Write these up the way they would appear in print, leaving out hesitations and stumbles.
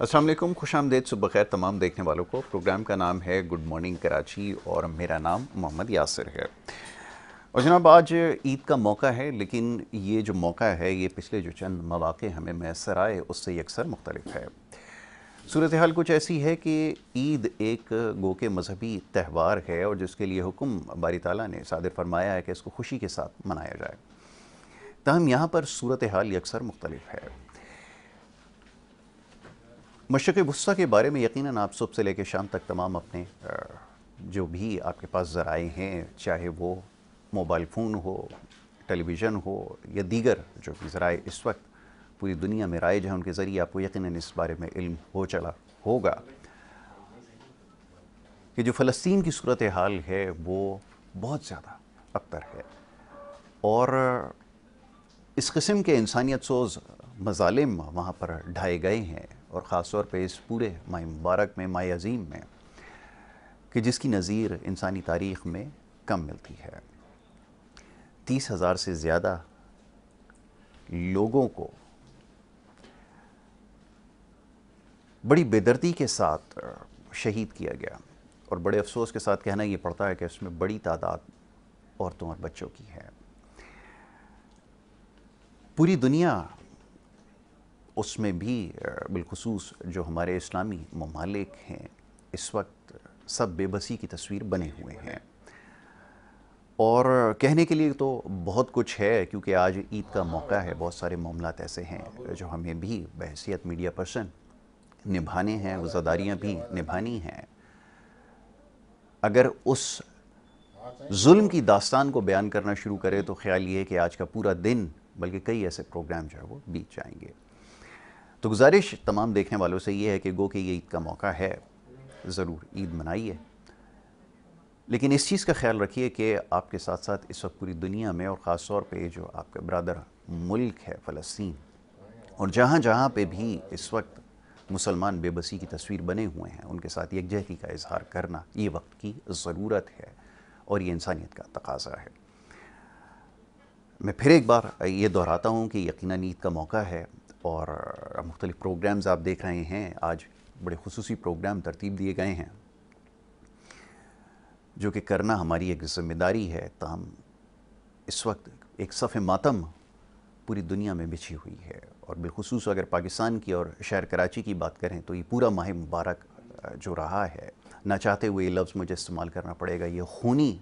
अस्सलाम वालेकुम, खुशामदीद, सुबह खैर तमाम देखने वालों को। प्रोग्राम का नाम है गुड मॉर्निंग कराची और मेरा नाम मोहम्मद यासिर है। और जनाब, आज ईद का मौका है, लेकिन ये जो मौका है ये पिछले जो चंद मौक़े हमें मैसर आए उससे यकसर मुख्तलिफ है। सूरत हाल कुछ ऐसी है कि ईद एक गो के मजहबी त्यौहार है और जिसके लिए हुक्म बारी ताला ने सादिर फरमाया है कि इसको खुशी के साथ मनाया जाए। ताहम यहाँ पर सूरत हाल यकसर मुख्तलिफ है। मशरिक़ वुस्ता के बारे में यकीनन आप सुबह से लेकर शाम तक तमाम अपने जो भी आपके पास ज़राए हैं, चाहे वो मोबाइल फ़ोन हो, टेलीविज़न हो या दीगर जो भी ज़राए इस वक्त पूरी दुनिया में राइज हैं, उनके ज़रिए आपको यकीनन इस बारे में इल्म हो चला होगा कि जो फ़लस्तीन की सूरत हाल है वो बहुत ज़्यादा अबतर है। और इस किस्म के इंसानियत सोज़ मज़ालिम वहाँ पर ढाए गए हैं, और ख़ास तौर पे इस पूरे माह मुबारक में, माह अज़ीम में, कि जिसकी नज़ीर इंसानी तारीख़ में कम मिलती है। 30,000 से ज़्यादा लोगों को बड़ी बेदर्दी के साथ शहीद किया गया, और बड़े अफसोस के साथ कहना ये पड़ता है कि इसमें बड़ी तादाद औरतों और बच्चों की है। पूरी दुनिया, उसमें भी बिलखुसूस जो हमारे इस्लामी ममालिक हैं, इस वक्त सब बेबसी की तस्वीर बने हुए हैं। और कहने के लिए तो बहुत कुछ है, क्योंकि आज ईद का मौका है। बहुत सारे मामलात ऐसे हैं जो हमें भी बहैसियत मीडिया पर्सन निभाने हैं, वज़ादारियाँ भी निभानी हैं। अगर उस जुल्म की दास्तान को बयान करना शुरू करें तो ख्याल ये है कि आज का पूरा दिन, बल्कि कई ऐसे प्रोग्राम जो है वो बीत जाएंगे। तो गुजारिश तमाम देखने वालों से ये है कि गो कि ये ईद का मौका है, ज़रूर ईद मनाइए, लेकिन इस चीज़ का ख्याल रखिए कि आपके साथ साथ इस वक्त पूरी दुनिया में, और ख़ास तौर पे जो आपका ब्रादर मुल्क है फ़लस्तीन, और जहाँ जहाँ पे भी इस वक्त मुसलमान बेबसी की तस्वीर बने हुए हैं, उनके साथ यकजहती का इजहार करना ये वक्त की ज़रूरत है और ये इंसानियत का तकाज़ा है। मैं फिर एक बार ये दोहराता हूँ कि यकीनन ईद का मौका है, और मुख्तलिफ़ प्रोग्राम्स आप देख रहे हैं। आज बड़े खुसूसी प्रोग्राम तरतीब दिए गए हैं, जो कि करना हमारी एक ज़िम्मेदारी है। ताहम इस वक्त एक सफ़े मातम पूरी दुनिया में बिछी हुई है, और बिलखुसूस अगर पाकिस्तान की और शहर कराची की बात करें तो ये पूरा माह मुबारक जो रहा है, ना चाहते हुए ये लफ्ज़ मुझे इस्तेमाल करना पड़ेगा, ये खूनी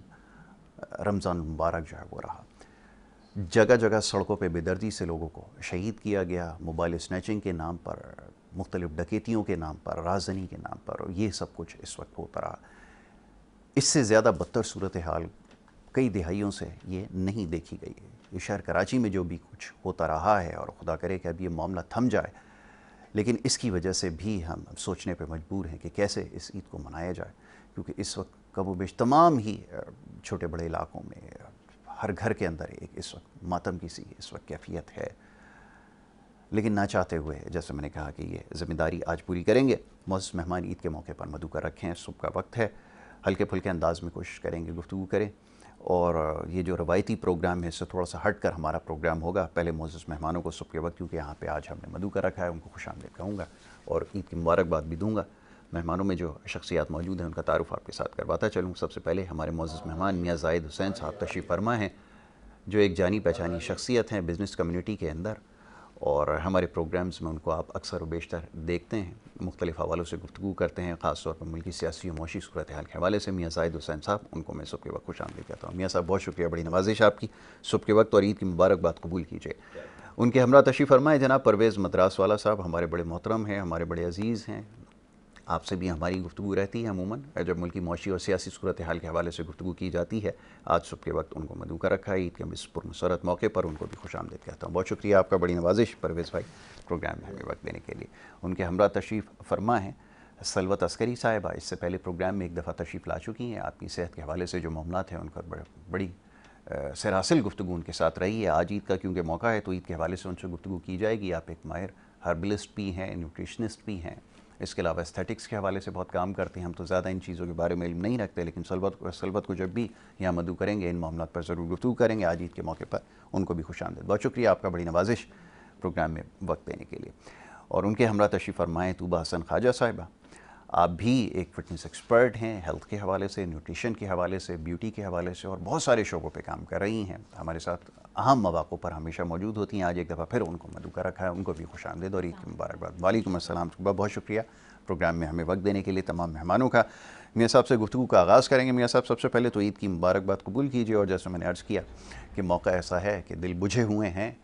रमज़ान मुबारक जो है वो रहा। जगह जगह सड़कों पे बेदर्दी से लोगों को शहीद किया गया, मोबाइल स्नैचिंग के नाम पर, मुख्तलिफ़ डकैतियों के नाम पर, राजनी के नाम पर, और ये सब कुछ इस वक्त होता रहा। इससे ज़्यादा बदतर सूरत हाल कई दिहाइयों से ये नहीं देखी गई है। ये शहर कराची में जो भी कुछ होता रहा है, और खुदा करे कि अब ये मामला थम जाए, लेकिन इसकी वजह से भी हम सोचने पर मजबूर हैं कि कैसे इस ईद को मनाया जाए, क्योंकि इस वक्त कबो-बेश तमाम ही छोटे बड़े इलाकों में, हर घर के अंदर एक इस वक्त मातम की सी इस वक्त कैफियत है। लेकिन ना चाहते हुए, जैसे मैंने कहा कि ये ज़िम्मेदारी आज पूरी करेंगे। मौजूद मेहमान ईद के मौके पर मधु कर रखें, सुबह का वक्त है, हल्के फुल्के अंदाज में कोशिश करेंगे गुफ्तगू करें, और ये जो रवायती प्रोग्राम है इससे थोड़ा सा हट कर हमारा प्रोग्राम होगा। पहले मौजूद मेहमानों को सुबह के वक्त, क्योंकि यहाँ पे आज हमने मधु कर रखा है, उनको खुशामदीद कहूँगा और ईद की मुबारकबाद भी दूँगा। मेहमानों में जो शख्सियात मौजूद हैं उनका तारुफ आपके साथ करवाता चलूँ। सबसे पहले हमारे मौजूद मेहमान मियाँ ज़ाहिद हुसैन साहब तशरीफ़ फरमा हैं, जो एक जानी पहचानी शख्सियत हैं बिज़नेस कम्युनिटी के अंदर, और हमारे प्रोग्राम्स में उनको आप अक्सर व बेशतर देखते हैं। मुख्तलिफ़ हवालों से गुफ्तगू करते हैं, ख़ास तौर पर मुल्की सियासी और मौशी सूरत हाल के हवाले से। मियाँ ज़ाहिद हुसैन साहब, उनको मैं सुबह के वक्त खुशामदीद कहता हूँ। मियाँ साहब, बहुत शुक्रिया, बड़ी नवाजिश आपकी सुबह के वक्त, और ईद की मुबारकबाद कबूल कीजिए। उनके हमरा तशरीफ़ फरमाए जनाब परवेज़ मद्रास वाला साहब, हमारे बड़े मोहतरम हैं, हमारे बड़े अज़ीज़ हैं। आपसे भी हमारी गुफ्तगू रहती है अमूमन जब मुल्की मौशी और सियासी सूरत हाल के हवाले से गुफ्तगू की जाती है। आज सुबह के वक्त उनको मधु का रखा है। ईद के इस पुरमसरत मौके पर उनको भी खुशामदीद कहता हूँ। बहुत शुक्रिया आपका, बड़ी नवाजिश परवेज़ भाई प्रोग्राम में हमें वक्त देने के लिए। उनके हमरा तशरीफ़ फरमा हैं सलवत अस्करी साहिबा, इससे पहले प्रोग्राम में एक दफ़ा तशरीफ़ ला चुकी हैं। आपकी सेहत के हवाले से जो मामलात हैं उनका बड़ी सरासिल गुफ्तगू उनके साथ रही है। आज ईद का क्योंकि मौका है तो ईद के हवाले से उनसे गुफ्तगू की जाएगी। आप एक माहिर हर्बलिस्ट भी हैं, न्यूट्रिशनिस्ट भी हैं, इसके अलावा एस्थेटिक्स के हवाले से बहुत काम करते हैं। हम तो ज़्यादा इन चीज़ों के बारे में इल्म नहीं रखते, लेकिन सलवत को जब भी यहाँ मधु करेंगे इन मामलों पर ज़रूर गुफ्तगू करेंगे। आज ईद के मौके पर उनको भी खुशामदीद। बहुत शुक्रिया आपका, बड़ी नवाजिश प्रोग्राम में वक्त देने के लिए। और उनके हमरा तशरीफ़ फरमाएँ तूबा हसन ख्वाजा साहिबा। आप भी एक फ़िटनेस एक्सपर्ट हैं, हेल्थ के हवाले से, न्यूट्रिशन के हवाले से, ब्यूटी के हवाले से और बहुत सारे शोबों पे काम कर रही हैं। हमारे साथ अहम मौक़ों पर हमेशा मौजूद होती हैं। आज एक दफ़ा फिर उनको मदुका रखा है, उनको भी खुशामदीद और ईद की मुबारकबाद। वालेकुम अस्सलाम। बहुत शुक्रिया प्रोग्राम में हमें वक्त देने के लिए तमाम मेहमानों का। मियाँ साहब से गुफ्तगू का आगाज़ करेंगे। मियाँ साहब, सबसे पहले तो ईद की मुबारकबाद कबूल कीजिए। और जैसे मैंने अर्ज़ किया कि मौका ऐसा है कि दिल बुझे हुए हैं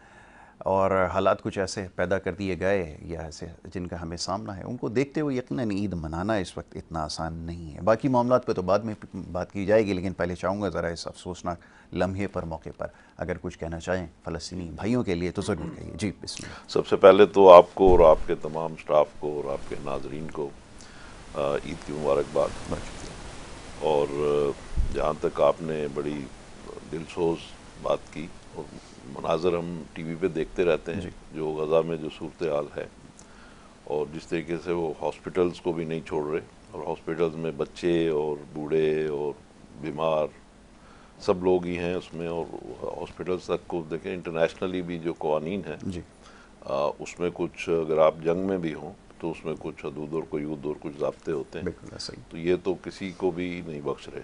और हालात कुछ ऐसे पैदा कर दिए गए या ऐसे जिनका हमें सामना है, उनको देखते हुए यकीनन ईद मनाना इस वक्त इतना आसान नहीं है। बाकी मामलात पे तो बाद में बात की जाएगी, लेकिन पहले चाहूँगा ज़रा इस अफसोसनाक लम्हे पर, मौके पर अगर कुछ कहना चाहें फ़लस्तीनी भाइयों के लिए तो ज़रूर कहिए। जी बिस्मिल्लाह। सबसे पहले तो आपको और आपके तमाम स्टाफ को और आपके नाजरीन को ईद की मुबारकबाद। और जहाँ तक आपने बड़ी दिलसोज बात की, और मनाज़र हम टीवी पे देखते रहते हैं जो गज़ा में जो सूरत हाल है, और जिस तरीके से वो हॉस्पिटल्स को भी नहीं छोड़ रहे, और हॉस्पिटल्स में बच्चे और बूढ़े और बीमार सब लोग ही हैं उसमें, और हॉस्पिटल्स तक को देखें इंटरनेशनली भी जो कवानीन है उसमें कुछ, अगर आप जंग में भी हों तो उसमें कुछ हदूद और कुयूद और कुछ ज़ाब्ते होते हैं, तो ये तो किसी को भी नहीं बख्श रहे।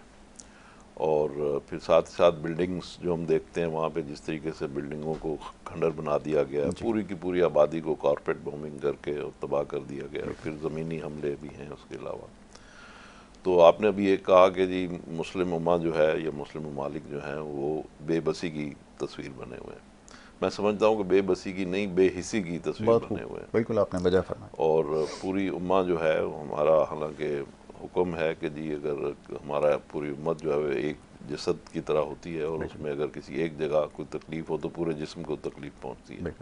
और फिर साथ ही साथ बिल्डिंग्स जो हम देखते हैं वहाँ पे जिस तरीके से बिल्डिंगों को खंडर बना दिया गया है, पूरी की पूरी आबादी को कारपेट बॉम्बिंग करके और तबाह कर दिया गया, फिर ज़मीनी हमले भी हैं उसके अलावा। तो आपने अभी ये कहा कि जी मुस्लिम उम्मा जो है या मुस्लिम ममालिक जो हैं वो बेबसी की तस्वीर बने हुए हैं। मैं समझता हूँ कि बेबसी की नहीं, बेहिसी की तस्वीर बने हुए हैं। बिल्कुल आपने वजह फरमाया। और पूरी उम्मा जो है हमारा हालांकि हुक्म है कि जी अगर हमारा पूरी उम्मत जो है एक जसद की तरह होती है, और उसमें अगर किसी एक जगह कोई तकलीफ़ हो तो पूरे जिस्म को तकलीफ़ पहुँचती है।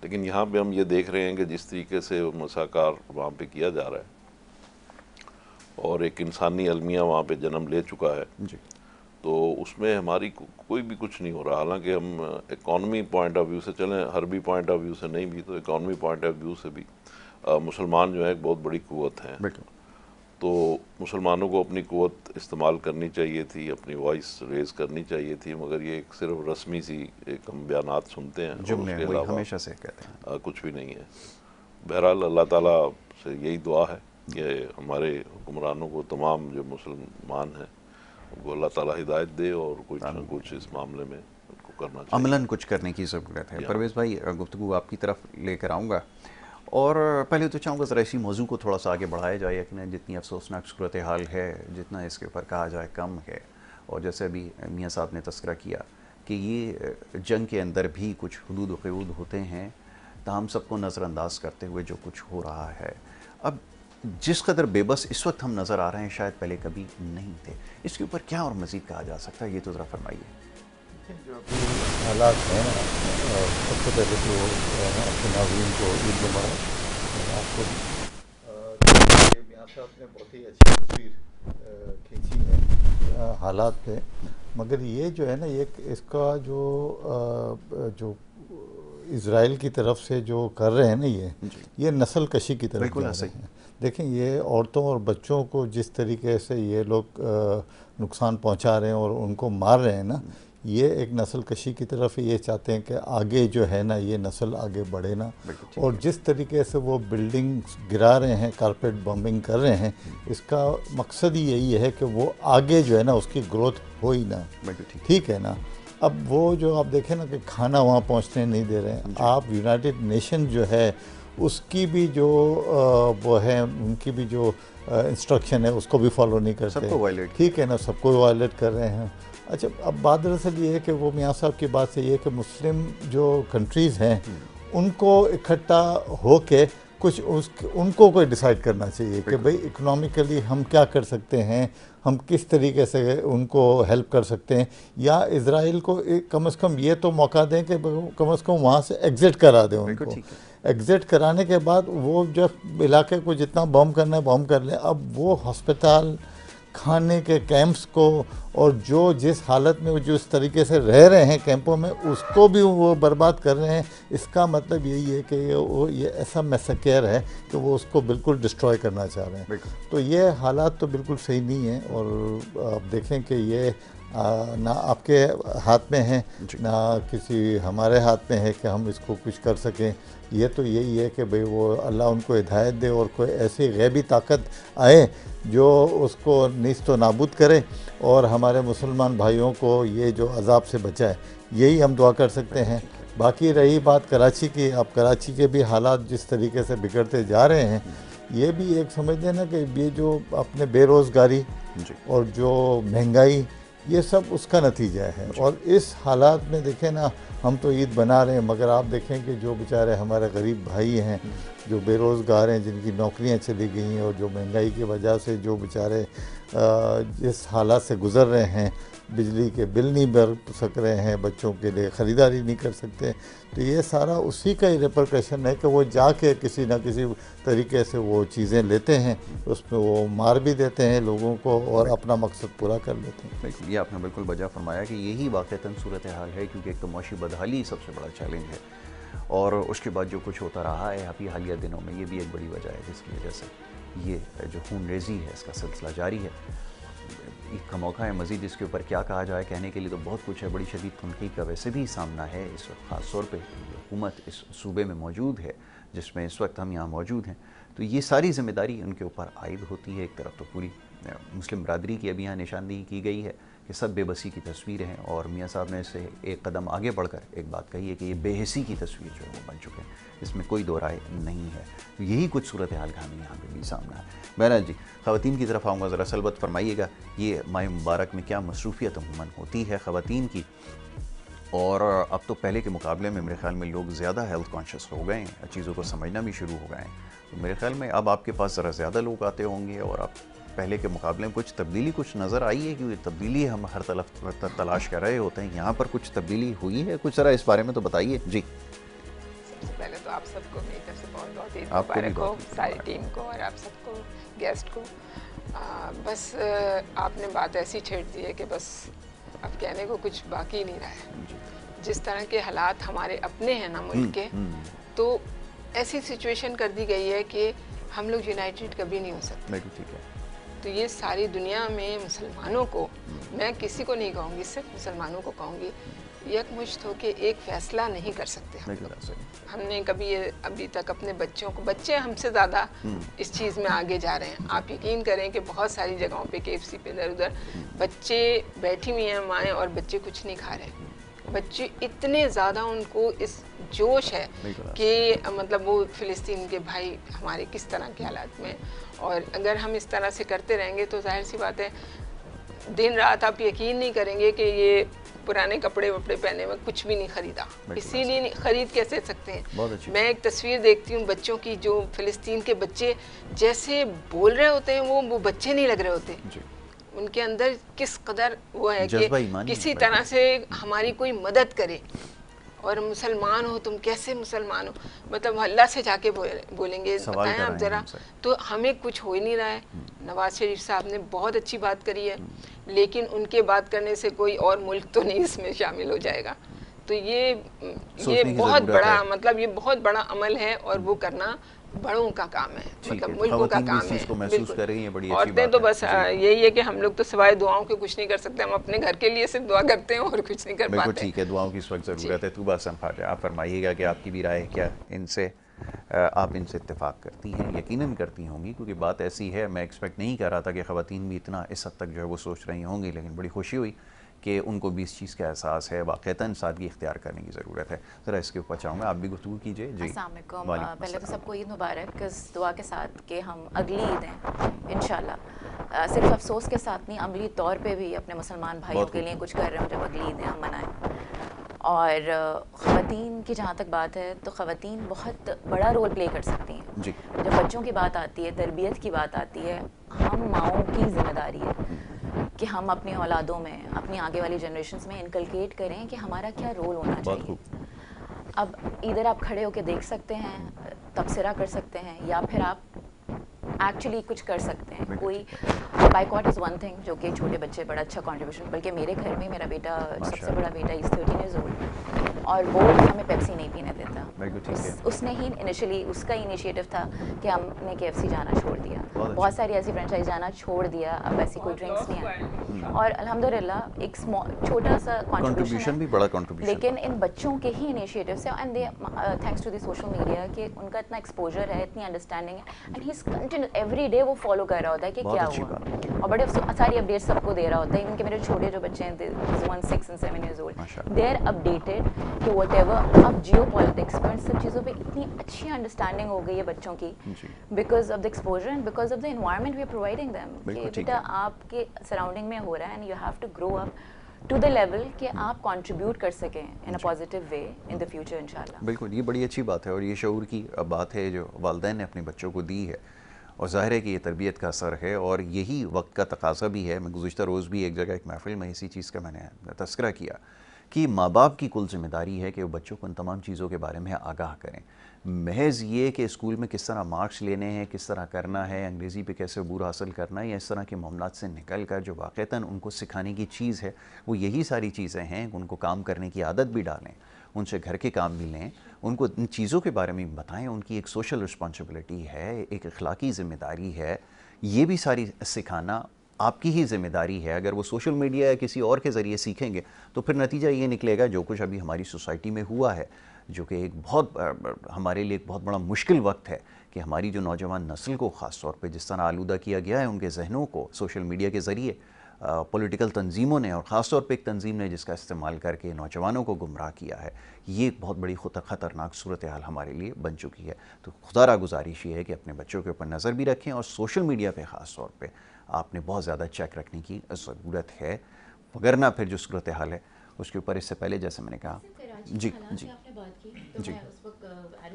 लेकिन यहाँ पे हम ये देख रहे हैं कि जिस तरीके से मसाकार वहाँ पे किया जा रहा है और एक इंसानी अलमिया वहाँ पे जन्म ले चुका है, तो उसमें हमारी कोई भी कुछ नहीं हो रहा। हालांकि हम इकॉनमी पॉइंट ऑफ व्यू से चलें, हर्बी पॉइंट ऑफ व्यू से नहीं भी, तो इकॉनमी पॉइंट ऑफ व्यू से भी मुसलमान जो है एक बहुत बड़ी कुव्वत हैं। तो मुसलमानों को अपनी कुव्वत इस्तेमाल करनी चाहिए थी, अपनी वॉइस रेज़ करनी चाहिए थी, मगर ये एक सिर्फ रस्मी सी एक हम बयानात सुनते हैं और उसके अलावा हमेशा से कहते हैं कुछ भी नहीं है। बहरहाल अल्लाह ताला से यही दुआ है कि हमारे हुक्मरानों को, तमाम जो मुसलमान हैं वो अल्लाह ताला हिदायत दे और कुछ न कुछ इस मामले में उनको करना चाहिए, अमलन कुछ करने की ज़रूरत है। परवेज़ भाई, गुफ्तगू आपकी तरफ लेकर आऊँगा, और पहले तो चाहूँगा ज़रा इसी मौजू को थोड़ा सा आगे बढ़ाया जाए कि जितनी अफसोसनाक सूरत हाल है, जितना इसके ऊपर कहा जाए कम है। और जैसे अभी मियाँ साहब ने तस्करा किया कि ये जंग के अंदर भी कुछ हुदूद व क़यूद होते हैं, ताहम सबको नज़रअंदाज करते हुए जो कुछ हो रहा है, अब जिस कदर बेबस इस वक्त हम नज़र आ रहे हैं शायद पहले कभी नहीं थे। इसके ऊपर क्या और मज़ीद कहा जा सकता है, ये तो ज़रा फरमाइए। जो हालात हैं, सबसे पहले तो अपने नाज़रीन को ईद मुबारक। आपको मियां साहब ने बहुत ही अच्छी तस्वीर खींची है हालात पे, मगर ये जो है ना, ये इसका जो इज़राइल की तरफ से जो कर रहे हैं ना, ये नस्ल कशी की तरफ जा रहे हैं। देखें, ये औरतों और बच्चों को जिस तरीके से ये लोग नुकसान पहुंचा रहे हैं और उनको मार रहे हैं ना, ये एक नस्ल कशी की तरफ ये चाहते हैं कि आगे जो है ना ये नस्ल आगे बढ़े ना। और जिस तरीके से वो बिल्डिंग्स गिरा रहे हैं, कारपेट बम्बिंग कर रहे हैं, इसका मकसद ही यही है कि वो आगे जो है ना उसकी ग्रोथ हो ही ना। ठीक है ना। अब वो जो आप देखें ना कि खाना वहाँ पहुँचने नहीं दे रहे हैं, आप यूनाइटेड नेशन जो है उसकी भी जो वो है, उनकी भी जो इंस्ट्रक्शन है उसको भी फॉलो नहीं करते, सबको वायलेट। ठीक है ना, सबको वायलेट कर रहे हैं। अच्छा, अब बात दरअसल ये है कि वो मियाँ साहब की बात से ये है कि मुस्लिम जो कंट्रीज़ हैं उनको इकट्ठा हो के कुछ उनको कोई डिसाइड करना चाहिए कि भाई इकोनॉमिकली हम क्या कर सकते हैं, हम किस तरीके से उनको हेल्प कर सकते हैं, या इज़राइल को कम से कम ये तो मौका दें कि कम से कम वहाँ से एग्ज़िट करा दें उनको। एग्ज़िट कराने के बाद वो जब इलाके को जितना बम करना है बम कर लें। अब वो हस्पताल, खाने के कैंप्स को, और जो जिस हालत में वो जिस तरीके से रह रहे हैं कैंपों में, उसको भी वो बर्बाद कर रहे हैं। इसका मतलब यही है कि ये ऐसा मैसेकेयर है कि वो उसको बिल्कुल डिस्ट्रॉय करना चाह रहे हैं। तो ये हालात तो बिल्कुल सही नहीं है। और आप देखें कि ये ना आपके हाथ में है ना किसी हमारे हाथ में है कि हम इसको कुछ कर सकें। ये तो यही है कि भाई वो अल्लाह उनको हिदायत दे और कोई ऐसी गैबी ताकत आए जो उसको नीस्त व नाबूद करे और हमारे मुसलमान भाइयों को ये जो अजाब से बचाए, यही हम दुआ कर सकते हैं। बाकी रही बात कराची की, अब कराची के भी हालात जिस तरीके से बिगड़ते जा रहे हैं, ये भी एक समझते ना कि ये जो अपने बेरोज़गारी और जो महंगाई, ये सब उसका नतीजा है। और इस हालात में देखें ना, हम तो ईद बना रहे हैं मगर आप देखें कि जो बेचारे हमारे गरीब भाई हैं, जो बेरोज़गार हैं, जिनकी नौकरियां चली गई हैं और जो महंगाई की वजह से जो बेचारे जिस हालात से गुज़र रहे हैं, बिजली के बिल नहीं भर सक रहे हैं, बच्चों के लिए ख़रीदारी नहीं कर सकते, तो ये सारा उसी का ही रिपरकशन है कि वो जाके किसी न किसी तरीके से वो चीज़ें लेते हैं, उसमें वो मार भी देते हैं लोगों को और अपना मकसद पूरा कर लेते हैं। बिल्कुल, ये आपने बिल्कुल वजह फरमाया कि यही वाक़तन सूरत हाल है, क्योंकि एक तो मौशी बदहाली सबसे बड़ा चैलेंज है और उसके बाद जो कुछ होता रहा है अभी हालिया दिनों में, ये भी एक बड़ी वजह है जिसकी वजह से ये जो खून रेज़ी है इसका सिलसिला जारी है। ईद का मौका है, मज़ीद इसके ऊपर क्या कहा जाए, कहने के लिए तो बहुत कुछ है। बड़ी शदीद तनकीद का वैसे भी सामना है इस वक्त, ख़ास तौर पे हुकूमत इस सूबे में मौजूद है जिसमें इस वक्त हम यहाँ मौजूद हैं, तो ये सारी ज़िम्मेदारी उनके ऊपर आयद होती है। एक तरफ तो पूरी मुस्लिम बरादरी की अभी यहाँ निशानदेही की गई है कि सब बेबसी की तस्वीर हैं, और मियाँ साहब ने इससे एक कदम आगे बढ़कर एक बात कही है कि ये बेहिसी की तस्वीर जो है वो बन चुके हैं, इसमें कोई दो राय नहीं है। तो यही कुछ सूरत हाल का हमें यहाँ पे भी सामना है। बहरहाल जी, ख़वातीन की तरफ आऊँगा, ज़रा सलबत फरमाइएगा, ये माह मुबारक में क्या मसरूफ़ियत अमूमन होती है ख़वातीन की, और अब तो पहले के मुकाबले में मेरे ख़्याल में लोग ज़्यादा हेल्थ कॉन्शियस हो गए हैं, चीज़ों को समझना भी शुरू हो गए हैं, तो मेरे ख़्याल में अब आपके पास ज़रा ज़्यादा लोग आते होंगे और आप पहले के मुकाबले में कुछ तब्दीली कुछ नज़र आई है? क्योंकि तब्दीली हम हर तरफ तलाश कर रहे होते हैं, यहाँ पर कुछ तब्दीली हुई है कुछ? ज़रा इस बारे में तो बताइए जी। सबसे पहले तो आप सबको मेरी तरफ से बहुत बहुत ईद मुबारक हो, सारी टीम को और आप सबको, गेस्ट को। बस आपने बात ऐसी छेड़ दी है कि बस अब कहने को कुछ बाकी नहीं रहा है। जिस तरह के हालात हमारे अपने हैं ना मुल्क के, तो ऐसी सिचुएशन कर दी गई है कि हम लोग यूनाइटेड कभी नहीं हो सकते। ठीक है। तो ये सारी दुनिया में मुसलमानों को, मैं किसी को नहीं कहूँगी, सिर्फ मुसलमानों को कहूँगी, यकमुश्त होकर एक फ़ैसला नहीं कर सकते हम लोग। हमने कभी अभी तक अपने बच्चों को, बच्चे हमसे ज़्यादा इस चीज़ में आगे जा रहे हैं। आप यकीन करें कि बहुत सारी जगहों पे KFC पे इधर उधर बच्चे बैठी हुई हैं माएँ और बच्चे कुछ नहीं खा रहे। बच्चे इतने ज़्यादा उनको इस जोश है कि मतलब वो फ़िलिस्तीन के भाई हमारे किस तरह के हालात में, और अगर हम इस तरह से करते रहेंगे तो जाहिर सी बात है दिन रात आप यकीन नहीं करेंगे कि ये पुराने कपड़े वपड़े पहने में कुछ भी नहीं ख़रीदा, इसीलिए ख़रीद कैसे सकते हैं। मैं एक तस्वीर देखती हूँ बच्चों की, जो फ़िलिस्तीन के बच्चे जैसे बोल रहे होते हैं वो बच्चे नहीं लग रहे होते, उनके अंदर किस कदर वो है कि किसी तरह से हमारी कोई मदद करे। और मुसलमान हो तुम, कैसे मुसलमान हो, मतलब अल्लाह से जाके बोलेंगे बताएं आप ज़रा। तो हमें कुछ हो ही नहीं रहा है। नवाज शरीफ साहब ने बहुत अच्छी बात करी है, लेकिन उनके बात करने से कोई और मुल्क तो नहीं इसमें शामिल हो जाएगा। तो ये बहुत बड़ा, मतलब ये बहुत बड़ा अमल है और वो करना बड़ों का काम है, मतलब मुल्कों का काम है। बिल्कुल, औरतें तो बस यही है कि हम लोग तो सिवाय दुआओं के कुछ नहीं कर सकते, हम अपने घर के लिए सिर्फ दुआ करते हैं और कुछ नहीं कर पाते। ठीक है, दुआओं की इस वक्त ज़रूरत है। तूबा संफाज, आप फरमाइएगा कि आपकी भी राय क्या इनसे, आप इनसे इत्तेफाक करती हैं? यकीनन करती होंगी, क्योंकि बात ऐसी है, मैं एक्सपेक्ट नहीं कर रहा था कि ख़वातीन भी इतना इस हद तक जो है वो सोच रही होंगी, लेकिन बड़ी खुशी हुई कि उनको भी इस चीज़ का एहसास है। वाक़तन सादगी इख्तियार करने की ज़रूरत है। ज़रा इसके ऊपर चाहूँगा आप भी गुफ्तगू कीजिए जी। पहले तो सबको ईद मुबारक, इस दुआ के साथ कि हम अगली ईद हैं इंशाल्लाह सिर्फ अफसोस के साथ नहीं, अमली तौर पे भी अपने मुसलमान भाइयों के लिए कुछ कर रहे हो जब अगली ईद हम मनाएं। और ख़वातीन की जहाँ तक बात है तो ख़वातीन बहुत बड़ा रोल प्ले कर सकती हैं जी। जब बच्चों की बात आती है, तरबियत की बात आती है, हम माओं की ज़िम्मेदारी है कि हम अपनी औलादों में, अपनी आगे वाली जनरेशन्स में इनकलकेट करें कि हमारा क्या रोल होना चाहिए। अब इधर आप खड़े होकर देख सकते हैं, तबसरा कर सकते हैं, या फिर आप एक्चुअली कुछ कर सकते हैं। कोई बाइकॉट इज़ वन थिंग, जो कि छोटे बच्चे बड़ा अच्छा कंट्रीब्यूशन, बल्कि मेरे घर में मेरा बेटा, सबसे बड़ा बेटा, इज़ 13 years old, और वो हमें पेप्सी नहीं पीने देता। उसने ही इनिशियली, उसका इनिशिएटिव था कि हमने KFC जाना छोड़ दिया, बहुत सारी ऐसी फ्रेंचाइज जाना छोड़ दिया, अब ऐसी कोई ड्रिंक्स नहीं है, और अल्हम्दुलिल्लाह एक छोटा सा कंट्रीब्यूशन भी बड़ा कंट्रीब्यूशन, लेकिन इन बच्चों के ही इनिशिएटिव से, and they thanks to the social media कि उनका इतना एक्सपोजर है, इतनी अंडरस्टैंडिंग है, and he is continue every day वो फॉलो कर रहा होता है कि क्या हुआ, और बड़े सारी अपडेट्स सबको दे रहा होता है। इनके मेरे छोटे जो बच्चे हैं, 6 and 7 years old, they are updated कि वट एवर। अब जियो पॉलिटिक्स पर सब चीज़ों पर इतनी अच्छी अंडरस्टैंडिंग हो गई है बच्चों की, because of the exposure and because of the environment we are providing them, कि बेटा आपके सराउंडिंग में हो रहा है, and you have to grow up to the level कि आप कंट्रीब्यूट कर सकें in a positive way in the future इंशाल्लाह। बिल्कुल, ये बड़ी अच्छी बात है, और ये शऊर की बात है जो वालिदैन ने अपने बच्चों को दी है, और ज़ाहिर है कि ये तरबियत का असर है, और यही वक्त का तकाज़ा भी है। मैं गुज़िश्ता रोज़ भी एक जगह एक महफ़िल में इसी चीज़ का मैंने तज़किरा किया कि माँ बाप की कुल ज़िम्मेदारी है कि वो बच्चों को इन तमाम चीज़ों के बारे में आगाह करें। महज ये कि स्कूल में किस तरह मार्क्स लेने हैं, किस तरह करना है, अंग्रेज़ी पे कैसे अबूर हासिल करना है, या इस तरह के मामलात से निकल कर जो वाक़तन उनको सिखाने की चीज़ है, वो यही सारी चीज़ें हैं। उनको काम करने की आदत भी डालें, उनसे घर के काम भी लें, उनको इन चीज़ों के बारे में बताएं। उनकी एक सोशल रिस्पॉन्सिबिलिटी है, एक अखलाकी ज़िम्मेदारी है, ये भी सारी सिखाना आपकी ही ज़िम्मेदारी है। अगर वो सोशल मीडिया या किसी और के ज़रिए सीखेंगे तो फिर नतीजा ये निकलेगा जो कुछ अभी हमारी सोसाइटी में हुआ है, जो कि एक बहुत हमारे लिए एक बहुत बड़ा मुश्किल वक्त है कि हमारी जो नौजवान नस्ल को ख़ास तौर पे जिस तरह आलूदा किया गया है उनके जहनों को सोशल मीडिया के ज़रिए पॉलिटिकल तंजीमों ने, और ख़ास तौर पे एक तंजीम ने जिसका इस्तेमाल करके नौजवानों को गुमराह किया है, ये एक बहुत बड़ी ख़तरनाक सूरत हाल हमारे लिए बन चुकी है। तो खुदारा गुजारिश ये है कि अपने बच्चों के ऊपर नज़र भी रखें, और सोशल मीडिया पे ख़ास तौर पे आपने बहुत ज़्यादा चेक रखने की ज़रूरत है, वगरना फिर जो सूरत हाल है उसके ऊपर इससे पहले जैसे मैंने कहा जी जी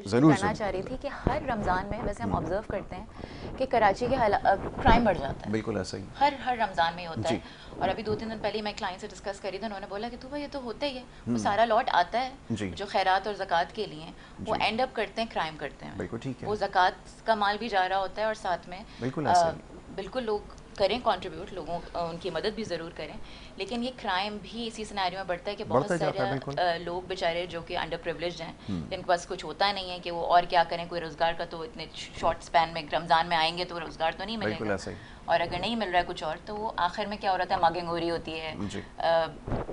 ज़रूर कहना चाह रही थी कि हर रमज़ान में वैसे हम ऑब्जर्व करते हैं कि कराची के क्राइम बढ़ जाता है। बिल्कुल ऐसा ही हर रमज़ान में होता है, और अभी 2-3 दिन पहले मैं क्लाइंट से डिस्कस करी थी, उन्होंने बोला कि तो भाई ये तो होता ही है, वो सारा लॉट आता है जो खैरात और ज़कात के लिए वो एंड अप करते हैं क्राइम करते हैं। बिल्कुल ठीक है, वो ज़कात का माल भी जा रहा होता है, और साथ में बिल्कुल लोग करें कंट्रीब्यूट, लोगों उनकी मदद भी ज़रूर करें, लेकिन ये क्राइम भी इसी सिनेरियो में बढ़ता है कि बहुत सारे लोग बेचारे जो कि अंडर प्रिविलेज्ड हैं, जिनके पास कुछ होता नहीं है कि वो और क्या करें, कोई रोज़गार का तो इतने शॉर्ट स्पैन में रमज़ान में आएंगे तो रोज़गार तो नहीं मिलेगा, और अगर नहीं मिल रहा है कुछ और, तो वो आखिर में क्या हो रहा है, मगिंग हो रही होती है,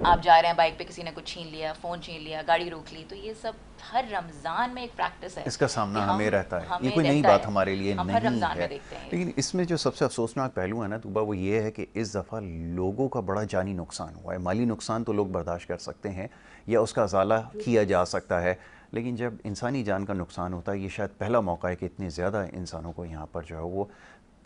आप जा रहे हैं बाइक पे, किसी ने कुछ छीन लिया, फ़ोन छीन लिया, गाड़ी रोक ली, तो ये सब हर रमज़ान में एक प्रैक्टिस है, इसका सामना हमें रहता है। ये कोई नई बात हमारे लिए नहीं है, लेकिन इसमें जो सबसे अफसोसनाक पहलू है ना तूबा, वो ये है कि इस दफ़ा लोगों का बड़ा जानी नुकसान हुआ है। माली नुकसान तो लोग बर्दाश्त कर सकते हैं या उसका अज़ाला किया जा सकता है, लेकिन जब इंसानी जान का नुकसान होता है, ये शायद पहला मौका है कि इतने ज़्यादा इंसानों को यहाँ पर जो है वो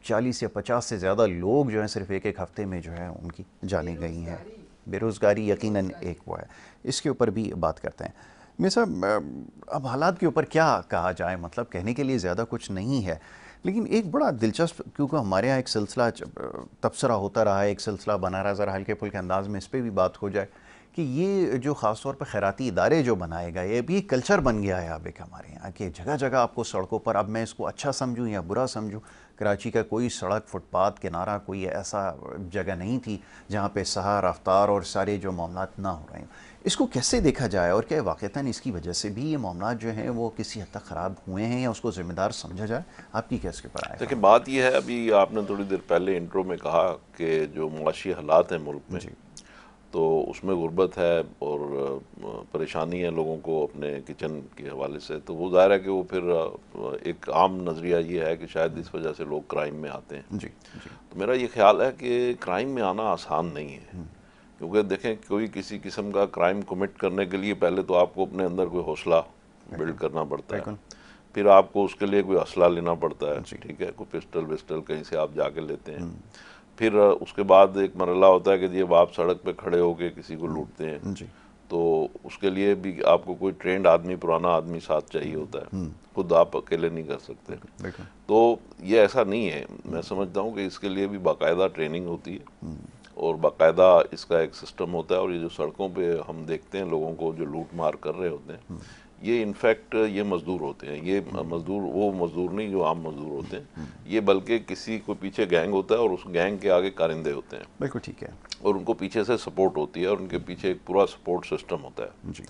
40 या 50 से ज़्यादा लोग जो हैं सिर्फ एक हफ़्ते में जो है उनकी जानें गई हैं। बेरोज़गारी यकीनन एक वो है, इसके ऊपर भी बात करते हैं। मेरे साहब अब हालात के ऊपर क्या कहा जाए, मतलब कहने के लिए ज़्यादा कुछ नहीं है, लेकिन एक बड़ा दिलचस्प, क्योंकि हमारे यहाँ एक सिलसिला तबसरा होता रहा है, एक सिलसिला बना रहा, ज़रा हल्के फुल्के अंदाज में इस पर भी बात हो जाए कि ये जो ख़ास तौर पर खैराती इदारे जो बनाए गए, ये भी कल्चर बन गया है अब एक हमारे यहाँ कि जगह जगह आपको सड़कों पर, अब मैं इसको अच्छा समझूँ या बुरा समझूँ, कराची का कोई सड़क, फुटपाथ, किनारा, कोई ऐसा जगह नहीं थी जहाँ पे सहार, रफ्तार और सारे जो मामलात ना हो रहे हैं। इसको कैसे देखा जाए, और क्या वाक़तन इसकी वजह से भी ये मामलात जो हैं वो किसी हद तक ख़राब हुए हैं या उसको ज़िम्मेदार समझा जाए? आपकी क्या इसके ऊपर आए? देखिए, बात यह है, अभी आपने थोड़ी देर पहले इंट्रो में कहा कि जो मुआशी हालात हैं मुल्क में, तो उसमें गुर्बत है और परेशानी है लोगों को अपने किचन के हवाले से, तो वो ज़ाहिर है कि वो फिर एक आम नज़रिया ये है कि शायद इस वजह से लोग क्राइम में आते हैं। जी। तो मेरा ये ख्याल है कि क्राइम में आना आसान नहीं है, क्योंकि देखें कोई किसी किस्म का क्राइम कमिट करने के लिए पहले तो आपको अपने अंदर कोई हौसला बिल्ड करना पड़ता है, फिर आपको उसके लिए कोई असला लेना पड़ता है, ठीक है, कोई पिस्टल विस्टल कहीं से आप जाके लेते हैं, फिर उसके बाद एक मरला होता है कि जब आप सड़क पे खड़े होके किसी को लूटते हैं जी, तो उसके लिए भी आपको कोई ट्रेंड आदमी, पुराना आदमी साथ चाहिए होता है, खुद आप अकेले नहीं कर सकते। तो ये ऐसा नहीं है, मैं समझता हूँ कि इसके लिए भी बाकायदा ट्रेनिंग होती है और बाकायदा इसका एक सिस्टम होता है, और ये जो सड़कों पे हम देखते हैं लोगों को जो लूट मार कर रहे होते हैं, ये इनफैक्ट ये मजदूर होते हैं, ये मजदूर वो मजदूर नहीं जो आम मजदूर होते हैं, ये बल्कि किसी को पीछे गैंग होता है और उस गैंग के आगे कारिंदे होते हैं। बिल्कुल ठीक है। और उनको पीछे से सपोर्ट होती है और उनके पीछे एक पूरा सपोर्ट सिस्टम होता है जी।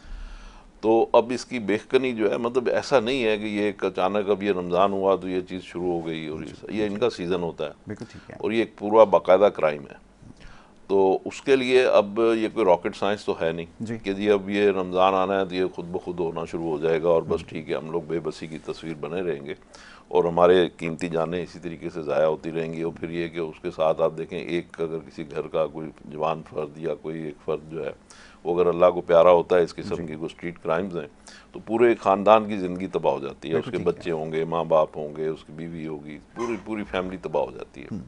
तो अब इसकी बेखकनी जो है, मतलब ऐसा नहीं है कि ये एक अचानक अब ये रमज़ान हुआ तो ये चीज़ शुरू हो गई और ये इनका सीज़न होता है। बिल्कुल ठीक है। और ये एक पूरा बाकायदा क्राइम है। तो उसके लिए अब ये कोई रॉकेट साइंस तो है नहीं कि जी अब ये रमज़ान आना है तो ये खुद ब खुद होना शुरू हो जाएगा और बस ठीक है हम लोग बेबसी की तस्वीर बने रहेंगे और हमारे कीमती जानें इसी तरीके से ज़ाया होती रहेंगी। और फिर ये कि उसके साथ आप देखें, एक अगर किसी घर का कोई जवान फ़र्द या कोई एक फ़र्द जो है वो अगर अल्लाह को प्यारा होता है, इस किस्म की कोई स्ट्रीट क्राइम्स हैं, तो पूरे ख़ानदान की ज़िंदगी तबाह हो जाती है। उसके बच्चे होंगे, माँ बाप होंगे, उसकी बीवी होगी, पूरी फैमिली तबाह हो जाती है।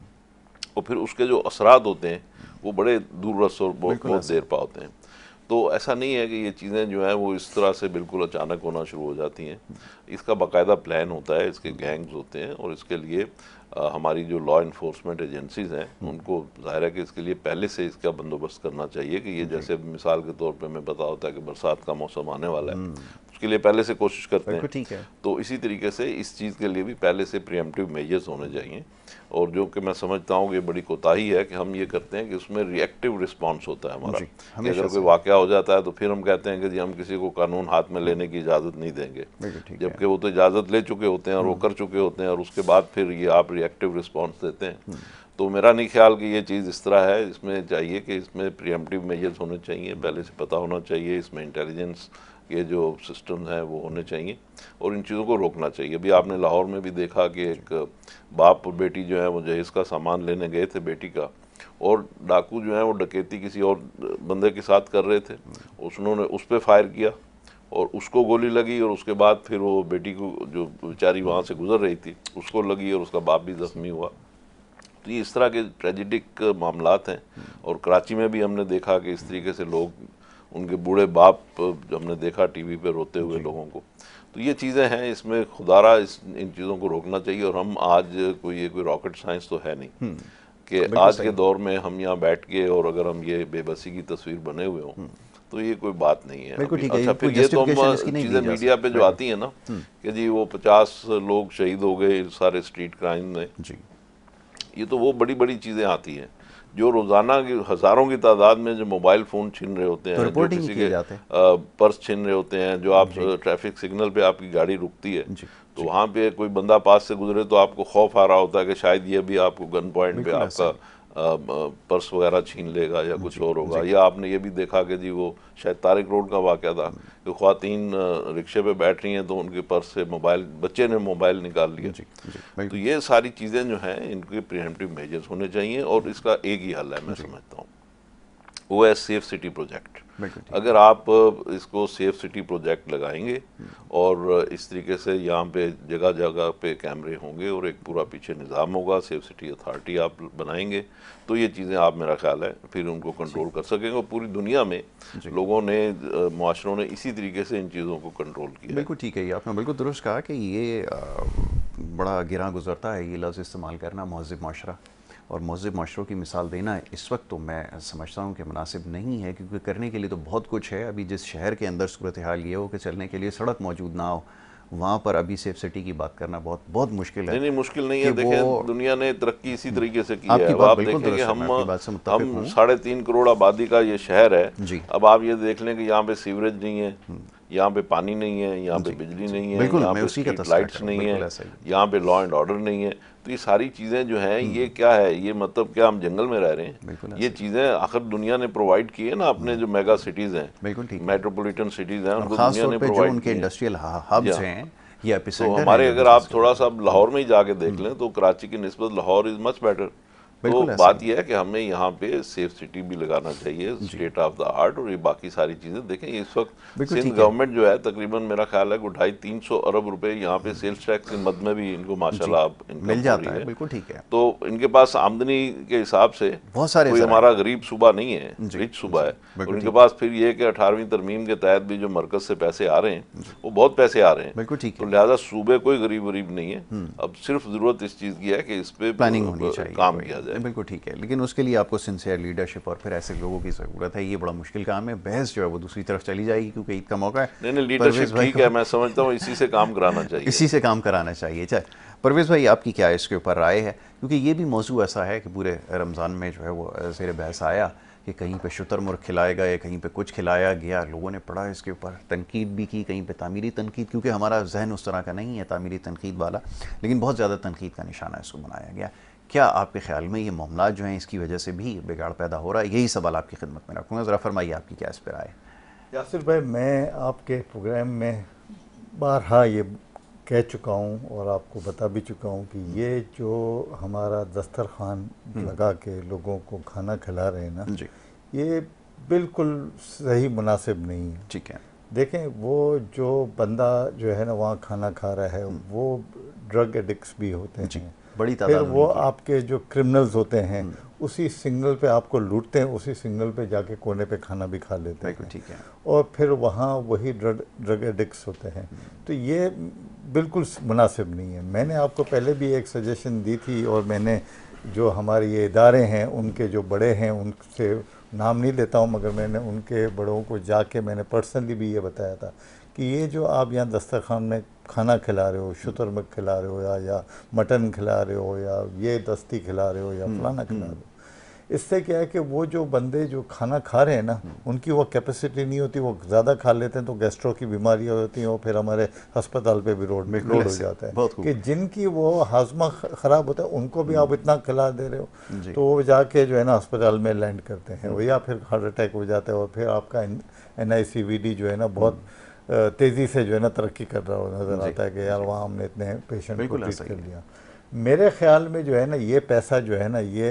और फिर उसके जो असरात होते हैं वो बड़े दूररस और बहुत देर पा होते हैं। तो ऐसा नहीं है कि ये चीज़ें जो हैं वो इस तरह से बिल्कुल अचानक होना शुरू हो जाती हैं। इसका बाकायदा प्लान होता है, इसके गैंग्स होते हैं और इसके लिए हमारी जो लॉ इन्फोर्समेंट एजेंसीज़ हैं उनको ज़ाहिर है कि इसके लिए पहले से इसका बंदोबस्त करना चाहिए कि ये जैसे मिसाल के तौर पे हमें पता होता है कि बरसात का मौसम आने वाला है, उसके लिए पहले से कोशिश करते हैं। ठीक है। तो इसी तरीके से इस चीज़ के लिए भी पहले से प्रिएम्प्टिव मेजर्स होने चाहिए। और जो कि मैं समझता हूँ कि बड़ी कोताही है कि हम ये करते हैं कि उसमें रिएक्टिव रिस्पांस होता है हमारा, कि अगर कोई वाक़या हो जाता है तो फिर हम कहते हैं कि जी हम किसी को कानून हाथ में लेने की इजाज़त नहीं देंगे, जबकि वो तो इजाज़त ले चुके होते हैं और वो कर चुके होते हैं और उसके बाद फिर ये आप रिएक्टिव रिस्पांस देते हैं। तो मेरा नहीं ख्याल कि ये चीज़ इस तरह है। इसमें चाहिए कि इसमें प्रिएम्प्टिव मेजर्स होने चाहिए, पहले से पता होना चाहिए, इसमें इंटेलिजेंस ये जो सिस्टम्स हैं वो होने चाहिए और इन चीज़ों को रोकना चाहिए। अभी आपने लाहौर में भी देखा कि एक बाप और बेटी जो है वो जहेज़ का सामान लेने गए थे बेटी का, और डाकू जो है वो डकैती किसी और बंदे के साथ कर रहे थे, उन्होंने उस पर फायर किया और उसको गोली लगी और उसके बाद फिर वो बेटी को जो बेचारी वहाँ से गुजर रही थी उसको लगी और उसका बाप भी ज़ख्मी हुआ। तो ये इस तरह के ट्रेजिडिक मामलात हैं। और कराची में भी हमने देखा कि इस तरीके से लोग, उनके बूढ़े बाप हमने देखा टीवी पे रोते हुए लोगों को। तो ये चीज़ें हैं, इसमें खुदारा इन चीज़ों को रोकना चाहिए। और हम आज कोई रॉकेट साइंस तो है नहीं कि आज के दौर में हम यहाँ बैठ के और अगर हम ये बेबसी की तस्वीर बने हुए हों तो ये कोई बात नहीं है। अच्छा, फिर ये तो हम चीज़ें मीडिया पे जो आती हैं ना कि जी वो 50 लोग शहीद हो गए सारे स्ट्रीट क्राइम में, ये तो वो बड़ी बड़ी चीज़ें आती हैं जो रोज़ाना की हज़ारों की तादाद में जो मोबाइल फ़ोन छीन रहे होते हैं, जो किसी के पर्स छीन रहे होते हैं, जो आप ट्रैफिक सिग्नल पे आपकी गाड़ी रुकती है तो वहाँ पे कोई बंदा पास से गुजरे तो आपको खौफ आ रहा होता है कि शायद ये भी आपको गन पॉइंट पे आपका पर्स वगैरह छीन लेगा या कुछ और होगा। या आपने ये भी देखा कि जी वो शायद तारिक रोड का वाक़या था कि ख़वातीन रिक्शे पे बैठ रही हैं तो उनके पर्स से मोबाइल, बच्चे ने मोबाइल निकाल लिया। तो ये सारी चीज़ें जो हैं इनके प्रिएम्प्टिव मेजर्स होने चाहिए और इसका एक ही हल है मैं समझता हूँ, वो है सेफ सिटी प्रोजेक्ट। अगर आप इसको सेफ सिटी प्रोजेक्ट लगाएंगे और इस तरीके से यहाँ पे जगह जगह पे कैमरे होंगे और एक पूरा पीछे निज़ाम होगा, सेफ सिटी अथॉरिटी आप बनाएंगे तो ये चीज़ें आप, मेरा ख्याल है, फिर उनको कंट्रोल कर सकेंगे। और पूरी दुनिया में लोगों ने, मुआशरों ने इसी तरीके से इन चीज़ों को कंट्रोल किया। बिल्कुल ठीक है, ये आपने बिल्कुल दुरुस्त कहा कि ये बड़ा गिरा गुजरता है ये लफ्ज़ इस्तेमाल करना, महज़िब माशरा। और महज़िब माशरों की मिसाल देना इस वक्त तो मैं समझता हूँ कि मुनासिब नहीं है, क्योंकि करने के लिए तो बहुत कुछ है। अभी जिस शहर के अंदर सूरत हाल ये हो कि चलने के लिए सड़क मौजूद ना हो, वहाँ पर अभी सेफ सिटी की बात करना बहुत बहुत मुश्किल है। नहीं मुश्किल नहीं है। देखें दुनिया ने तरक्की इसी तरीके से की है। अब आप देखें कि हम 3.5 करोड़ आबादी का ये शहर है। अब आप ये देख लें कि यहाँ पे सीवरेज नहीं है, यहाँ पे पानी नहीं है, यहाँ पे बिजली नहीं है, यहाँ पे स्ट्रीट लाइट्स नहीं है, यहाँ पे लॉ एंड ऑर्डर नहीं है। तो ये सारी चीज़ें जो हैं ये क्या है, ये मतलब क्या हम जंगल में रह रहे हैं? ये चीज़ें आखिर दुनिया ने प्रोवाइड की है ना, अपने जो मेगा सिटीज़ हैं, मेट्रोपॉलिटन सिटीज़ हैं, उनको दुनिया ने प्रोवाइड उनके इंडस्ट्रियल हब्स हैं या एपिसेंटर। तो हमारे अगर आप थोड़ा सा लाहौर में ही जाके देख लें तो कराची की निस्बत लाहौर इज़ मच बेटर। तो बात यह है कि हमें यहाँ पे सेफ सिटी भी लगाना चाहिए, स्टेट ऑफ द आर्ट, और ये बाकी सारी चीज़ें देखें। इस वक्त सिंध गवर्नमेंट जो है तकरीबन मेरा ख्याल है कि 250-300 अरब रुपए यहाँ पे सेल्स टैक्स के मद में भी इनको माशाल्लाह मिल जाता है। बिल्कुल ठीक है। तो इनके पास आमदनी के हिसाब से बहुत सारे, कोई हमारा गरीब सूबा नहीं है, रिच सूबा है। और इनके पास फिर ये कि 18वीं तरमीम के तहत भी जो मरकज से पैसे आ रहे हैं वो बहुत पैसे आ रहे हैं। बिल्कुल ठीक है। तो लिहाजा सूबे कोई गरीब नहीं है। अब सिर्फ जरूरत इस चीज़ की है कि इस पे प्लानिंग होनी चाहिए, काम किया जाए। जाए। बिल्कुल ठीक है, लेकिन उसके लिए आपको सिंसियर लीडरशिप और फिर ऐसे लोगों की ज़रूरत है। ये बड़ा मुश्किल काम है। बहस जो है वो दूसरी तरफ चली जाएगी क्योंकि ईद का मौका है। नहीं, लीडरशिप ठीक है, मैं समझता हूँ इसी से काम कराना चाहिए। इसी से काम कराना चाहिए। चाहे परवेज़ भाई आपकी क्या इसके ऊपर राय है, क्योंकि ये भी मौजू ऐसा है कि पूरे रमज़ान में जो है वो ज़ेर बहस आया कि कहीं पे शुतुरमुर्ग खिलाया गया, कहीं पे कुछ खिलाया गया। लोगों ने पढ़ा इसके ऊपर, तनकीद भी की, कहीं पे तामीरी तनकीद, क्योंकि हमारा जहन उस तरह का नहीं है तामीरी तनकीद वाला, लेकिन बहुत ज़्यादा तनकीद का निशाना इसको बनाया गया। क्या आपके ख्याल में ये मामला जो हैं इसकी वजह से भी बिगाड़ पैदा हो रहा है? यही सवाल आपकी खिदमत में रखूँगा, ज़रा फरमाइए आपकी क्या इस पर राय है। यासिर भाई, मैं आपके प्रोग्राम में बारहा ये कह चुका हूँ और आपको बता भी चुका हूँ कि ये जो हमारा दस्तरखान लगा के लोगों को खाना खिला रहे हैं ना जी, ये बिल्कुल सही मुनासिब नहीं है। ठीक है। देखें, वो जो बंदा जो है ना वहाँ खाना खा रहा है वो ड्रग एडिक्ट्स भी होते जी, हैं, बड़ी फिर तादाद वो उनकी। आपके जो क्रिमिनल्स होते हैं उसी सिग्नल पे आपको लूटते हैं, उसी सिग्नल पे जाके कोने पे खाना भी खा लेते बिल्कुल हैं, ठीक है। और फिर वहाँ वही ड्रग एडिक्ट्स होते हैं। तो ये बिल्कुल मुनासिब नहीं है। मैंने आपको पहले भी एक सजेशन दी थी और मैंने जो हमारे ये इदारे हैं उनके जो बड़े हैं उनसे नाम नहीं लेता हूँ, मगर मैंने उनके बड़ों को जाके मैंने पर्सनली भी ये बताया था कि ये जो आप यहाँ दस्तरखान में खाना खिला रहे हो, शुतुरमुर्ग खिला रहे हो या मटन खिला रहे हो या ये दस्ती खिला रहे हो या फलाना खिला रहे हो, इससे क्या है कि वो जो बंदे जो खाना खा रहे हैं ना उनकी वो कैपेसिटी नहीं होती, वो ज़्यादा खा लेते हैं तो गैस्ट्रो की बीमारियाँ होती हैं और फिर हमारे अस्पताल पे भी लोड हो जाता है कि जिनकी वो हाजमा ख़राब होता है उनको भी आप इतना खिला दे रहे हो तो वो जाके जो है ना अस्पताल में लैंड करते हैं या फिर हार्ट अटैक हो जाता है और फिर आपका NICVD जो है ना बहुत तेज़ी से जो है ना तरक्की कर रहा हो नज़र आता है कि यार वहाँ हमने इतने पेशेंट को ट्रीट कर लिया। मेरे ख्याल में जो है ना ये पैसा जो है ना ये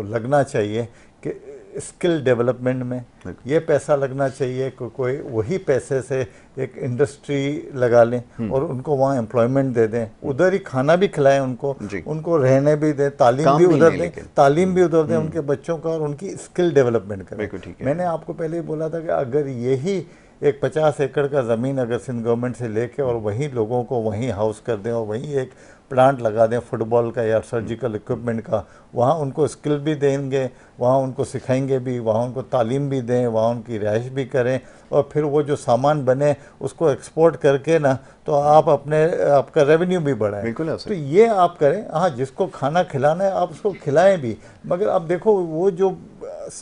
लगना चाहिए कि स्किल डेवलपमेंट में, ये पैसा लगना चाहिए कि कोई वही पैसे से एक इंडस्ट्री लगा लें और उनको वहाँ एम्प्लॉयमेंट दे दें, उधर ही खाना भी खिलाएं उनको रहने भी दें, तालीम भी उधर दें, उनके बच्चों का और उनकी स्किल डेवलपमेंट करें। मैंने आपको पहले ही बोला था कि अगर यही एक 50 एकड़ का ज़मीन अगर सिंध गवर्नमेंट से लेके और वहीं लोगों को वहीं हाउस कर दें और वहीं एक प्लांट लगा दें फुटबॉल का या सर्जिकल इक्विपमेंट का, वहाँ उनको स्किल भी देंगे, वहाँ उनको सिखाएंगे भी, वहाँ उनको तालीम भी दें, वहाँ उनकी रिहाइश भी करें और फिर वो जो सामान बने उसको एक्सपोर्ट करके ना तो आप आपका रेवेन्यू भी बढ़ाएं। तो ये आप करें। हाँ, जिसको खाना खिलाना है आप उसको खिलाएं भी, मगर अब देखो वो जो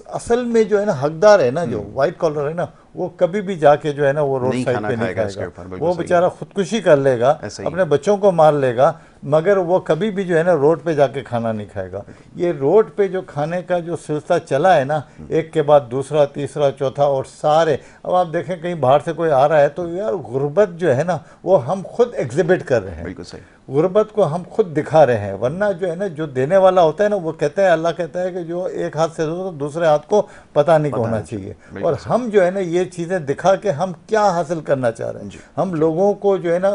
असल में जो है ना हकदार है ना, जो वाइट कॉलर है ना, वो कभी भी जाके जो है ना वो रोड साइड पे नहीं खाएगा, वो बेचारा खुदकुशी कर लेगा, अपने बच्चों को मार लेगा, मगर वो कभी भी जो है ना रोड पे जाके खाना नहीं खाएगा। ये रोड पे जो खाने का जो सिलसिला चला है ना, एक के बाद दूसरा तीसरा चौथा, और सारे अब आप देखें कहीं बाहर से कोई आ रहा है तो यार गुर्बत जो है ना वो हम खुद एग्जिबिट कर रहे हैं। बिल्कुल सही, गुर्बत को हम खुद दिखा रहे हैं, वरना जो है ना जो देने वाला होता है ना वो कहता है, अल्लाह कहता है कि जो एक हाथ से दो तो दूसरे हाथ को पता नहीं होना चाहिए। और हम जो है ना ये चीज़ें दिखा के हम क्या हासिल करना चाह रहे हैं, हम लोगों को जो है ना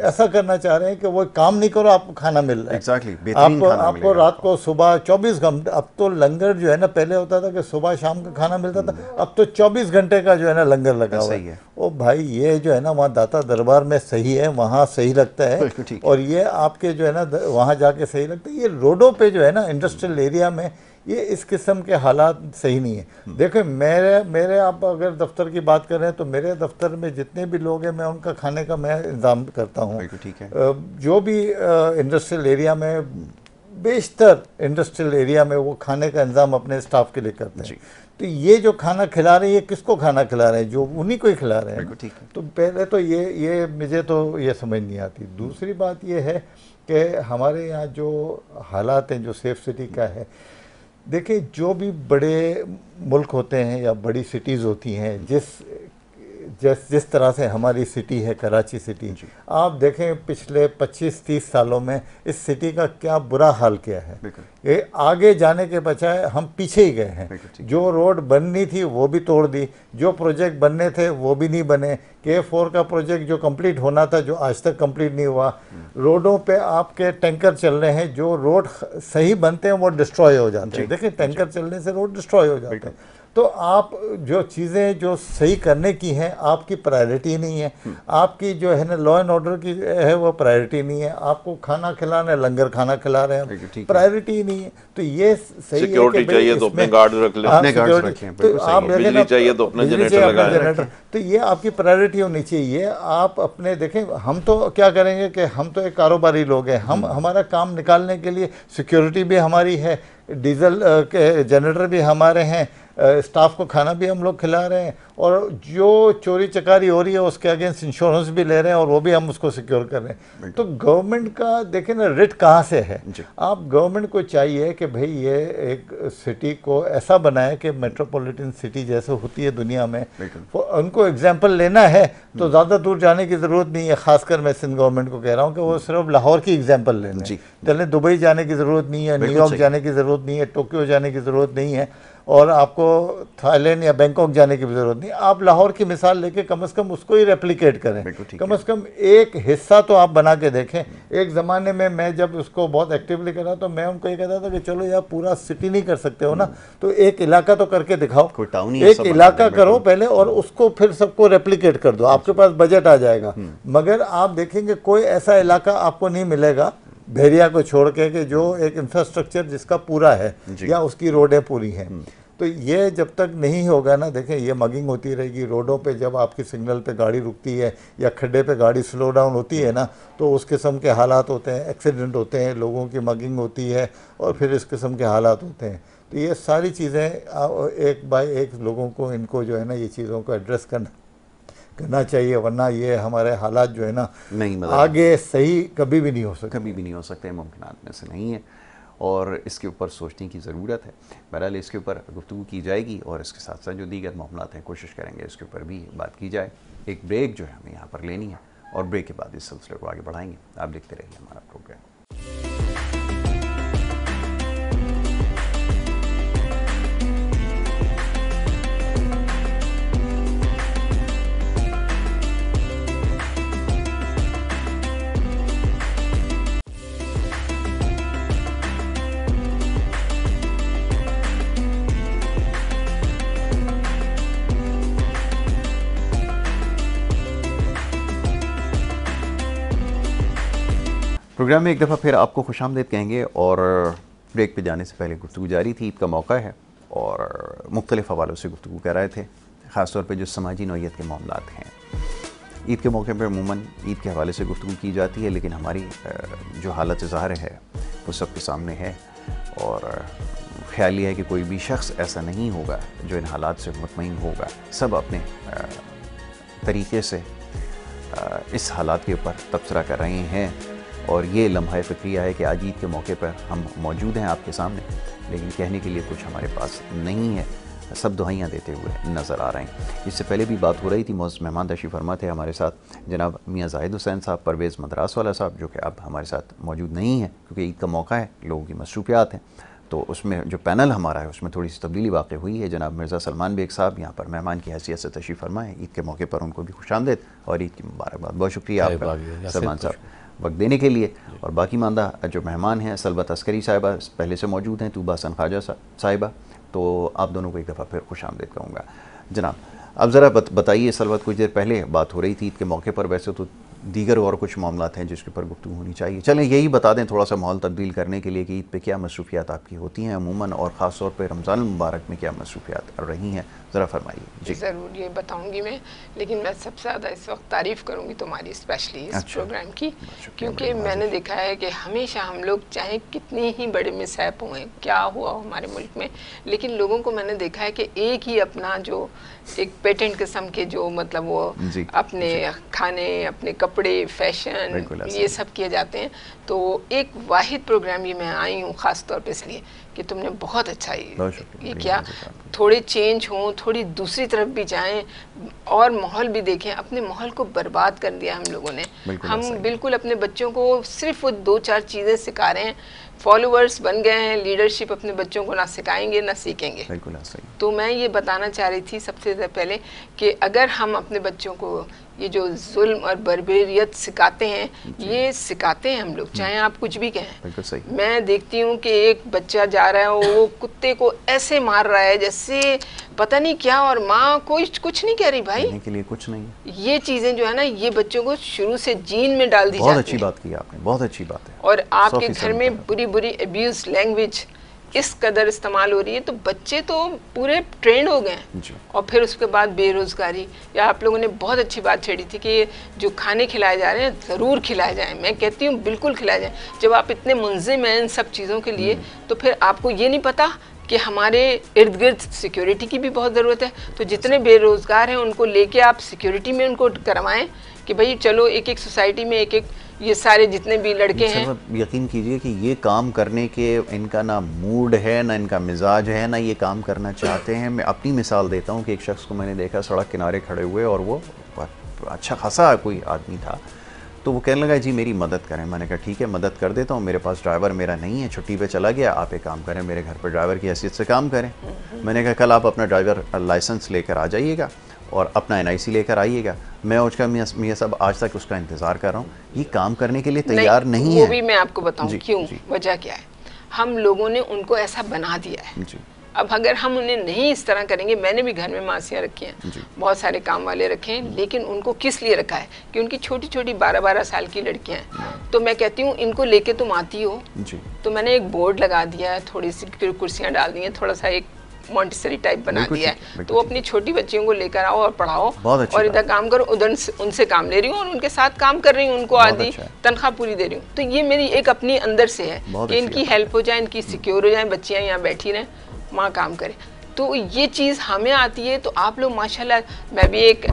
ऐसा करना चाह रहे हैं कि वो काम नहीं करो आपको खाना मिल रहा है। Exactly, आपको रात को सुबह 24 घंटे, अब तो लंगर जो है ना पहले होता था कि सुबह शाम का खाना मिलता था, अब तो 24 घंटे का जो है ना लंगर लगा हुआ है। ओ भाई, ये जो है ना वहाँ दाता दरबार में सही है, वहाँ सही लगता है, और ये आपके जो है ना वहाँ जाके सही लगता है। ये रोडों पे जो है ना इंडस्ट्रियल एरिया में ये इस किस्म के हालात सही नहीं है। देखो मेरे आप अगर दफ्तर की बात कर रहे हैं तो मेरे दफ्तर में जितने भी लोग हैं मैं उनका खाने का मैं इंतजाम करता हूँ। जो भी इंडस्ट्रियल एरिया में, बेशतर इंडस्ट्रियल एरिया में वो खाने का इंतजाम अपने स्टाफ के लिए करते हैं। तो ये जो खाना खिला रहे हैं ये किसको खाना खिला रहे हैं? जो उन्हीं को ही खिला रहे हैं। तो पहले तो ये मुझे तो ये समझ नहीं आती। दूसरी बात ये है कि हमारे यहाँ जो हालात हैं जो सेफ सिटी का है, देखिए जो भी बड़े मुल्क होते हैं या बड़ी सिटीज़ होती हैं, जिस तरह से हमारी सिटी है कराची सिटी, आप देखें पिछले 25-30 सालों में इस सिटी का क्या बुरा हाल किया है। ये आगे जाने के बजाय हम पीछे ही गए हैं। जो रोड बननी थी वो भी तोड़ दी, जो प्रोजेक्ट बनने थे वो भी नहीं बने। K4 का प्रोजेक्ट जो कंप्लीट होना था जो आज तक कंप्लीट नहीं हुआ। रोडों पे आपके टैंकर चल रहे हैं, जो रोड सही बनते हैं वो डिस्ट्रॉय हो जाते हैं। देखिए टैंकर चलने से रोड डिस्ट्रॉय हो जाते हैं। तो आप जो चीज़ें जो सही करने की हैं आपकी प्रायोरिटी नहीं है, आपकी जो है ना लॉ एंड ऑर्डर की है वो प्रायोरिटी नहीं है, आपको खाना खिलाना है, लंगर खाना खिला रहे हैं, प्रायोरिटी नहीं है। तो ये सही सिक्योरिटी चाहिए तो अपने गार्ड रख लें, अपने गार्ड रखें, तो आप बिजली चाहिए तो अपने जनरेटर, तो ये आपकी प्रायोरिटी होनी चाहिए। आप अपने देखें, हम तो क्या करेंगे कि हम तो एक कारोबारी लोग हैं, हम हमारा काम निकालने के लिए सिक्योरिटी भी हमारी है, डीजल के जनरेटर भी हमारे हैं, स्टाफ को खाना भी हम लोग खिला रहे हैं, और जो चोरी चकारी हो रही है उसके अगेंस्ट इंश्योरेंस भी ले रहे हैं और वो भी हम उसको सिक्योर कर रहे हैं। तो गवर्नमेंट का देखें ना रेट कहाँ से है। आप गवर्नमेंट को चाहिए कि भाई ये एक सिटी को ऐसा बनाए कि मेट्रोपॉलिटन सिटी जैसे होती है दुनिया में, उनको एग्जाम्पल लेना है तो ज़्यादा दूर जाने की ज़रूरत नहीं है। खासकर मैं सिंध गवर्नमेंट को कह रहा हूँ कि वो सिर्फ लाहौर की एग्जाम्पल लेना है। चलें, दुबई जाने की ज़रूरत नहीं है, न्यूयॉर्क जाने की ज़रूरत नहीं है, टोक्यो जाने की ज़रूरत नहीं है, और आपको थाईलैंड या बैंकॉक जाने की भी ज़रूरत नहीं। आप लाहौर की मिसाल लेके कम से कम उसको ही रेप्लिकेट करें, कम से कम एक हिस्सा तो आप बना के देखें। एक ज़माने में मैं जब उसको बहुत एक्टिवली कर रहा तो मैं उनको ये कहता था कि चलो यार पूरा सिटी नहीं कर सकते हो ना, तो एक इलाका तो करके दिखाओ, एक इलाका करो पहले और उसको फिर सबको रेप्लिकेट कर दो, आपके पास बजट आ जाएगा। मगर आप देखेंगे कोई ऐसा इलाका आपको नहीं मिलेगा भेड़िया को छोड़ के कि जो एक इंफ्रास्ट्रक्चर जिसका पूरा है या उसकी रोडें पूरी हैं। तो ये जब तक नहीं होगा ना, देखें ये मगिंग होती रहेगी रोडों पे। जब आपकी सिग्नल पे गाड़ी रुकती है या खड्डे पे गाड़ी स्लो डाउन होती है ना, तो उस किस्म के हालात होते हैं, एक्सीडेंट होते हैं, लोगों की मगिंग होती है और फिर इस किस्म के हालात होते हैं। तो ये सारी चीज़ें एक बाय एक लोगों को इनको जो है ना ये चीज़ों को एड्रेस करना चाहिए, वरना ये हमारे हालात जो है ना नहीं आगे सही कभी भी नहीं हो सकते, कभी भी नहीं हो सकते, मुमकिनात में से नहीं है और इसके ऊपर सोचने की ज़रूरत है। बहरहाल इसके ऊपर गुफ्तगू की जाएगी और इसके साथ साथ जो दीगर मामलात हैं कोशिश करेंगे इसके ऊपर भी बात की जाए। एक ब्रेक जो है हमें यहाँ पर लेनी है और ब्रेक के बाद इस सिलसिले को आगे बढ़ाएंगे। आप देखते रहिए हमारा प्रोग्राम। प्रोग्राम में एक दफ़ा फिर आपको खुशामदीद कहेंगे और ब्रेक पे जाने से पहले गुफ्तगू जारी थी। ईद का मौका है और मुख्तलिफ़ हवालों से गुफ्तगू कर रहे थे, ख़ास तौर पे जो समाजी नौइयत के मामलात हैं। ईद के मौके पर अमूमन ईद के हवाले से गुफ्तगू की जाती है, लेकिन हमारी जो हालत ज़ाहिर है वो सबके सामने है और ख्याल ये है कि कोई भी शख्स ऐसा नहीं होगा जो इन हालात से मुतमईन होगा। सब अपने तरीके से इस हालात के ऊपर तबसरा कर रहे हैं और ये लम्हा फ़िक्रिया है कि आज ईद के मौके पर हम मौजूद हैं आपके सामने, लेकिन कहने के लिए कुछ हमारे पास नहीं है। सब दुआइयाँ देते हुए नज़र आ रहे हैं। इससे पहले भी बात हो रही थी, मौजूद मेहमान तशरीफ़ फरमा थे हमारे साथ जनाब मियाँ ज़ाहिद हुसैन साहब, परवेज़ मदरास वाला साहब, जो कि अब हमारे साथ मौजूद नहीं है क्योंकि ईद का मौका है, लोगों की मसरूफियात हैं। तो उसमें जो पैनल हमारा है उसमें थोड़ी सी तब्दीली वाक़ई हुई है। जनाब मिर्ज़ा सलमान बेग साहब यहाँ पर मेहमान की हैसियत से तशरीफ़ फरमाएँ ईद के मौके पर, उनको भी खुशामदीद और ईद की मुबारकबाद। बहुत शुक्रिया आपका सलमान साहब वक्त देने के लिए। और बाकी मानदा जो मेहमान हैं, सलबत अस्करी साहिबा पहले से मौजूद हैं, तूबा हसन ख्वाजा साहिबा, तो आप दोनों को एक दफ़ा फिर खुशामदीद कहूँगा। जनाब अब ज़रा बताइए, सलबत कुछ देर पहले बात हो रही थी ईद के मौके पर, वैसे तो दीगर और कुछ मामलात हैं जिसके ऊपर गुफ्तगू होनी चाहिए। चलें यही बता दें थोड़ा सा माहौल तब्दील करने के लिए कि ईद पे क्या मसरूफियात आपकी होती हैं अमूमन, और ख़ास तौर पर रमज़ान मुबारक में क्या मसरूफियात रही हैं, ज़रा फरमाइए। जी ज़रूर ये बताऊंगी मैं, लेकिन मैं सबसे ज़्यादा इस वक्त तारीफ़ करूंगी तुम्हारी स्पेशली इस प्रोग्राम की, क्योंकि मैंने देखा है कि हमेशा हम लोग चाहे कितनी ही बड़े मिसहैप हुए, क्या हुआ हमारे मुल्क में, लेकिन लोगों को मैंने देखा है कि एक ही अपना जो एक पेटेंट किस्म के जो मतलब वो अपने खाने, अपने कपड़े, फैशन, ये सब किए जाते हैं। तो एक वाहिद प्रोग्राम ये मैं आई हूँ ख़ास तौर पे इसलिए कि तुमने बहुत अच्छा ये किया, थोड़े चेंज हों, थोड़ी दूसरी तरफ भी जाएं और माहौल भी देखें। अपने माहौल को बर्बाद कर दिया हम लोगों ने। हम बिल्कुल अपने बच्चों को सिर्फ वो 2-4 चीज़ें सिखा रहे हैं, फॉलोअर्स बन गए हैं, लीडरशिप अपने बच्चों को ना सिखाएंगे ना सीखेंगे। तो मैं ये बताना चाह रही थी सबसे पहले कि अगर हम अपने बच्चों को ये जो जुल्म और बर्बरियत सिखाते हैं, ये सिखाते हैं हम लोग, चाहे आप कुछ भी कहें। बिल्कुल सही। मैं देखती हूँ कि एक बच्चा जा रहा है, वो कुत्ते को ऐसे मार रहा है जैसे पता नहीं क्या, और माँ कोई कुछ नहीं कह रही भाई, कहने के लिए कुछ नहीं है। ये चीजें जो है ना, ये बच्चों को शुरू से जीन में डाल दी बहुत जाती अच्छी हैं। बात की आपने, बहुत अच्छी बात है। और आपके 100% घर में बुरी बुरी अब्यूज लैंग्वेज इस कदर इस्तेमाल हो रही है, तो बच्चे तो पूरे ट्रेंड हो गए हैं। जी। और फिर उसके बाद बेरोजगारी, या आप लोगों ने बहुत अच्छी बात छेड़ी थी कि ये जो खाने खिलाए जा रहे हैं ज़रूर खिलाए जाएं। मैं कहती हूँ बिल्कुल खिलाए जाएं। जब आप इतने मुंजिम हैं इन सब चीज़ों के लिए, तो फिर आपको ये नहीं पता कि हमारे इर्द गिर्द सिक्योरिटी की भी बहुत ज़रूरत है। तो जितने बेरोज़गार हैं उनको लेके आप सिक्योरिटी में उनको करवाएं कि भाई चलो एक एक सोसाइटी में एक एक ये सारे जितने भी लड़के हैं। यकीन कीजिए कि ये काम करने के इनका ना मूड है, ना इनका मिजाज है, ना ये काम करना चाहते हैं। मैं अपनी मिसाल देता हूँ कि एक शख्स को मैंने देखा सड़क किनारे खड़े हुए, और वो अच्छा खासा कोई आदमी था, तो वो कहने लगा जी मेरी मदद करें। मैंने कहा ठीक है मदद कर देता हूँ, मेरे पास ड्राइवर मेरा नहीं है, छुट्टी पे चला गया, आप एक काम करें मेरे घर पर ड्राइवर की हैसियत से काम करें। मैंने कहा कल आप अपना ड्राइवर लाइसेंस लेकर आ जाइएगा और अपना NIC लेकर आइएगा। मैं उसका मियाँ साहब आज तक उसका इंतज़ार कर रहा हूँ, ये काम करने के लिए तैयार नहीं है। वो भी मैं आपको बताऊँ क्यों, वजह क्या है। हम लोगों ने उनको ऐसा बना दिया है। जी। अब अगर हम उन्हें नहीं इस तरह करेंगे, मैंने भी घर में मासियाँ रखी हैं, बहुत सारे काम वाले रखे हैं, लेकिन उनको किस लिए रखा है कि उनकी छोटी छोटी 12-12 साल की लड़कियां हैं। तो मैं कहती हूँ इनको लेके तुम आती हो जी। तो मैंने एक बोर्ड लगा दिया है, थोड़ी सी कुर्सियाँ डाल दी हैं, थोड़ा सा एक मॉन्टेसरी टाइप बना दिया है, तो अपनी छोटी बच्चियों को लेकर आओ और पढ़ाओ, और इधर काम करो, उधर उनसे काम ले रही हूँ और उनके साथ काम कर रही हूँ, उनको आधी तनख्वाह पूरी दे रही हूँ। तो ये मेरी एक अपनी अंदर से है कि इनकी हेल्प हो जाए, इनकी सिक्योर हो जाए, बच्चियाँ यहाँ बैठी रहें, माँ काम करे। तो ये चीज़ हमें आती है। तो आप लोग माशाल्लाह, मैं भी एक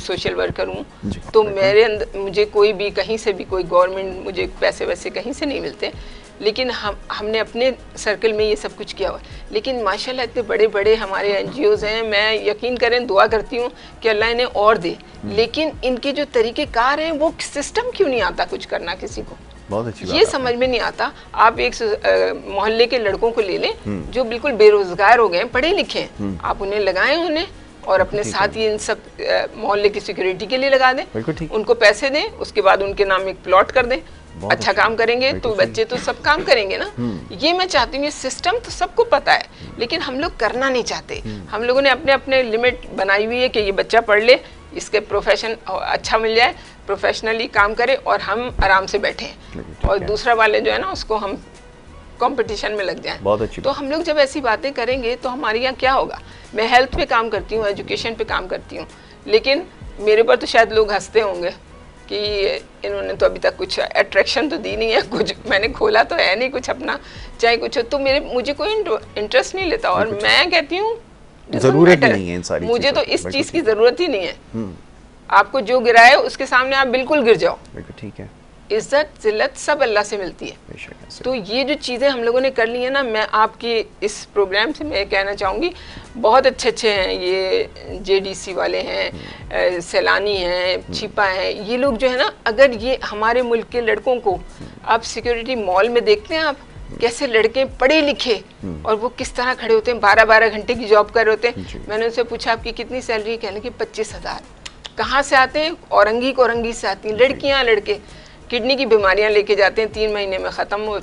सोशल वर्कर हूँ, तो मेरे अंदर मुझे कोई भी कहीं से भी कोई गवर्नमेंट मुझे पैसे वैसे कहीं से नहीं मिलते, लेकिन हमने अपने सर्कल में ये सब कुछ किया हुआ। लेकिन माशाल्लाह इतने बड़े बड़े हमारे NGOs हैं, मैं यकीन करें दुआ करती हूँ कि अल्लाह इन्हें और दे, लेकिन इनके जो तरीक़ेकार हैं वो सिस्टम क्यों नहीं आता कुछ करना किसी को, बहुत अच्छी ये समझ में नहीं आता। आप एक मोहल्ले के लड़कों को ले लें जो बिल्कुल बेरोजगार हो गए हैं, पढ़े लिखे हैं, आप उन्हें लगाएं उन्हें, और अपने साथ ही इन सब मोहल्ले की सिक्योरिटी के लिए लगा दें, उनको पैसे दें, उसके बाद उनके नाम एक प्लॉट कर दें, अच्छा काम करेंगे तो बच्चे तो सब काम करेंगे ना। ये मैं चाहती हूँ, ये सिस्टम तो सबको पता है, लेकिन हम लोग करना नहीं चाहते। हम लोगों ने अपने अपने लिमिट बनाई हुई है कि ये बच्चा पढ़ ले, इसके प्रोफेशन अच्छा मिल जाए, प्रोफेशनली काम करे और हम आराम से बैठे, और दूसरा वाले जो है ना उसको हम कंपटीशन में लग जाएं। बहुत अच्छी तो हम लोग जब ऐसी बातें करेंगे तो हमारे यहाँ क्या होगा। मैं हेल्थ पे काम करती हूँ, एजुकेशन पे काम करती हूँ, लेकिन मेरे पर तो शायद लोग हंसते होंगे कि इन्होंने तो अभी तक कुछ अट्रैक्शन तो दी नहीं है, कुछ मैंने खोला तो है नहीं कुछ अपना, चाहे कुछ हो, तो मुझे कोई इंटरेस्ट नहीं लेता। और मैं कहती हूँ जरूरत नहीं है इन सारी मुझे तो इस चीज़ की ज़रूरत ही नहीं है। आपको जो गिराए उसके सामने आप बिल्कुल गिर जाओ, ठीक है। इज्जत जिल्लत सब अल्लाह से मिलती है। तो ये जो चीज़ें हम लोगों ने कर ली है ना, मैं आपके इस प्रोग्राम से मैं कहना चाहूँगी बहुत अच्छे हैं ये JDC वाले हैं, सैलानी हैं, छिपा हैं, ये लोग जो है ना, अगर ये हमारे मुल्क के लड़कों को आप सिक्योरिटी मॉल में देखते हैं आप कैसे लड़के पढ़े लिखे और वो किस तरह खड़े होते हैं, 12-12 घंटे की जॉब कर रहे होते हैं। मैंने उनसे पूछा आपकी कितनी सैलरी, कहने की 25,000। कहाँ से आते हैं? औरंगी से आती हैं लड़कियाँ, लड़के किडनी की बीमारियां लेके जाते हैं, 3 महीने में ख़त्म हो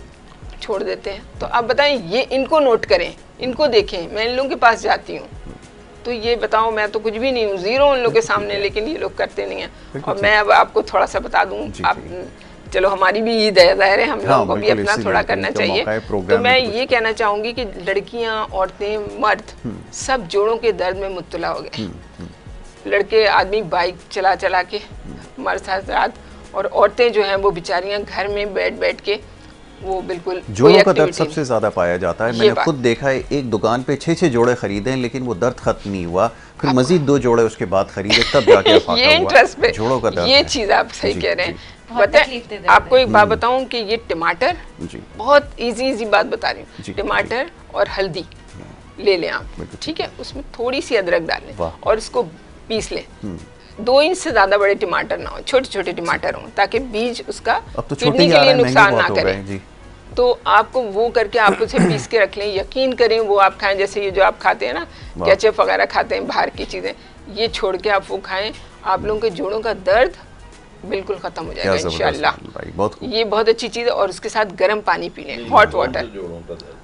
छोड़ देते हैं। तो आप बताएं, ये इनको नोट करें, इनको देखें। मैं इन लोगों के पास जाती हूँ तो ये बताओ, मैं तो कुछ भी नहीं हूँ, ज़ीरो उन लोगों के सामने, लेकिन ये लोग करते नहीं हैं। और मैं अब आपको थोड़ा सा बता दूँ, आप चलो हमारी भी ईद है, ज़ाहिर है हम लोगों को भी अपना थोड़ा करना चाहिए। तो मैं ये कहना चाहूँगी कि लड़कियाँ, औरतें, मर्द सब जोड़ों के दर्द में मुब्तला हो गए। लड़के आदमी बाइक चला चला के मर्द हज़रात, और औरतें जो हैं वो बेचारियां घर में बैठ के वो बिल्कुल जोड़ों का दर्द सबसे ज़्यादा पाया जाता है। मैंने खुद देखा है, एक दुकान पे 6-6 जोड़े खरीदे हैं, लेकिन वो दर्द खत्म नहीं हुआ, फिर मजीद 2 जोड़े उसके बाद खरीदे, तब जाके ये इंटरेस्ट पे जोड़ों का दर्द, ये चीज़ आप सही कह रहे हैं। बताएं, आपको एक बात बताऊं कि ये टमाटर, बहुत इजी बात बता रही हूँ, टमाटर और हल्दी ले लें आप, ठीक है, उसमें थोड़ी सी अदरक डालें और इसको पीस लें। 2 इंच से ज़्यादा बड़े टमाटर ना हो, छोटे छोटे टमाटर हों, ताकि बीज उसका किडनी के लिए नुकसान ना करे। तो आपको वो करके आप उसे पीस के रख लें, यकीन करें वो आप खाएं। जैसे ये जो आप खाते हैं ना, केचप वगैरह खाते हैं बाहर की चीज़ें, ये छोड़ के आप वो खाएं आप लोगों के जोड़ों का दर्द बिल्कुल खत्म हो जाएगा इंशाल्लाह। ये बहुत अच्छी चीज़ है। और उसके साथ गर्म पानी पी लें, हॉट वाटर।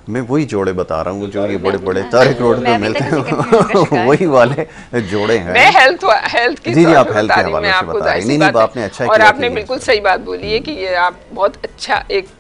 मैं वही जोड़े बता रहा हूँ जो ये बड़े बड़े तारिक रोड पे मिलते हैं, वही वाले जोड़े हैं। मैं हेल्थ की जी आप हेल्थ के हवाले से बता रहे हैं। नहीं आपने अच्छा किया, और आपने बिल्कुल सही बात बोली है कि ये आप बहुत अच्छा एक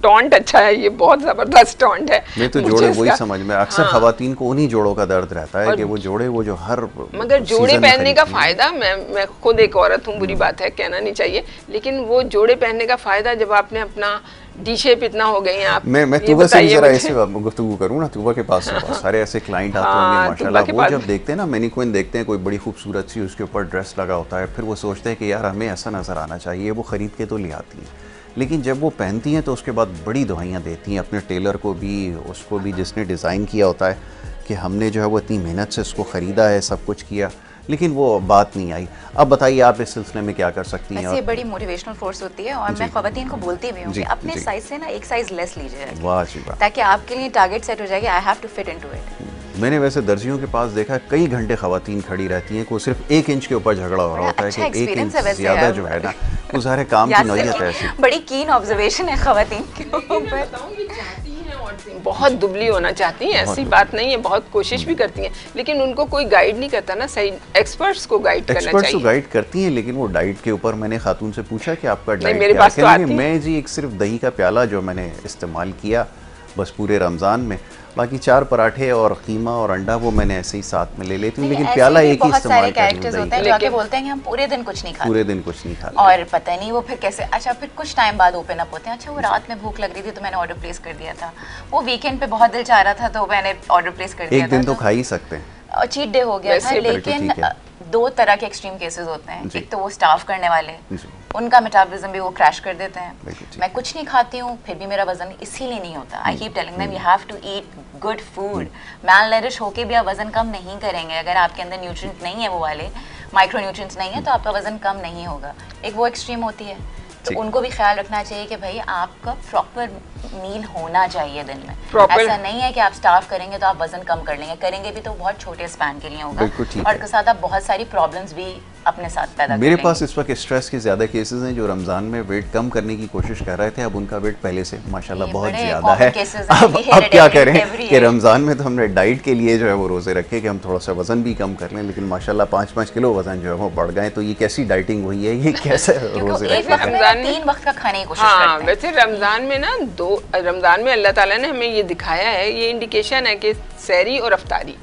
टॉन्ट अच्छा है, ये बहुत जबरदस्त टॉन्ट है। मैं तो जोड़े वही समझ में अक्सर खवातीन को उन्हीं जोड़ों का दर्द रहता है कि वो जोड़े वो जो हर मगर जोड़े पहनने का फायदा, मैं खुद एक औरत हूँ, बुरी बात है कहना नहीं चाहिए, लेकिन वो जोड़े पहनने का फायदा जब आपने अपना डी शेप इतना हो गए हैं आप। मैं तुबा से जरा ऐसे गुफ्तगू करूँ ना, तुबा के पास सारे ऐसे क्लाइंट आते होंगे माशाल्लाह, वो जब देखते हैं ना मैनिक्विन देखते हैं कोई बड़ी खूबसूरत सी उसके ऊपर ड्रेस लगा होता है, फिर वो सोचते हैं कि यार हमें ऐसा नज़र आना चाहिए, वो ख़रीद के तो ले आती हैं, लेकिन जब वो पहनती हैं तो उसके बाद बड़ी दुआइयाँ देती हैं अपने टेलर को भी, उसको भी जिसने डिज़ाइन किया होता है कि हमने जो है वो इतनी मेहनत से इसको ख़रीदा है, सब कुछ किया, लेकिन वो बात नहीं आई। अब बताइए आप इस सिलसिले में क्या कर सकती हैं? ये बड़ी मोटिवेशनल फोर्स होती है और मैं ख़वातीन को बोलती भी हूँ कि अपने साइज से ना एक साइज लेस लीजिए, वाह जी वाह, ताकि आपके लिए टारगेट सेट हो जाएगी, I have to fit into it. मैंने वैसे दर्जियों के पास देखा कई घंटे खवातीन खड़ी रहती हैं को सिर्फ 1 इंच के ऊपर झगड़ा हो रहा होता है कि 1 इंच ज़्यादा जो है ना वो सारे काम की नौयत है ऐसी। बड़ी कीन ऑब्जर्वेशन है खवातीन के ऊपर। बहुत दुबली होना चाहती हैं, ऐसी बात नहीं है, बहुत कोशिश भी करती हैं, लेकिन उनको कोई गाइड नहीं करता ना, सही एक्सपर्ट्स को गाइड करना चाहिए। एक्सपर्ट्स को गाइड करती हैं, लेकिन वो डाइट के ऊपर मैंने खातून से पूछा कि आपका डाइट मेरे पास तो आती मैं जी एक सिर्फ दही का प्याला जो मैंने इस्तेमाल किया बस पूरे रमज़ान में, बाकी 4 पराठे और कीमा और अंडा वो मैंने ऐसे ही साथ में ले लेती हूँ, लेकिन प्याला एक ही इस्तेमाल करती हूँ। होते हैं जो आके बोलते हैं कि हम पूरे दिन कुछ नहीं खाते, पूरे दिन कुछ नहीं खाते, और पता नहीं वो फिर कैसे, अच्छा फिर कुछ टाइम बाद ओपन अप होते हैं, अच्छा वो रात में भूख लग रही थी तो मैंने ऑर्डर प्लेस कर दिया था, वो वीकेंड पे बहुत दिल चाह रहा था तो मैंने ऑर्डर प्लेस कर दिया था, एक दिन तो खा ही सकते हैं और चीट डे हो गया था। लेकिन 2 तरह के एक्सट्रीम केसेस होते हैं, एक तो वो स्टाफ करने वाले, उनका मेटाबॉलिज्म भी वो क्रैश कर देते हैं। मैं कुछ नहीं खाती हूँ फिर भी मेरा वजन इसीलिए नहीं होता। I keep telling them you have to eat good food. Malnourish होके भी आप वजन कम नहीं करेंगे अगर आपके अंदर न्यूट्रिएंट नहीं है, वो वाले माइक्रो न्यूट्रिएंट्स नहीं है, तो आपका वजन कम नहीं होगा। एक वो एक्सट्रीम होती है, तो उनको भी ख्याल रखना चाहिए कि भाई आपका प्रॉपर मील होना चाहिए दिन में। ऐसा नहीं है कि आप स्टाफ करेंगे तो आप वजन कम कर लेंगे, करेंगे भी तो बहुत छोटे स्पैन के लिए होगा, और उसके साथ आप बहुत सारी प्रॉब्लम्स भी अपने साथ पैदा मेरे पास इस वक्त स्ट्रेस के ज़्यादा केसेस हैं जो रमज़ान में वेट कम करने की कोशिश कर रहे थे, अब उनका वेट पहले से माशाल्लाह बहुत ज़्यादा है। अब क्या करें कि रमज़ान में तो हमने डाइट के लिए जो है वो रोज़े रखे कि हम थोड़ा सा वज़न भी कम कर लें, लेकिन माशाल्लाह 5-5 किलो वज़न जो है वो बढ़ गए। तो ये कैसी डाइटिंग हुई है, ये कैसे रोज़े रखे? रमज़ान 3 वक्त का खाने की कोशिश करते हैं। वैसे रमज़ान में ना रमज़ान में अल्लाह ताला ने हमें ये दिखाया है, ये इंडिकेशन है कि सहरी और अफ्तारी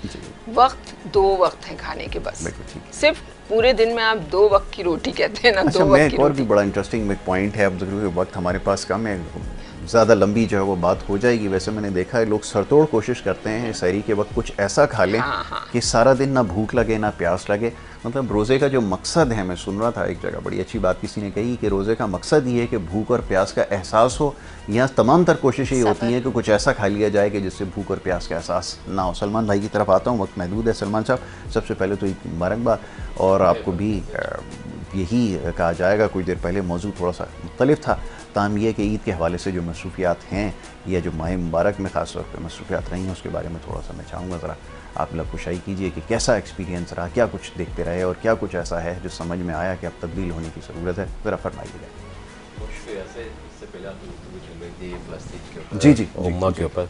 वक्त 2 वक्त हैं खाने के, बस सिर्फ पूरे दिन में आप 2 वक्त की रोटी कहते हैं ना। अच्छा, 2 वक्त की और भी बड़ा इंटरेस्टिंग एक पॉइंट है, अब देखिए वक्त हमारे पास कम है, ज़्यादा लंबी जो है वो बात हो जाएगी। वैसे मैंने देखा है लोग सरतोड़ कोशिश करते हैं सहरी के वक्त कुछ ऐसा खा लें कि सारा दिन ना भूख लगे ना प्यास लगे। मतलब रोज़े का जो मकसद है, मैं सुन रहा था एक जगह बड़ी अच्छी बात किसी ने कही कि रोज़े का मकसद ये है कि भूख और प्यास का एहसास हो। यहाँ तमाम तर कोशिशें होती हैं कि कुछ ऐसा खा लिया जाए कि जिससे भूख और प्यास का एहसास ना हो। सलमान भाई की तरफ आता हूँ, वक्त महदूद है। सलमान साहब, सबसे पहले तो ईद मुबारकबाद, और आपको भी यही कहा जाएगा, कुछ देर पहले मौजू थोड़ा सा मुख्तलिफ था, ताम यह कि ईद के हवाले से जो मसरूफियात हैं या जो माह मुबारक में ख़ास तौर पर मसरूफियात रही हैं उसके बारे में थोड़ा सा मैं चाहूँगा ज़रा आप लबकुशाई कीजिए कि कैसा एक्सपीरियंस रहा, क्या कुछ देखते रहे और क्या कुछ ऐसा है जो समझ में आया कि अब तब्दील होने की ज़रूरत है, ज़रा फरमाइएगा। जी जी उम्मा के ऊपर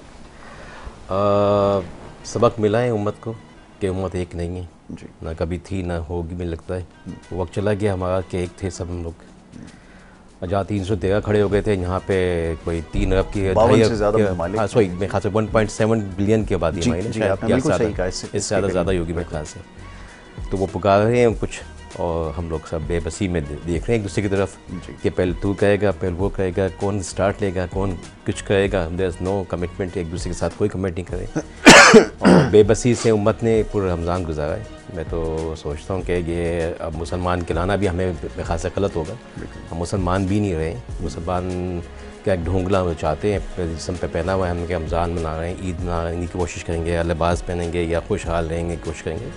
सबक मिला है उम्मत को कि उम्मत एक नहीं है जी, ना कभी थी ना होगी। मुझे लगता है वो वक्त चला गया हमारा कि एक थे सब हम लोग। जहाँ 313 खड़े हो गए थे, यहाँ पे कोई 3 अरब की सॉरी मेरे ख्याल से 1.7 बिलियन की आबादी है, इससे ज़्यादा होगी मेरे ख्याल से। तो वो पुकार रहे हैं कुछ, और हम लोग सब बेबसी में देख रहे हैं एक दूसरे की तरफ कि पहले तू कहेगा, पहले वो कहेगा, कौन स्टार्ट लेगा, कौन कुछ कहेगा। देयर इज़ नो कमिटमेंट, एक दूसरे के साथ कोई कमिट नहीं करे, और बेबसी से उम्मत ने पूरा रमज़ान गुजारा है। मैं तो सोचता हूँ कि ये अब मुसलमान कहलाना भी हमें मेरे ख्याल से गलत होगा। हम मुसलमान भी नहीं रहे, मुसलमान क्या एक ढोंगला वो चाहते हैं जिसम पे पहना हुआ है, हम कि रमज़ान मना रहे हैं, ईद मना रहे हैं की कोशिश करेंगे, या लिबास पहनेंगे या खुशहाल रहेंगे कोशिश करेंगे,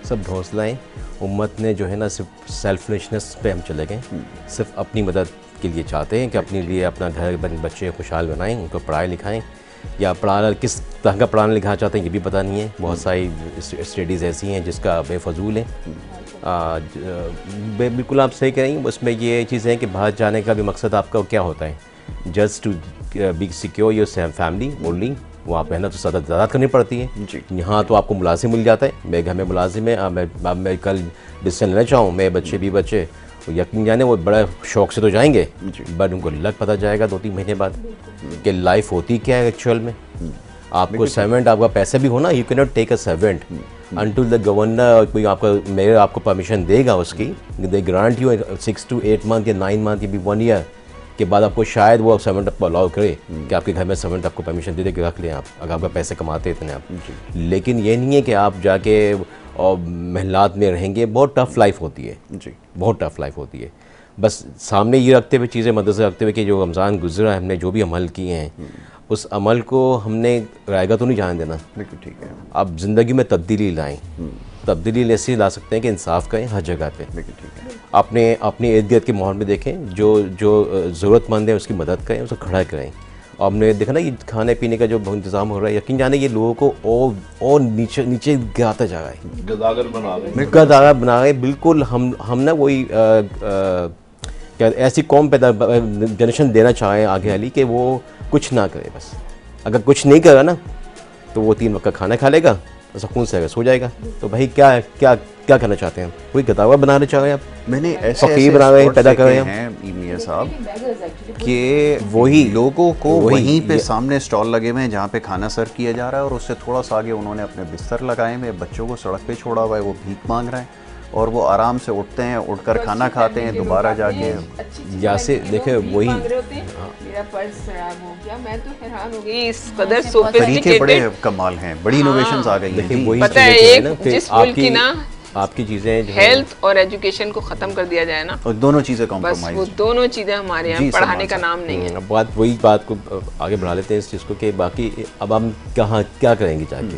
सब ढोंसलाएँ। उम्मत ने जो है ना सिर्फ सेल्फिशनेस पे हम चले गए, सिर्फ अपनी मदद के लिए चाहते हैं कि अपने लिए अपना घर बच्चे खुशहाल बनाएं, उनको पढ़ाई लिखाएं, या पढ़ाना किस तरह का पढ़ाना लिखाना चाहते हैं ये भी पता नहीं है। बहुत सारी स्टडीज़ ऐसी हैं जिसका बेफजूल है, बिल्कुल आप सही कह रही हैं। उसमें ये चीज़ें हैं कि बाहर जाने का भी मकसद आपका क्या होता है, just to be secure your family only. वहाँ पे है ना तो ज़्यादा करनी पड़ती है जी। यहाँ तो आपको मुलाजिम मिल जाता है, मेरे घर में मुलाजिम है, मैं कल डिसीजन लेना चाहूँ, मेरे बच्चे भी बच्चे यकीन जाने वो बड़ा शौक से तो जाएंगे, बट उनको लग पता जाएगा 2-3 महीने बाद कि लाइफ होती क्या है एक्चुअल में। आपको सर्वेंट, आपका पैसा भी हो ना, you can not take a servant until the governor कोई आपको परमिशन देगा उसकी, they grant you 6 to 8 month या 9 month या भी 1 year के बाद आपको शायद वो सर्वेंट आपको अलाउ करे कि आपके घर में सर्वेंट आपको परमिशन दे दे कि रख लें आप, अगर आपका पैसे कमाते हैं इतने आप। लेकिन ये नहीं है कि आप जाके और महलात में रहेंगे। बहुत टफ़ लाइफ होती है जी, बहुत टफ़ लाइफ होती है। बस सामने ये रखते हुए, चीज़ें मद्देनज़र रखते हुए कि जो रमज़ान गुजरा है, हमने जो भी अमल किए हैं उस अमल को हमने रायगा तो नहीं जाने देना। बिल्कुल ठीक है। आप ज़िंदगी में तब्दीली लाएँ, तब्दीली ऐसे ला सकते हैं कि इंसाफ करें हर जगह पे। बिल्कुल ठीक है। अपने इर्द गिर्द के माहौल में देखें, जो ज़रूरतमंद है उसकी मदद करें, उसको खड़ा करें। और हमने देखा ना ये खाने पीने का जो इंतज़ाम हो रहा है, यकीन जाने ये लोगों को और नीचे गिराता जा रहा है, गदागर बना रहे हैं, गदागर बना रहे हैं। बिल्कुल हम ना वही क्या ऐसी कौम पैदा जनरेशन देना चाहें आगे वाली कि वो कुछ ना करे। बस अगर कुछ नहीं करा ना तो वो 3 वक्त का खाना खा लेगा, सुकून से सो जाएगा। तो भाई क्या करना चाहते हैं? कोई गदावा बनाना चाह रहे हैं आप? मैंने ऐसे फकीर बना रहे हैं, पैदा कर रहे हैं मियां साहब कि वही लोगों को वहीं पे सामने स्टॉल लगे हुए हैं जहाँ पे खाना सर्व किया जा रहा है, और उससे थोड़ा सा आगे उन्होंने अपने बिस्तर लगाए हुए, बच्चों को सड़क पे छोड़ा हुआ है, वो भीख मांग रहे हैं और वो आराम से उठते हैं, उठकर खाना खाते हैं, दोबारा जाके या से देखे वही मेरा पर्स खराब हो गया, मैं तो हैरान हो गई। इस कदर तरीके बड़े कमाल हैं, बड़ी इनोवेशंस आ गई हैं। वही पता है एक जिस मुल्क की ना आपकी चीज़ें हेल्थ और एजुकेशन को ख़त्म कर दिया जाए ना, और दोनों चीज़ें बस कॉम्प्रोमाइज, वो दोनों चीज़ें हमारे यहाँ पढ़ाने का नाम नहीं है। वही बात को आगे बढ़ा लेते हैं इस चीज़ को कि बाकी अब हम क्या करेंगे जाके,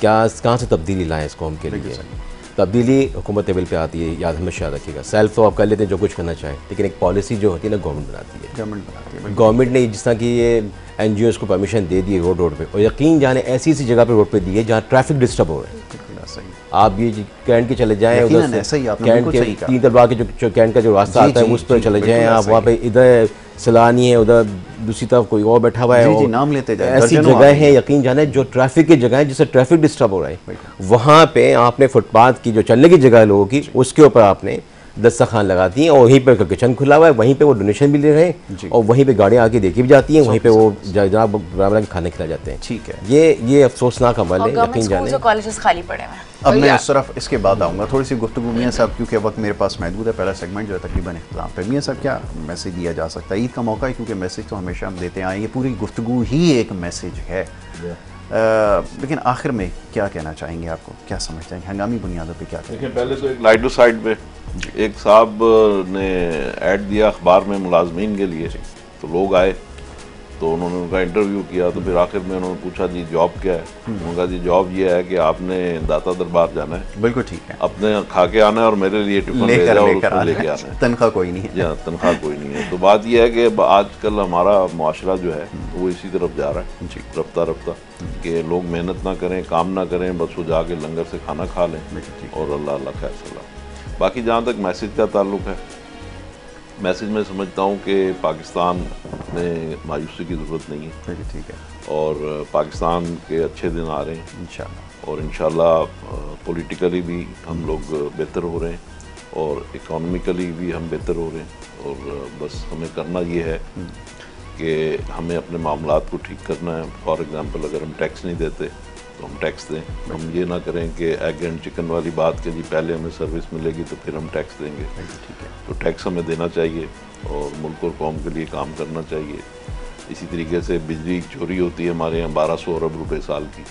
कहाँ से तब्दीली लाएँ इस कौम के लिए। तब्दीली हुकूमत लेवल पे आती है, याद हमेशा रखिएगा। सेल्फ तो आप कर लेते हैं जो कुछ करना चाहें, लेकिन एक पॉलिसी जो होती है ना गवर्नमेंट बनाती है। गवर्नमेंट ने जिस तरह की ये NGOs को परमिशन दे दी है रोड पे, और यकीन जाने ऐसी जगह पे रोड पे दी है जहाँ ट्रैफिक डिस्टर्ब हो रहा है। आप ये कैंट के चले जाएँ उधर से, कैंट के 3 दरबार के जो कैंट का जो रास्ता आता है उस पर चले जाएँ आप, वहाँ पे इधर सलानी है, उधर दूसरी तरफ कोई और बैठा हुआ है, नाम लेते जाए, ऐसी जगह है यकीन जाने जो ट्रैफिक की जगह है, जिससे ट्रैफिक डिस्टर्ब हो रहा है, वहाँ पे आपने फुटपाथ की जो चलने की जगह है लोगों की, उसके ऊपर आपने दस्तरखान लगाती हैं और वहीं पर किचन खुला हुआ है, वहीं पे वो डोनेशन भी ले रहे हैं और वहीं पे गाड़ियाँ आके देखी भी जाती हैं, वहीं पे वो जनाब बराबर खाने खिला जाते हैं। ठीक है, ये अफसोसनाक अमल है, यकीन जाने। कॉलेजेस खाली पड़े हैं। अब मैं उस तरफ इसके बाद आऊँगा, थोड़ी सी गुफ्तगू मियां साहब, क्योंकि वक्त मेरे पास महदूद है, पहला सेगमेंट जो है तकरीबन इख्तिताम पे। मियां साहब क्या मैसेज दिया जा सकता है? ईद का मौका है, क्योंकि मैसेज तो हमेशा हम देते आए, ये पूरी गुफ्तगू ही एक मैसेज है, लेकिन आखिर में क्या कहना चाहेंगे? आपको क्या समझते हैं हंगामी बुनियादों पे क्या करें? पहले तो एक लाइट साइड पे एक साहब ने ऐड दिया अखबार में मुलाजमीन के लिए, तो लोग आए तो उन्होंने उनका इंटरव्यू किया, तो फिर आखिर में उन्होंने पूछा जी जॉब क्या है? उनका जी जॉब ये है कि आपने दाता दरबार जाना है, बिल्कुल ठीक है, अपने खा के आना है और मेरे लिए टिफिन लेकर लेके आना है, तनख्वाह कोई नहीं है। जी हाँ, तनख्वाह कोई नहीं है। तो बात यह है कि आजकल हमारा मुआशरा जो है वो इसी तरफ जा रहा है जी, रफ्ता रफ्ता, कि लोग मेहनत ना करें, काम ना करें, बस वो जाके लंगर से खाना खा लें और अल्लाह अल्लाह खैर सलाम। बाकी जहाँ तक मैसेज का ताल्लुक है, मैसेज में समझता हूँ कि पाकिस्तान में मायूसी की ज़रूरत नहीं है, ठीक है, और पाकिस्तान के अच्छे दिन आ रहे हैं इंशाअल्लाह, और इंशाअल्लाह पॉलिटिकली भी हम लोग बेहतर हो रहे हैं और इकोनॉमिकली भी हम बेहतर हो रहे हैं, और बस हमें करना ये है कि हमें अपने मामलात को ठीक करना है। फॉर एग्ज़ाम्पल अगर हम टैक्स नहीं देते तो हम टैक्स दें, हम ये ना करें कि एग एंड चिकन वाली बात के जी पहले हमें सर्विस मिलेगी तो फिर हम टैक्स देंगे। ठीक है, तो टैक्स हमें देना चाहिए और मुल्क और कौम के लिए काम करना चाहिए। इसी तरीके से बिजली चोरी होती है हमारे यहाँ 1200 अरब रुपए साल की,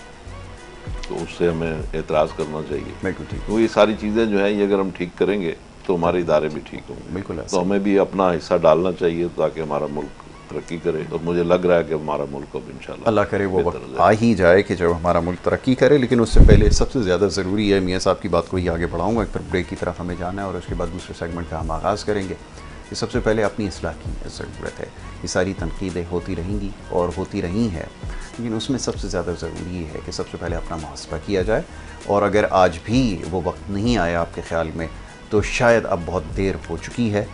तो उससे हमें एतराज़ करना चाहिए। बिल्कुल ठीक, तो ये सारी चीज़ें जो हैं ये अगर हम ठीक करेंगे तो हमारे इदारे भी ठीक होंगे। बिल्कुल, तो हमें भी अपना हिस्सा डालना चाहिए ताकि हमारा मुल्क तरक्की करे, और मुझे लग रहा है कि हमारा मुल्क अब इंशाल्लाह अल्लाह करे वो वक्त आ ही जाए कि जब हमारा मुल्क तरक्की करे। लेकिन उससे पहले सबसे ज़्यादा ज़रूरी है, मियां साहब की बात को ही आगे बढ़ाऊँगा, एक ब्रेक की तरफ हमें जाना है और उसके बाद दूसरे सेगमेंट का हम आगाज़ करेंगे। कि सबसे पहले अपनी इस्लाह की ज़रूरत है। ये सारी तनकीदें होती रहेंगी और होती रही हैं, लेकिन उसमें सबसे ज़्यादा ज़रूरी है कि सबसे पहले अपना मुहासबा किया जाए, और अगर आज भी वो वक्त नहीं आया आपके ख़्याल में तो शायद अब बहुत देर हो चुकी है।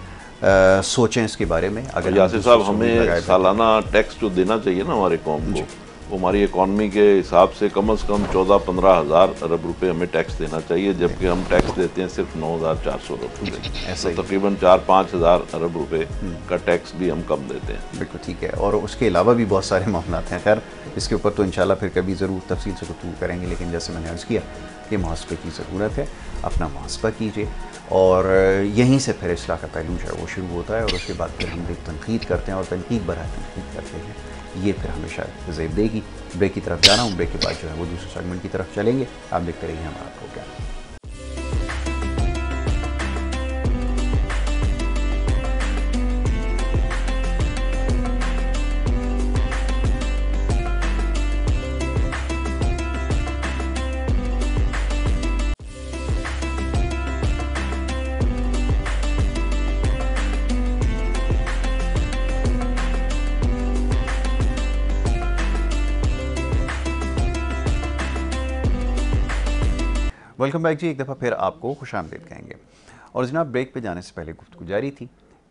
सोचें इसके बारे में। अगर यासिर साहब, हमें सालाना टैक्स जो देना चाहिए ना हमारे कौम को, वो हमारी इकॉनमी के हिसाब से कम 14-15 हज़ार अरब रुपए हमें टैक्स देना चाहिए, जबकि हम टैक्स देते हैं सिर्फ 9,400 रुपये। ऐसा तकरीबन 4-5 हज़ार अरब रुपए का टैक्स भी हम कम देते हैं। बिल्कुल ठीक है। और उसके अलावा भी बहुत सारे मामला हैं। खैर, इसके ऊपर तो इंशाल्लाह फिर कभी ज़रूर तफसील से गुफ्तगू करेंगे, लेकिन जैसे मैंने अर्ज़ किया कि मुहासबे की ज़रूरत है। अपना मुहासबा कीजिए और यहीं से फिर इस्लाह का पहलू जो है वो शुरू होता है, और उसके बाद फिर हम एक तनकीद करते हैं और तनकीद बराए तनकीद करते हैं। ये फिर हमें शायद ज़ेब देगी। ब्रेक की तरफ जाना हूँ, ब्रेक के बाद जो है वो दूसरे सेगमेंट की तरफ चलेंगे। आप देखते रहिए हमारा प्रोग्राम। वेलकम बैक जी। एक दफ़ा फिर आपको खुशामदीद कहेंगे। और जनाब, ब्रेक पे जाने से पहले गुफ्तगू जारी थी।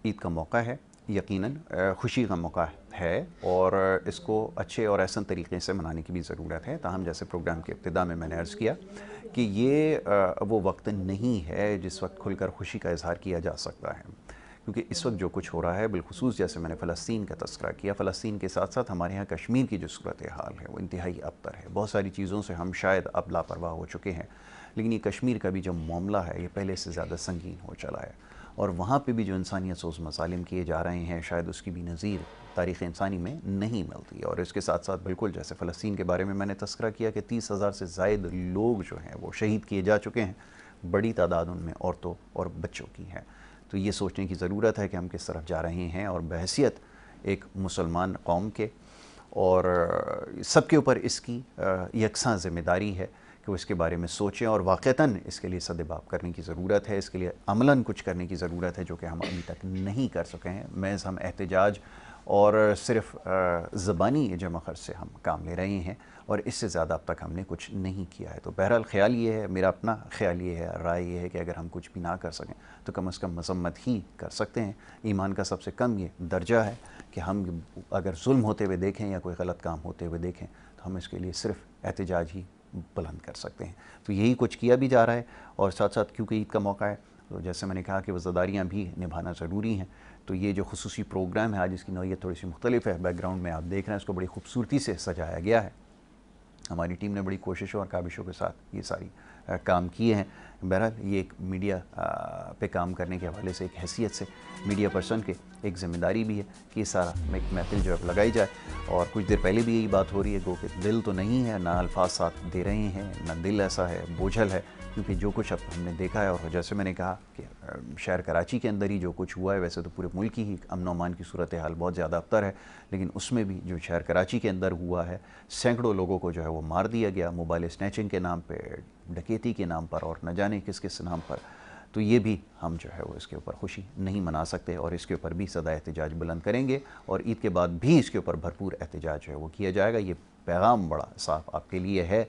ईद का मौका है, यकीनन खुशी का मौका है, और इसको अच्छे और एहसन तरीके से मनाने की भी ज़रूरत है। ताहम जैसे प्रोग्राम के इब्तिदा में मैंने अर्ज़ किया कि ये वो वक्त नहीं है जिस वक्त खुलकर खुशी का इजहार किया जा सकता है, क्योंकि इस वक्त जो कुछ हो रहा है, बिलखुसूस जैसे मैंने फ़लस्तीन का तज़किरा किया, फ़लस्तीन के साथ साथ हमारे यहाँ कश्मीर की जो सूरत हाल है वो इंतहाई अबतर है। बहुत सारी चीज़ों से हम शायद अब लापरवाह हो चुके हैं, लेकिन ये कश्मीर का भी जो मामला है ये पहले से ज़्यादा संगीन हो चला है, और वहाँ पे भी जो इंसानियत सोज़ मसालिम किए जा रहे हैं, शायद उसकी भी नज़ीर तारीख़ इंसानी में नहीं मिलती। और इसके साथ साथ बिल्कुल जैसे फ़लस्तीन के बारे में मैंने तज़किरा किया कि 30,000 से ज़ायद लोग जो हैं वो शहीद किए जा चुके हैं, बड़ी तादाद उनमें औरतों और बच्चों की है। तो ये सोचने की ज़रूरत है कि हम किस तरफ जा रहे हैं, और बहैसियत एक मुसलमान कौम के और सबके ऊपर इसकी यकसां ज़िम्मेदारी है कि वो इसके बारे में सोचें, और वाक़तन इसके लिए सदेबाब करने की ज़रूरत है। इसके लिए अमलन कुछ करने की ज़रूरत है, जो कि हम अभी तक नहीं कर सके हैं। महज़ हम एहतजाज और सिर्फ़ ज़बानी जमा खर्च से हम काम ले रहे हैं, और इससे ज़्यादा अब तक हमने कुछ नहीं किया है। तो बहरहाल ख़्याल ये है, मेरा अपना ख़्याल ये है, राय ये है कि अगर हम कुछ भी ना कर सकें तो कम से कम मज़म्मत ही कर सकते हैं। ईमान का सबसे कम ये दर्जा है कि हम अगर जुल्म होते हुए देखें या कोई गलत काम होते हुए देखें, तो हम इसके लिए सिर्फ़ एहतजाज ही बुलंद कर सकते हैं। तो यही कुछ किया भी जा रहा है, और साथ साथ क्योंकि ईद का मौका है, तो जैसे मैंने कहा कि वज़ादारियाँ भी निभाना ज़रूरी हैं। तो ये जो खुसूसी प्रोग्राम है आज, इसकी नौइयत थोड़ी सी मुख्तलिफ है। बैकग्राउंड में आप देख रहे हैं, इसको बड़ी खूबसूरती से सजाया गया है। हमारी टीम ने बड़ी कोशिशों और काबिशों के साथ ये सारी काम किए हैं। बहरहाल ये एक मीडिया पे काम करने के हवाले से, एक हैसियत से मीडिया पर्सन के एक ज़िम्मेदारी भी है कि ये सारा एक महफिल जो है लगाई जाए। और कुछ देर पहले भी यही बात हो रही है, गो कि दिल तो नहीं है, ना अल्फाज साथ दे रहे हैं, ना दिल ऐसा है बोझल है, क्योंकि जो कुछ अब हमने देखा है, और जैसे मैंने कहा कि शहर कराची के अंदर ही जो कुछ हुआ है, वैसे तो पूरे मुल्क ही अमन अमान की सूरत हाल बहुत ज़्यादा अबतर है, लेकिन उसमें भी जो शहर कराची के अंदर हुआ है, सैकड़ों लोगों को जो है वो मार दिया गया, मोबाइल स्नैचिंग के नाम पर, डकैती के नाम पर, और न जाने किस किस नाम पर। तो ये भी हम जो है वो इसके ऊपर खुशी नहीं मना सकते, और इसके ऊपर भी सदा एहतजाज बुलंद करेंगे, और ईद के बाद भी इसके ऊपर भरपूर एहतजाज जो है वो किया जाएगा। ये पैगाम बड़ा साफ आपके लिए है,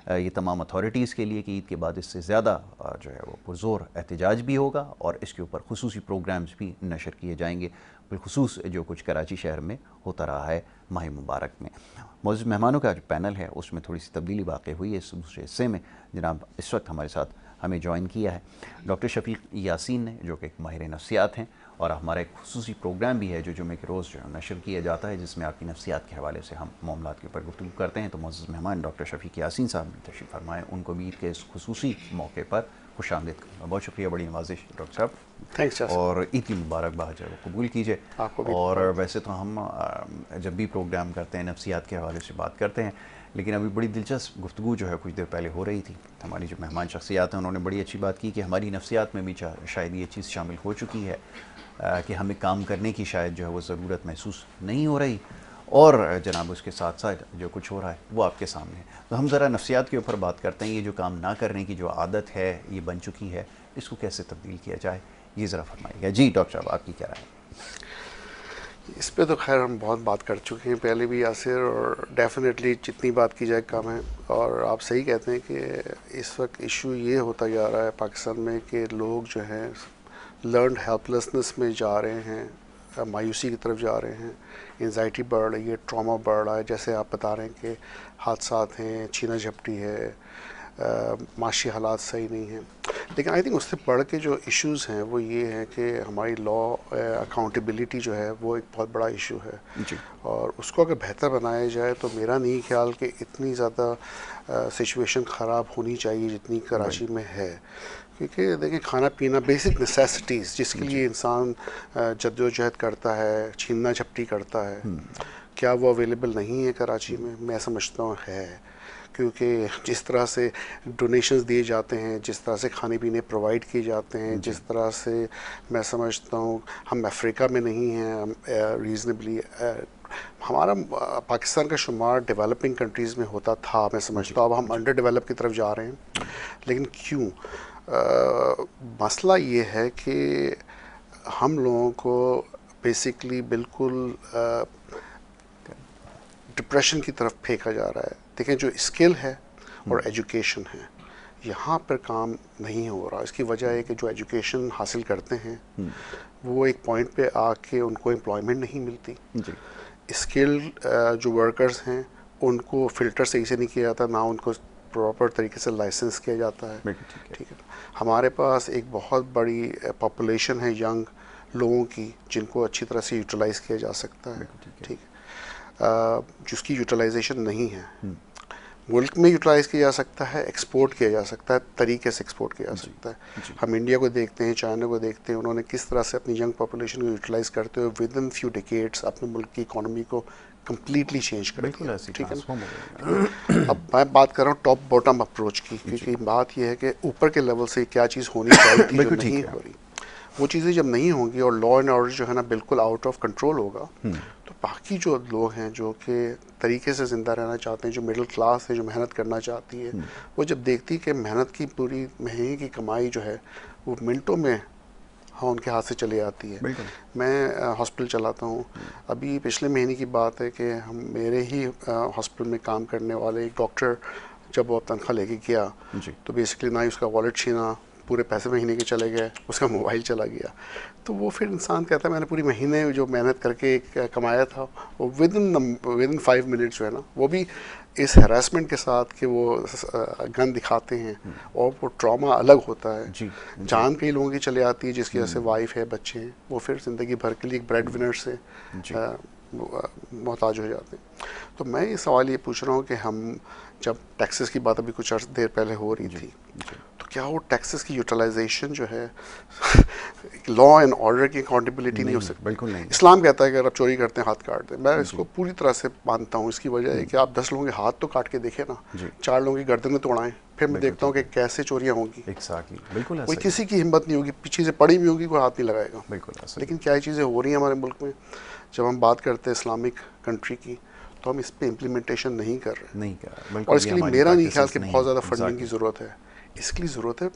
ये तमाम अथॉरिटीज़ के लिए, कि ईद के बाद इससे ज़्यादा जो है वो पुरज़ोर एहतजाज भी होगा, और इसके ऊपर खुसूसी प्रोग्राम्स भी नशर किए जाएंगे, बिलखुसूस जो कुछ कराची शहर में होता रहा है माह मुबारक में। मौजूद मेहमानों का जो पैनल है उसमें थोड़ी सी तब्दीली वाक़ई हुई है। इस दूसरे हिस्से में जनाब इस वक्त हमारे साथ हमें ज्वाइन किया है डॉक्टर शफीक यासीन ने, जो कि एक माहिर नफ्सियात हैं, और हमारा एक खुसूसी प्रोग्राम भी है जो जुमे के रोज़ जो है नशर किया जाता है, जिसमें आपकी नफ्सियात के हवाले से हम मामलात के ऊपर गुफ्तगू करते हैं। तो मौजूद मेहमान डॉक्टर शफीक यासीन साहब ने तशरीफ़ फरमाए, उनको भी ईद के इस खुसूसी मौके पर खुशामदीद करूँगा। बहुत शुक्रिया, बड़ी नवाजिश डॉक्टर साहब। थैंक्स। और ईद की मुबारकबाद जो है वो कबूल कीजिए। और वैसे तो हम जब भी प्रोग्राम करते हैं नफ्सियात के हवाले से बात करते हैं, लेकिन अभी बड़ी दिलचस्प गुफ्तगू जो है कुछ देर पहले हो रही थी। हमारी जो मेहमान शख्सियात हैं उन्होंने बड़ी अच्छी बात की कि हमारी नफ्सियात में भी शायद ये चीज़ शामिल हो चुकी है कि हमें काम करने की शायद जो है वो ज़रूरत महसूस नहीं हो रही, और जनाब उसके साथ साथ जो कुछ हो रहा है वो आपके सामने है। तो हम ज़रा नफ्सियात के ऊपर बात करते हैं। ये जो काम ना करने की जो आदत है ये बन चुकी है, इसको कैसे तब्दील किया जाए, ये ज़रा फरमाइएगा। जी डॉक्टर साहब, आपकी क्या राय है? इस पे तो खैर हम बहुत बात कर चुके हैं पहले भी यासिर, और डेफिनेटली जितनी बात की जाए कम है। और आप सही कहते हैं कि इस वक्त इशू ये होता जा रहा है पाकिस्तान में कि लोग जो हैं लर्नड हेल्पलेसनेस में जा रहे हैं, मायूसी की तरफ जा रहे हैं, एंजाइटी बढ़ रही है, ट्रॉमा बढ़ रहा है। जैसे आप बता रहे हैं कि हादसात हैं, छीना झपटी है, माशी हालात सही नहीं हैं। लेकिन आई थिंक उससे बढ़ के जो इश्यूज़ हैं वो ये हैं कि हमारी लॉ अकाउंटेबिलिटी जो है वो एक बहुत बड़ा इशू है जी। और उसको अगर बेहतर बनाया जाए तो मेरा नहीं ख्याल कि इतनी ज़्यादा सिचुएशन ख़राब होनी चाहिए जितनी कराची में है। क्योंकि देखिए खाना पीना बेसिक नेसेसिटीज़ जिसके लिए इंसान जद्दोजहद करता है, छीनना झपटी करता है, क्या वो अवेलेबल नहीं है कराची में? मैं समझता हूँ है, क्योंकि जिस तरह से डोनेशंस दिए जाते हैं, जिस तरह से खाने पीने प्रोवाइड किए जाते हैं, जिस तरह से मैं समझता हूँ हम अफ्रीका में नहीं हैं रीज़नेबली। हमारा पाकिस्तान का शुमार डेवलपिंग कंट्रीज़ में होता था, मैं समझता हूँ अब हम अंडर डेवलप की तरफ जा रहे हैं। लेकिन क्यों? मसला ये है कि हम लोगों को बेसिकली बिल्कुल डिप्रेशन की तरफ फेंका जा रहा है। देखें जो स्किल है और एजुकेशन है यहाँ पर काम नहीं हो रहा। इसकी वजह है कि जो एजुकेशन हासिल करते हैं वो एक पॉइंट पे आके उनको एम्प्लॉयमेंट नहीं मिलती। स्किल्ड जो वर्कर्स हैं उनको फ़िल्टर सही से नहीं किया जाता, ना उनको प्रॉपर तरीके से लाइसेंस किया जाता है। ठीक है, हमारे पास एक बहुत बड़ी पॉपुलेशन है यंग लोगों की जिनको अच्छी तरह से यूटिलाइज़ किया जा सकता है। ठीक है, जिसकी यूटिलाइजेशन नहीं है। मुल्क में यूटिलाइज़ किया जा सकता है, एक्सपोर्ट किया जा सकता है, तरीके से एक्सपोर्ट किया जा सकता है। हम इंडिया को देखते हैं, चाइना को देखते हैं, उन्होंने किस तरह से अपनी यंग पॉपुलेशन को यूटिलाइज़ करते हुए विद इन फ्यू डिकेड्स अपने मुल्क की इकॉनमी को कम्प्लीटली चेंज कर दिया। ठीक है ना? अब मैं बात कर रहा हूँ टॉप बॉटम अप्रोच की, क्योंकि बात यह है कि ऊपर के लेवल से क्या चीज़ होनी चाहिए थी जो नहीं हो रही। वो चीज़ें जब नहीं होंगी और लॉ एंड ऑर्डर जो है ना बिल्कुल आउट ऑफ कंट्रोल होगा, तो बाकी जो लोग हैं जो कि तरीके से ज़िंदा रहना चाहते हैं, जो मिडिल क्लास है, जो मेहनत करना चाहती है, वो जब देखती है कि मेहनत की पूरी महीने की कमाई जो है वो मिनटों में हाँ उनके हाथ से चली आती है। मैं हॉस्पिटल चलाता हूँ। अभी पिछले महीने की बात है कि हम मेरे ही हॉस्पिटल में काम करने वाले एक डॉक्टर जब वो तनख्वाह लेके गया तो बेसिकली ना ही उसका वॉलेट छीना, पूरे पैसे महीने के चले गए, उसका मोबाइल चला गया। तो वो फिर इंसान कहता है मैंने पूरी महीने जो मेहनत करके कमाया था वो विद इन 5 मिनट्स जो है ना वो भी इस हरासमेंट के साथ कि वो गन दिखाते हैं और वो ट्रॉमा अलग होता है। जान कई लोगों की चले आती है जिसकी वजह से वाइफ है, बच्चे हैं, वो फिर ज़िंदगी भर के लिए एक ब्रेड विनर से मोहताज हो जाते हैं। तो मैं ये सवाल ये पूछ रहा हूँ कि हम जब टैक्सेस की बात अभी कुछ अर्स देर पहले हो रही थी, तो क्या वो टैक्सेस की यूटिलाइजेशन जो है लॉ एंड ऑर्डर की अकाउंटेबिलिटी नहीं हो सकती? बिल्कुल नहीं। इस्लाम कहता है कि अगर आप चोरी करते हैं हाथ काट दें। मैं इसको पूरी तरह से मानता हूँ। इसकी वजह है कि आप 10 लोगों के हाथ तो काट के देखें ना, 4 लोगों की गर्दन में तोड़ाएं, फिर मैं देखता हूँ कि कैसे चोरियाँ होंगी। एग्जैक्टली, बिल्कुल। कोई किसी की हिम्मत नहीं होगी, पीछे से पड़ी भी होगी, कोई हाथ नहीं लगाएगा। बिल्कुल। लेकिन क्या ये चीज़ें हो रही हैं हमारे मुल्क में? जब हम बात करते हैं इस्लामिक कंट्री की तो हम इस पे इम्प्लीमेंटेशन नहीं कर रहे। और इसके लिए मेरा नहीं ख्याल कि बहुत ज़्यादा फंडिंग की ज़रूरत है। इसके लिए ज़रूरत है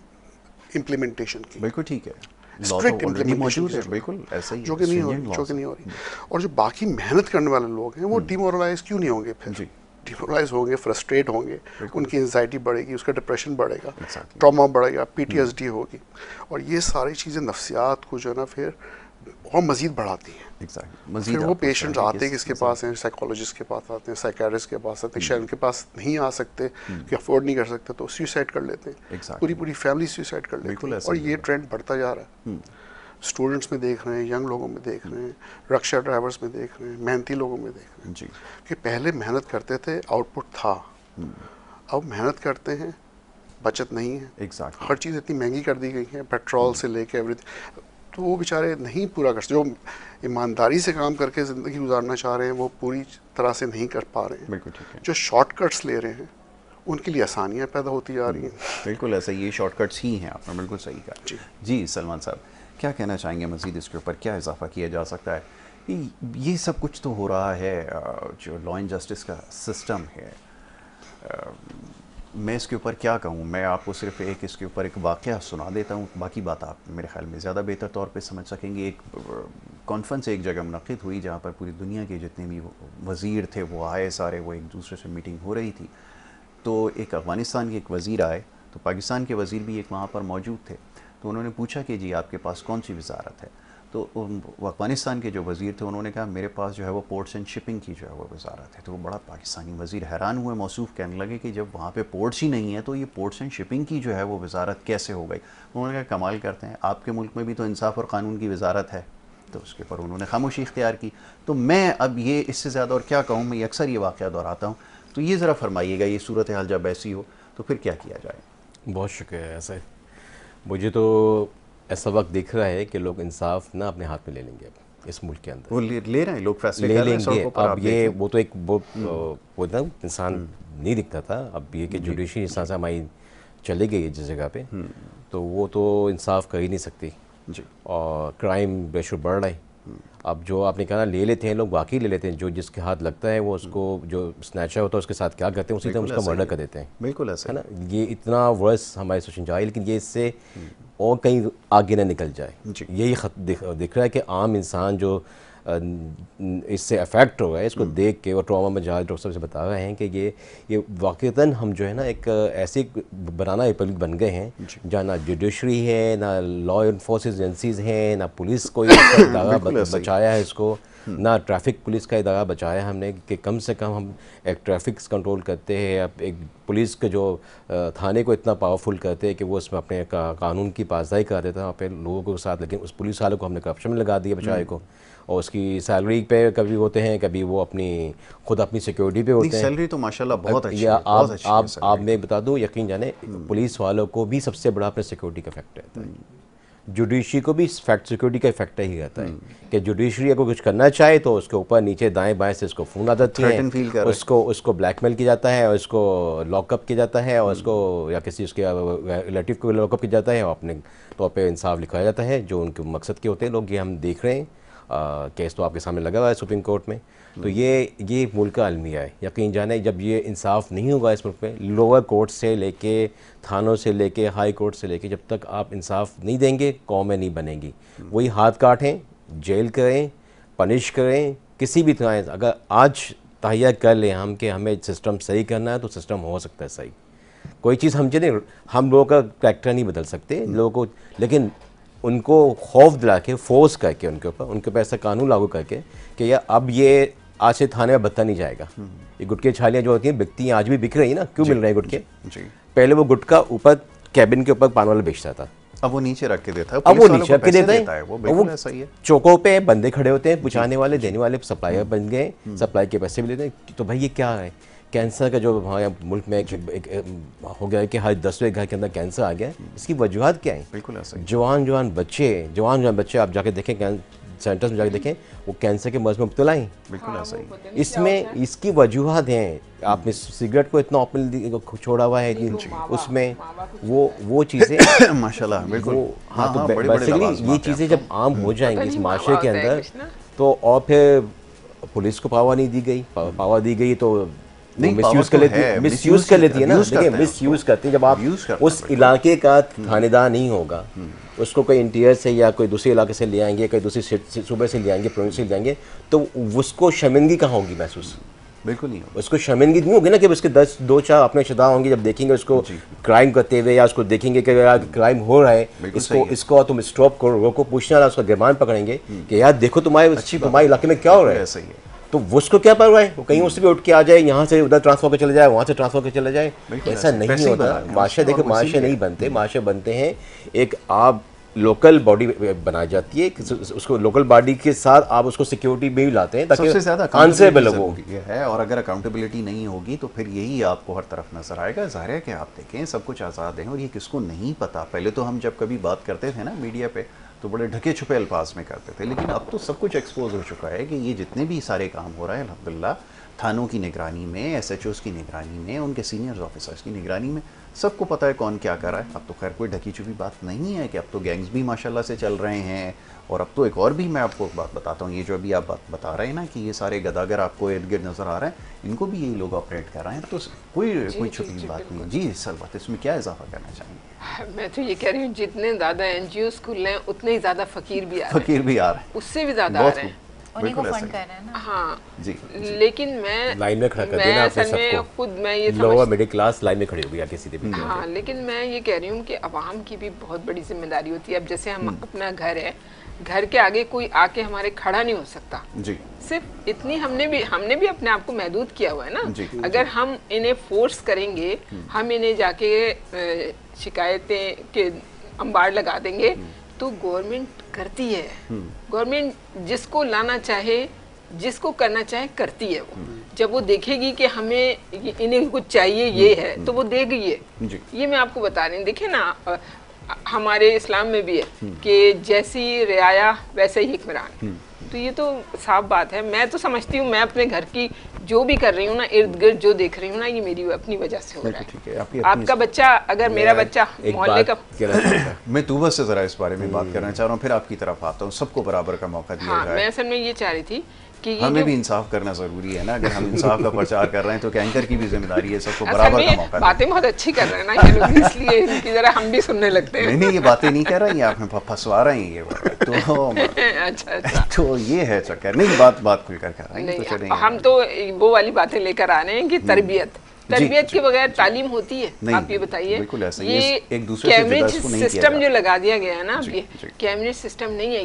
इम्प्लीमेंटेशन की। बिल्कुल ठीक है, स्ट्रिक्ट इम्प्लीमेंटेशन है, बिल्कुल ऐसा ही जो कि नहीं हो रही। और जो बाकी मेहनत करने वाले लोग हैं वो डिमोरलाइज क्यों नहीं होंगे? फिर डिमोरलाइज होंगे, फ्रस्ट्रेट होंगे, उनकी एंजाइटी बढ़ेगी, उसका डिप्रेशन बढ़ेगा, ट्रॉमा बढ़ेगा, PTSD होगी, और ये सारी चीज़ें नफ्सियात को जो है ना फिर और मज़ीद बढ़ाती हैं। फिर वो पेशेंट्स आते हैं किसके पास हैं? साइकोलॉजिस्ट के पास आते हैं, साइकियाट्रिस्ट के पास आते हैं। शायद उनके पास नहीं आ सकते कि अफोर्ड नहीं कर सकते तो सुसाइड कर लेते हैं। पूरी फैमिली सुसाइड कर लेती है। और ये ट्रेंड बढ़ता जा रहा है। स्टूडेंट्स में देख रहे हैं, यंग लोगों में देख रहे हैं, रिक्शा ड्राइवर्स में देख रहे हैं, मेहनती लोगों में देख रहे हैं कि पहले मेहनत करते थे, आउटपुट था। अब मेहनत करते हैं, बचत नहीं है। हर चीज़ इतनी महंगी कर दी गई है, पेट्रोल से लेके एवरीथिंग। तो वो बेचारे नहीं पूरा कर सकते। जो ईमानदारी से काम करके ज़िंदगी गुजारना चाह रहे हैं वो पूरी तरह से नहीं कर पा रहे हैं। बिल्कुल ठीक है। जो शॉर्टकट्स ले रहे हैं उनके लिए आसानियाँ पैदा होती जा रही हैं। बिल्कुल ऐसा, ये शॉर्टकट्स ही हैं, आपने बिल्कुल सही कहा। जी सलमान साहब, क्या कहना चाहेंगे मज़ीद इसके ऊपर? क्या इजाफा किया जा सकता है? ये सब कुछ तो हो रहा है, जो लॉ एंड जस्टिस का सिस्टम है, मैं इसके ऊपर क्या कहूँ? मैं आपको सिर्फ इसके ऊपर एक वाक़या सुना देता हूँ, बाकी बात आप मेरे ख्याल में ज़्यादा बेहतर तौर पे समझ सकेंगे। एक कॉन्फ्रेंस एक जगह मुनक़िद हुई जहाँ पर पूरी दुनिया के जितने भी वज़ीर थे वो आए सारे, वो एक दूसरे से मीटिंग हो रही थी। तो एक अफ़गानिस्तान के एक वज़ीर आए, तो पाकिस्तान के वज़ीर भी एक वहाँ पर मौजूद थे। तो उन्होंने पूछा कि जी आपके पास कौन सी वजारत है। तो अफ़गानिस्तान के जो वज़ीर थे उन्होंने कहा मेरे पास जो है वो पोर्ट्स एंड शिपिंग की जो है वो वजारत है। तो वो बड़ा पाकिस्तानी वज़ीर हैरान हुए, मौसूफ़ कहने लगे कि जब वहाँ पे पोर्ट्स ही नहीं है तो ये पोर्ट्स एंड शिपिंग की जो है वो वजारत कैसे हो गई। उन्होंने कहा कमाल करते हैं, आपके मुल्क में भी तो इंसाफ़ और क़ानून की वजारत है। तो उसके ऊपर उन्होंने खामोशी इख्तियार की। तो मैं अब ये इससे ज़्यादा और क्या कहूँ, मैं अक्सर ये वाक़या दोहराता हूँ। तो ये ज़रा फरमाइएगा, ये सूरत हाल जब ऐसी हो तो फिर क्या किया जाए। बहुत शुक्रिया। ऐसा मुझे तो ऐसा वक्त दिख रहा है कि लोग इंसाफ ना अपने हाथ में ले लेंगे अब इस मुल्क के अंदर। वो ले रहे हैं, लोग फैसले ले कर रहे लेंगे। हैं। अब ये वो तो एक वो ना इंसान नहीं दिखता था, अब ये कि जुडिशरी इंसान से हमारी चली गई है जिस जगह पे, तो वो तो इंसाफ कर ही नहीं सकती जी। और क्राइम रेशो बढ़ रहा है। अब जो आपने कहा ले लेते हैं लोग, वाकई ले लेते हैं, जो जिसके हाथ लगता है वो उसको, जो स्नैचर होता है उसके साथ क्या करते हैं उसी तरह उसका मर्डर कर देते हैं। बिल्कुल ऐसा है ना। ये इतना वर्स हमारे सोचने जाए, लेकिन ये इससे और कहीं आगे ना निकल जाए। यही दिख रहा है कि आम इंसान जो इससे अफेक्ट हो रहा है, इसको देख के और ट्रॉमा में जहाँ डॉक्टर साहब से बता रहे हैं कि ये वाक़तन हम जो है ना एक ऐसे बनाना रिपब्लिक बन गए हैं जहाँ ना जुडिशरी है, ना लॉ इन्फोर्सेस एजेंसीज हैं, ना पुलिस कोई इदारा बचाया है इसको, ना ट्रैफिक पुलिस का इदारा बचाया है हमने कि कम से कम हम एक ट्रैफिक कंट्रोल करते हैं, अब एक पुलिस के जो थाने को इतना पावरफुल करते हैं कि वो उसमें अपने कानून की पासदारी कर देता है वहाँ पे लोगों के साथ। लेकिन उस पुलिस वाले को हमने करप्शन में लगा दिया बेचारे को, और उसकी सैलरी पे कभी होते हैं, कभी वो खुद अपनी सिक्योरिटी पे होते हैं। सैलरी तो माशाल्लाह बहुत अच्छी है। आप मैं बता दूं, यकीन जाने पुलिस वालों को भी सबसे बड़ा अपने सिक्योरिटी का इफेक्ट रहता है। जुडिशरी को भी सिक्योरिटी का इफेक्ट ही रहता है कि जुडिशरी अगर कुछ करना चाहे तो उसके ऊपर नीचे दाएं बाएं से उसको फोन आ जाती है, उसको ब्लैकमेल किया जाता है और उसको लॉकअप किया जाता है और उसको या किसी उसके रिलेटिव को लॉकअप किया जाता है और अपने तौर पे इंसाफ लिखाया जाता है जो उनके मकसद के होते हैं लोग। ये हम देख रहे हैं, केस तो आपके सामने लगा हुआ है सुप्रीम कोर्ट में। तो ये मुल्क का अलमिया है। यकीन जाने जब ये इंसाफ नहीं होगा इस मुल्क में, लोअर कोर्ट से लेके थानों से लेके हाई कोर्ट से लेके, जब तक आप इंसाफ नहीं देंगे कौमें नहीं बनेंगी। वही हाथ काटें, जेल करें, पनिश करें, किसी भी तरह अगर आज तहैया कर लें हम कि हमें सिस्टम सही करना है तो सिस्टम हो सकता है सही। कोई चीज़ हम लोगों का कैरेक्टर नहीं बदल सकते लोगों को, लेकिन उनको खौफ दिला के फोर्स करके उनके ऊपर ऐसा कानून लागू करके कि यार अब ये आज से थाने में बत्ता नहीं जाएगा। ये गुटके छालियाँ जो होती हैं बिकती हैं, आज भी बिक रही है ना। क्यों मिल रहे हैं गुटके? पहले वो गुटका ऊपर कैबिन के ऊपर पान वाला बेचता था, अब वो नीचे रख के देता है। अब वो नीचे रख के देता है। वो बिल्कुल ऐसा ही है। चौकों पे बंदे खड़े होते हैं, पुछाने वाले, देने वाले, सप्लायर बन गए, सप्लाई के पैसे भी लेते हैं। तो भाई ये क्या है? कैंसर का जो हमारे मुल्क में एक हो गया है कि हर 10वें घर के अंदर कैंसर आ गया है। इसकी वजूहत क्या है? बिल्कुल ऐसा ही। जवान बच्चे आप जाके देखें, सेंटर्स में जाके देखें, वो कैंसर के मर्ज में मुब्तला हैं। बिल्कुल ऐसा ही। इसमें इसकी वजूहत हैं। आपने सिगरेट को इतना ओपन छोड़ा हुआ है कि उसमें वो चीज़ें माशाल्लाह बिल्कुल। हाँ, तो बेसिकली ये चीज़ें जब आम हो जाएंगी इस माशरे के अंदर, तो और फिर पुलिस को पावर नहीं दी गई, पावर दी गई तो मिसयूज कर लेती है ना। देखिए मिसयूज करते हैं जब आप उस इलाके का थानेदार नहीं होगा, उसको कोई इंटीरियर से या कोई दूसरे इलाके से ले आएंगे, कोई दूसरी सूबे से ले आएंगे, प्रोविंस से ले आएंगे, तो उसको शर्मिंदगी कहाँ होगी महसूस? बिल्कुल नहीं होगा। उसको शर्मिंदगी नहीं होगी ना कि उसके 2-4 अपने शुदा होंगे जब देखेंगे उसको क्राइम करते हुए, या उसको देखेंगे कि यार क्राइम हो रहा है, इसको तुम स्टॉप करो, रोको, पूछने वाला उसका गिरबान पकड़ेंगे कि यार देखो तुम्हारे इलाके में क्या हो रहा है। सही है। तो उसको क्या परवाह है? वो कहीं उससे भी उठ के आ जाए, यहाँ से उधर ट्रांसफर के चले जाए, वहाँ से ट्रांसफर के चले जाए। ऐसा नहीं होता। माशरे देखो, माशरे नहीं बनते, माशरे बनते हैं एक आप लोकल बॉडी बनाई जाती है, उसको लोकल बॉडी के साथ आप उसको सिक्योरिटी में भी लाते हैं ताकि सबसे ज़्यादा आंसरेबल हो है। और अगर अकाउंटेबिलिटी नहीं होगी तो फिर यही आपको हर तरफ नजर आएगा। ज़ाहिर है कि आप देखें सब कुछ आज़ाद है और ये किसको नहीं पता। पहले तो हम जब कभी बात करते थे ना मीडिया पे तो बड़े ढके छुपे अल्फाज में करते थे, लेकिन अब तो सब कुछ एक्सपोज हो चुका है कि ये जितने भी सारे काम हो रहे हैं अल्हम्दुलिल्लाह थानों की निगरानी में, SHOs की निगरानी में, उनके सीनियर ऑफिसर्स की निगरानी में सबको पता है कौन क्या कर रहा है। अब तो खैर कोई ढकी छुपी बात नहीं है कि अब तो गैंग्स भी माशाल्लाह से चल रहे हैं। और अब तो एक और भी मैं आपको बात बताता हूँ, ये जो अभी आप बात बता रहे हैं ना कि ये सारे गदागर आपको इर्द गिर्द नज़र आ रहे हैं, इनको भी यही लोग ऑपरेट कर रहे हैं, तो कोई छुपी बात नहीं है। जी सरबत, इसमें क्या इजाफा करना चाहिए? मैं तो ये कह रही हूँ जितने ज़्यादा NGOs खुल रहे हैं उतने ही ज़्यादा फ़कीर भी आ रहे हैं। फ़कीर भी आ रहे हैं, उससे भी ज़्यादा आ रहे हैं, उन्हीं को फंड कर रहे हैं ना। हाँ जी। लेकिन मैं लाइन में खड़ा कर देना आपने सबको, खुद मैं ये लोअर मिडिल क्लास लाइन में खड़ी हो गया किसी भी। हाँ, लेकिन मैं ये कह रही हूँ कि अवाम की भी बहुत बड़ी जिम्मेदारी होती है। अब जैसे हम अपना घर है, घर के आगे कोई आके हमारे खड़ा नहीं हो सकता जी। सिर्फ इतनी हमने भी अपने आप को महदूद किया हुआ है ना। अगर हम इन्हें फोर्स करेंगे, हम इन्हें जाके शिकायतें के अंबार लगा देंगे तो गवर्नमेंट करती है। गवर्नमेंट जिसको लाना चाहे, जिसको करना चाहे करती है वो। जब वो देखेगी कि हमें इन्हें कुछ चाहिए ये है तो वो देगी ये मैं आपको बता रही हूँ। देखिए ना, हमारे इस्लाम में भी है कि जैसी रियाया वैसे ही हिक्मरान। तो ये तो साफ बात है। मैं तो समझती हूँ मैं अपने घर की जो भी कर रही हूँ ना, इर्द गिर्द जो देख रही हूँ ना, ये मेरी अपनी वजह से हो रहा है। आपका बच्चा, अगर मेरा बच्चा मोहल्ले का मैं तूबा से जरा इस बारे में बात करना चाह रहा हूँ, फिर आपकी तरफ आता हूँ। सबको बराबर का मौका दिया जाए। मैं असल में ये चाह रही थी कि हमें भी इंसाफ करना जरूरी है ना। अगर हम इंसाफ का प्रचार कर रहे हैं तो एंकर की भी जिम्मेदारी है सबको बराबर का मौका। बातें बहुत अच्छी कर रहे हैं ना ये लोग, इसलिए इनकी जरा हम भी सुनने लगते हैं। नहीं, ये बातें नहीं कर रही हैं आप, हमें फंसवा रही हैं ये तो अच्छा तो ये है चक्कर। नहीं, बात खुलकर कर रहे हैं। हम तो वो वाली बातें लेकर आ रहे हैं कि तरबियत के बगैर तालीम होती है? आप ये बताइए। बिल्कुल ऐसा। ये एक दूसरे से कैमरेज सिस्टम जो लगा दिया गया है ना, अब ये कैमरेज सिस्टम नहीं है,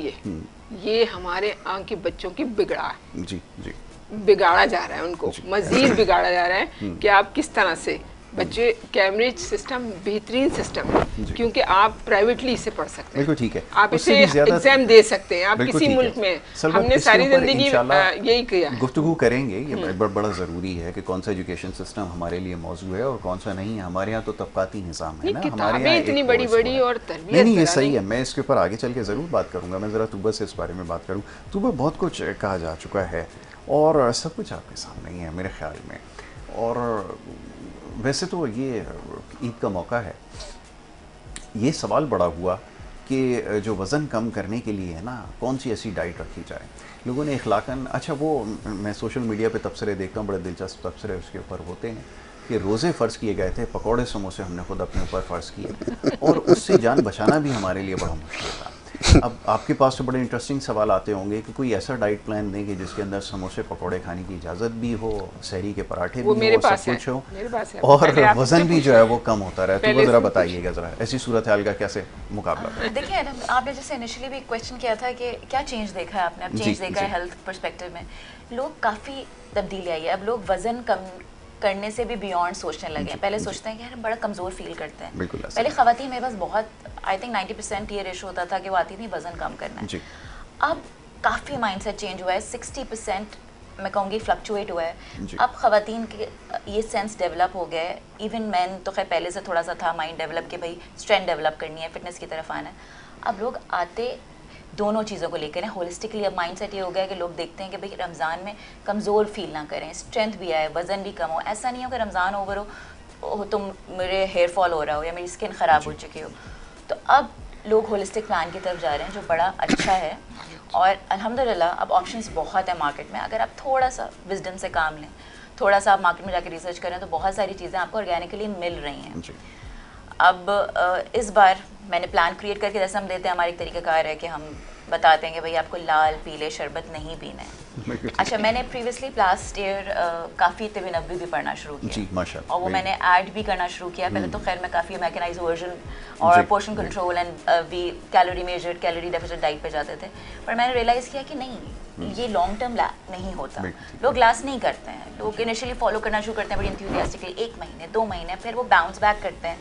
ये हमारे आंख के बच्चों की बिगड़ा बिगाड़ा जा रहा है, उनको मजीद बिगाड़ा जा रहा है कि आप किस तरह से बच्चे। कैमरेज सिस्टम बेहतरीन सिस्टम है क्योंकि आप प्राइवेटली इसे पढ़ सकते हैं। बिल्कुल ठीक है, आप इसे एग्जाम दे सकते हैं, आप किसी मुल्क में। हमने सारी जिंदगी यही किया। गुफ्तगू करेंगे, ये बड़ा ज़रूरी है कि कौन सा एजुकेशन सिस्टम हमारे लिए मौजूद है और कौन सा नहीं है। हमारे यहाँ तो तबकाती निज़ाम है ना, हमारे यहाँ इतनी बड़ी और तरबियत नहीं, ये सही है। मैं इसके ऊपर आगे चल के ज़रूर बात करूँगा। मैं ज़रा तूबा से इस बारे में बात करूँ। तूबा, बहुत कुछ कहा जा चुका है और सब कुछ आपके सामने ही है मेरे ख्याल में। और वैसे तो ये ईद का मौका है, ये सवाल बड़ा हुआ कि जो वज़न कम करने के लिए है ना, कौन सी ऐसी डाइट रखी जाए। लोगों ने इखलाकन, अच्छा वो मैं सोशल मीडिया पे तबसरे देखता हूँ, बड़े दिलचस्प तबसरे उसके ऊपर होते हैं कि रोज़े फ़र्ज़ किए गए थे, पकौड़े समोसे हमने खुद अपने ऊपर फ़र्ज़ किए और उससे जान बचाना भी हमारे लिए बड़ा मुश्किल था। अब आपके पास तो बड़े इंटरेस्टिंग सवाल आते होंगे कि कोई ऐसा डाइट प्लान दें कि जिसके अंदर समोसे पकौड़े खाने की इजाज़त भी हो, सहरी के पराठे भी हो, सब कुछ हो और वज़न भी जो है वो कम होता रहे। तो वो ज़रा बताइएगा ज़रा ऐसी सूरत हाल का कैसे मुकाबला। देखिए आपने जैसे इनिशियली भी क्वेश्चन किया था कि क्या चेंज देखा है आपने, अब चेंज देखा है हेल्थ पर्सपेक्टिव में। लोग काफ़ी तब्दीली आई है। अब लोग वज़न कम करने से भी बियॉन्ड सोचने लगे हैं। पहले सोचते हैं कि यार बड़ा कमज़ोर फील करते हैं। पहले ख़वातीन मेरे पास बहुत, आई थिंक 90% ये रेशो होता था कि वो आती थी वज़न कम करना है। अब काफ़ी माइंडसेट चेंज हुआ है। 60% मैं कहूँगी फ्लक्चुएट हुआ है। अब ख़वातीन के ये सेंस डेवलप हो गया है। इवन मैन तो खैर पहले से थोड़ा सा था माइंड डेवलप कि भाई स्ट्रेंथ डेवलप करनी है, फिटनेस की तरफ आना है। अब लोग आते दोनों चीज़ों को लेकर हैं होलिस्टिकली। अब माइंडसेट ये हो गया है कि लोग देखते हैं कि भाई रमज़ान में कमज़ोर फील ना करें, स्ट्रेंथ भी आए, वज़न भी कम हो। ऐसा नहीं हो कि रमज़ान ओवर हो तो मेरे हेयर फॉल हो रहा हो या मेरी स्किन ख़राब हो चुकी हो। तो अब लोग होलिस्टिक प्लान की तरफ जा रहे हैं जो बड़ा अच्छा है। और अल्हम्दुलिल्लाह अब ऑप्शंस बहुत है मार्केट में। अगर आप थोड़ा सा विजडम से काम लें, थोड़ा सा आप मार्केट में जाकर रिसर्च करें तो बहुत सारी चीज़ें आपको ऑर्गेनिकली मिल रही हैं। अब इस बार मैंने प्लान क्रिएट करके, जैसे हम देते हैं हमारे एक तरीक़ाकार है कि हम बताते हैं कि भाई आपको लाल पीले शरबत नहीं पीना है। अच्छा, मैंने प्रीवियसली लास्ट ईयर काफ़ी तिब नबवी भी पढ़ना शुरू किया और वो मैंने ऐड भी करना शुरू किया। पहले तो खैर मैं काफ़ी अमेरिकनाइज वर्जन और portion control and we calorie measured calorie deficit diet पे जाते थे। पर मैंने रियलाइज़ किया कि नहीं, ये लॉन्ग टर्म नहीं होता। लोग लास्ट नहीं करते हैं। लोग इनिशियली फॉलो करना शुरू करते हैं बड़ी इंथ्यूजियास्टिकली, 1 महीने 2 महीने, फिर वो बाउंस बैक करते हैं